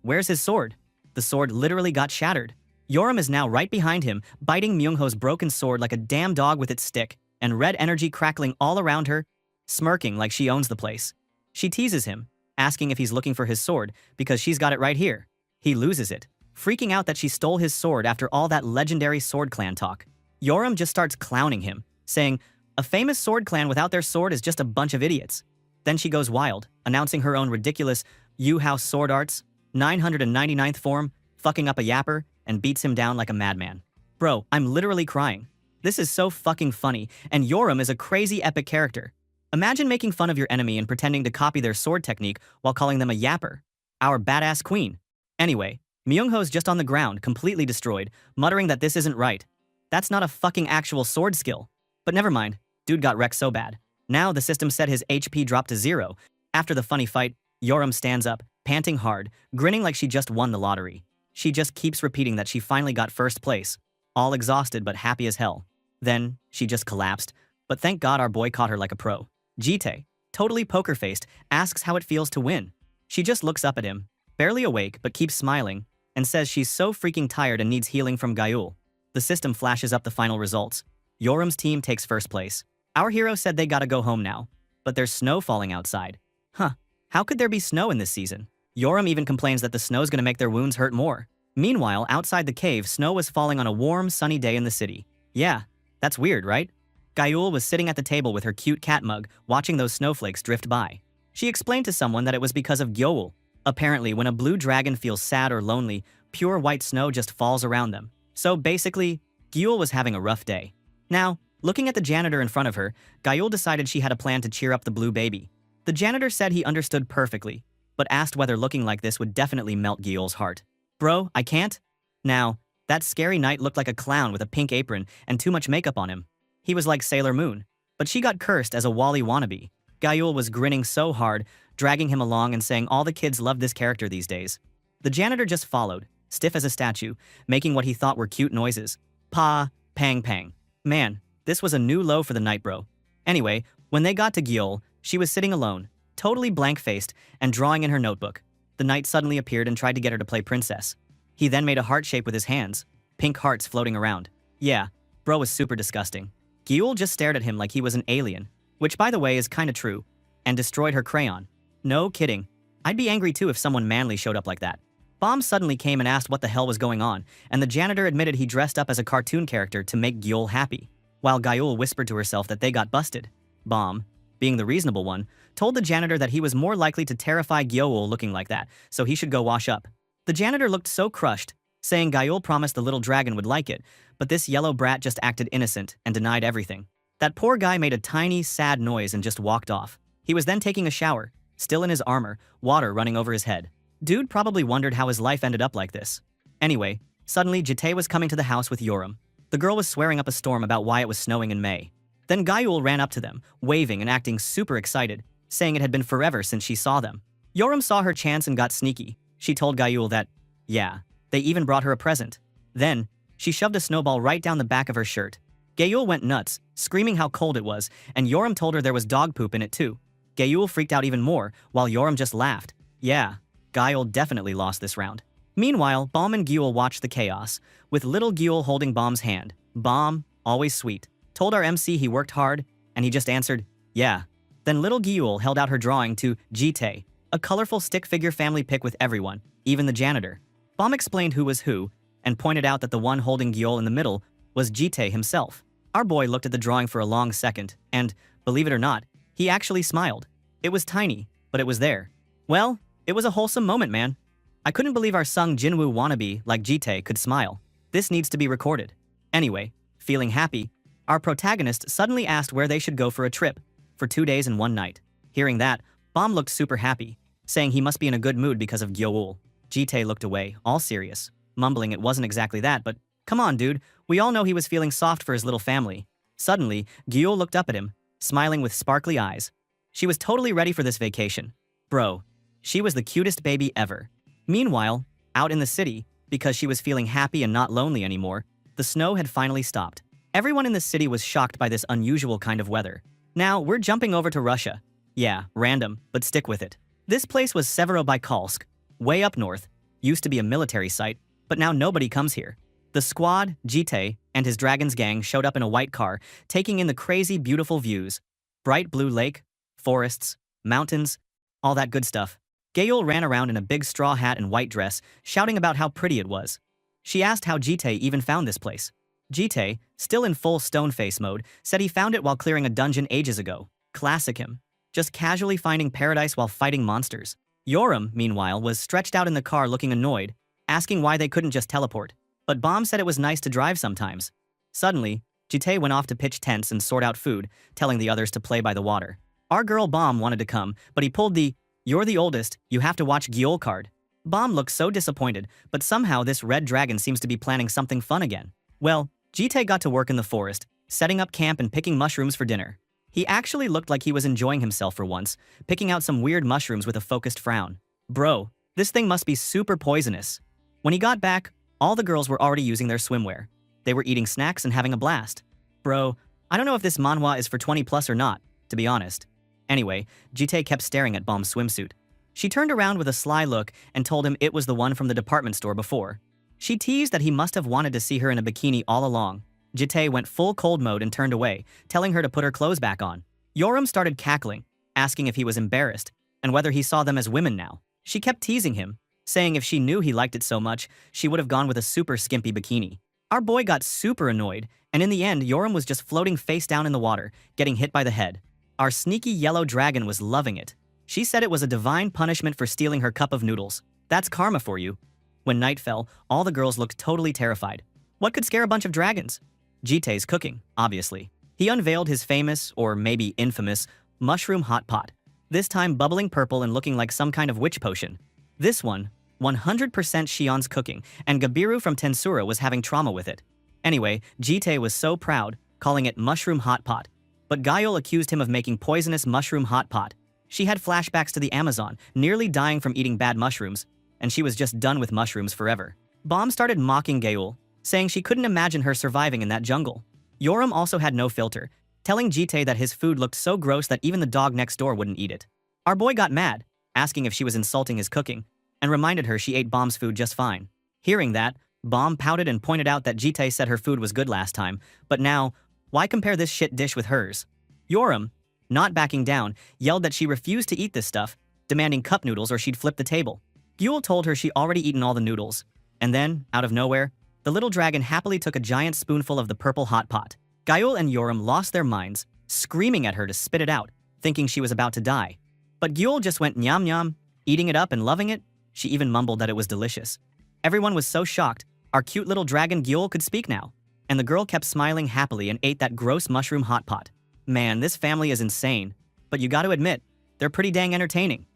where's his sword? The sword literally got shattered. Yoram is now right behind him, biting Myungho's broken sword like a damn dog with its stick, and red energy crackling all around her, smirking like she owns the place. She teases him, asking if he's looking for his sword, because she's got it right here. He loses it, freaking out that she stole his sword after all that legendary sword clan talk. Yoram just starts clowning him, saying, a famous sword clan without their sword is just a bunch of idiots. Then she goes wild, announcing her own ridiculous U-House sword arts, 999th form, fucking up a yapper, and beats him down like a madman. Bro, I'm literally crying. This is so fucking funny, and Yoram is a crazy epic character. Imagine making fun of your enemy and pretending to copy their sword technique while calling them a yapper. Our badass queen. Anyway, Myungho's just on the ground, completely destroyed, muttering that this isn't right. That's not a fucking actual sword skill. But never mind, dude got wrecked so bad. Now the system said his HP dropped to 0. After the funny fight, Yoram stands up, panting hard, grinning like she just won the lottery. She just keeps repeating that she finally got first place, all exhausted but happy as hell. Then, she just collapsed, but thank God our boy caught her like a pro. Jitae, totally poker-faced, asks how it feels to win. She just looks up at him, barely awake but keeps smiling, and says she's so freaking tired and needs healing from Gyul. The system flashes up the final results. Yoram's team takes first place. Our hero said they gotta go home now, but there's snow falling outside. How could there be snow in this season? Yoram even complains that the snow's gonna make their wounds hurt more. Meanwhile, outside the cave, snow was falling on a warm, sunny day in the city. Yeah, that's weird, right? Gyul was sitting at the table with her cute cat mug, watching those snowflakes drift by. She explained to someone that it was because of Gyul. Apparently, when a blue dragon feels sad or lonely, pure white snow just falls around them. So basically, Gyul was having a rough day. Now, looking at the janitor in front of her, Gyul decided she had a plan to cheer up the blue baby. The janitor said he understood perfectly, but asked whether looking like this would definitely melt Gyul's heart. Bro, I can't? Now, that scary knight looked like a clown with a pink apron and too much makeup on him. He was like Sailor Moon, but she got cursed as a Wally wannabe. Gyul was grinning so hard, dragging him along and saying all the kids love this character these days. The janitor just followed, stiff as a statue, making what he thought were cute noises. Pa, pang pang. Man, this was a new low for the night, bro. Anyway, when they got to Gyul, she was sitting alone, totally blank-faced, and drawing in her notebook. The knight suddenly appeared and tried to get her to play princess. He then made a heart shape with his hands, pink hearts floating around. Yeah, bro was super disgusting. Gyul just stared at him like he was an alien, which by the way is kinda true, and destroyed her crayon. No kidding. I'd be angry too if someone manly showed up like that. Bomb suddenly came and asked what the hell was going on, and the janitor admitted he dressed up as a cartoon character to make Gyul happy, while Gyul whispered to herself that they got busted. Bomb, being the reasonable one, told the janitor that he was more likely to terrify Gyul looking like that, so he should go wash up. The janitor looked so crushed, saying Gyul promised the little dragon would like it, but this yellow brat just acted innocent and denied everything. That poor guy made a tiny, sad noise and just walked off. He was then taking a shower, still in his armor, water running over his head. Dude probably wondered how his life ended up like this. Anyway, suddenly Jitae was coming to the house with Yoram. The girl was swearing up a storm about why it was snowing in May. Then Gayul ran up to them, waving and acting super excited, saying it had been forever since she saw them. Yoram saw her chance and got sneaky. She told Gayul that, yeah, they even brought her a present. Then, she shoved a snowball right down the back of her shirt. Gayul went nuts, screaming how cold it was, and Yoram told her there was dog poop in it too. Gayul freaked out even more, while Yoram just laughed. Yeah, Gayul definitely lost this round. Meanwhile, Baum and Gyul watched the chaos, with little Gyul holding Baum's hand. Baum, always sweet, told our MC he worked hard, and he just answered, yeah. Then little Gyul held out her drawing to Jite, a colorful stick figure family pic with everyone, even the janitor. Baum explained who was who, and pointed out that the one holding Gyul in the middle was Jite himself. Our boy looked at the drawing for a long second, and, believe it or not, he actually smiled. It was tiny, but it was there. Well, it was a wholesome moment, man. I couldn't believe our Sung Jinwoo wannabe like Jite could smile. This needs to be recorded. Anyway, feeling happy, our protagonist suddenly asked where they should go for a trip, for 2 days and 1 night. Hearing that, Baum looked super happy, saying he must be in a good mood because of Gyoul. Jite looked away, all serious, mumbling it wasn't exactly that, but come on, dude, we all know he was feeling soft for his little family. Suddenly, Gyoul looked up at him, smiling with sparkly eyes. She was totally ready for this vacation. Bro, she was the cutest baby ever. Meanwhile, out in the city, because she was feeling happy and not lonely anymore, the snow had finally stopped. Everyone in the city was shocked by this unusual kind of weather. Now, we're jumping over to Russia. Yeah, random, but stick with it. This place was Severodvinsk, way up north, used to be a military site, but now nobody comes here. The squad, Jite, and his Dragons gang showed up in a white car, taking in the crazy beautiful views. Bright blue lake, forests, mountains, all that good stuff. Gayul ran around in a big straw hat and white dress, shouting about how pretty it was. She asked how Jite even found this place. Jite, still in full stone face mode, said he found it while clearing a dungeon ages ago. Classic him. Just casually finding paradise while fighting monsters. Yoram, meanwhile, was stretched out in the car looking annoyed, asking why they couldn't just teleport. But Baum said it was nice to drive sometimes. Suddenly, Jite went off to pitch tents and sort out food, telling the others to play by the water. Our girl Baum wanted to come, but he pulled the, "You're the oldest, you have to watch Gyeol" card. Baum looked so disappointed, but somehow this red dragon seems to be planning something fun again. Well, Jite got to work in the forest, setting up camp and picking mushrooms for dinner. He actually looked like he was enjoying himself for once, picking out some weird mushrooms with a focused frown. Bro, this thing must be super poisonous. When he got back, all the girls were already using their swimwear. They were eating snacks and having a blast. Bro, I don't know if this manhwa is for 20 plus or not, to be honest. Anyway, Jite kept staring at Baum's swimsuit. She turned around with a sly look and told him it was the one from the department store before. She teased that he must have wanted to see her in a bikini all along. Jite went full cold mode and turned away, telling her to put her clothes back on. Yoram started cackling, asking if he was embarrassed, and whether he saw them as women now. She kept teasing him, saying if she knew he liked it so much, she would have gone with a super skimpy bikini. Our boy got super annoyed, and in the end, Yoram was just floating face down in the water, getting hit by the head. Our sneaky yellow dragon was loving it. She said it was a divine punishment for stealing her cup of noodles. That's karma for you. When night fell, all the girls looked totally terrified. What could scare a bunch of dragons? Jite's cooking, obviously. He unveiled his famous, or maybe infamous, mushroom hot pot. This time bubbling purple and looking like some kind of witch potion. This one, 100% Shion's cooking, and Gabiru from Tensura was having trauma with it. Anyway, Jite was so proud, calling it mushroom hot pot. But Gayul accused him of making poisonous mushroom hot pot. She had flashbacks to the Amazon, nearly dying from eating bad mushrooms, and she was just done with mushrooms forever. Baum started mocking Gayul, saying she couldn't imagine her surviving in that jungle. Yoram also had no filter, telling Jite that his food looked so gross that even the dog next door wouldn't eat it. Our boy got mad, asking if she was insulting his cooking, and reminded her she ate Baum's food just fine. Hearing that, Baum pouted and pointed out that Jite said her food was good last time, but now, why compare this shit dish with hers? Yoram, not backing down, yelled that she refused to eat this stuff, demanding cup noodles or she'd flip the table. Gyul told her she already eaten all the noodles, and then, out of nowhere, the little dragon happily took a giant spoonful of the purple hot pot. Gayul and Yoram lost their minds, screaming at her to spit it out, thinking she was about to die. But Gyul just went nyam nyam, eating it up and loving it. She even mumbled that it was delicious. Everyone was so shocked, our cute little dragon Gyul could speak now. And the girl kept smiling happily and ate that gross mushroom hot pot. Man, this family is insane. But you gotta admit, they're pretty dang entertaining.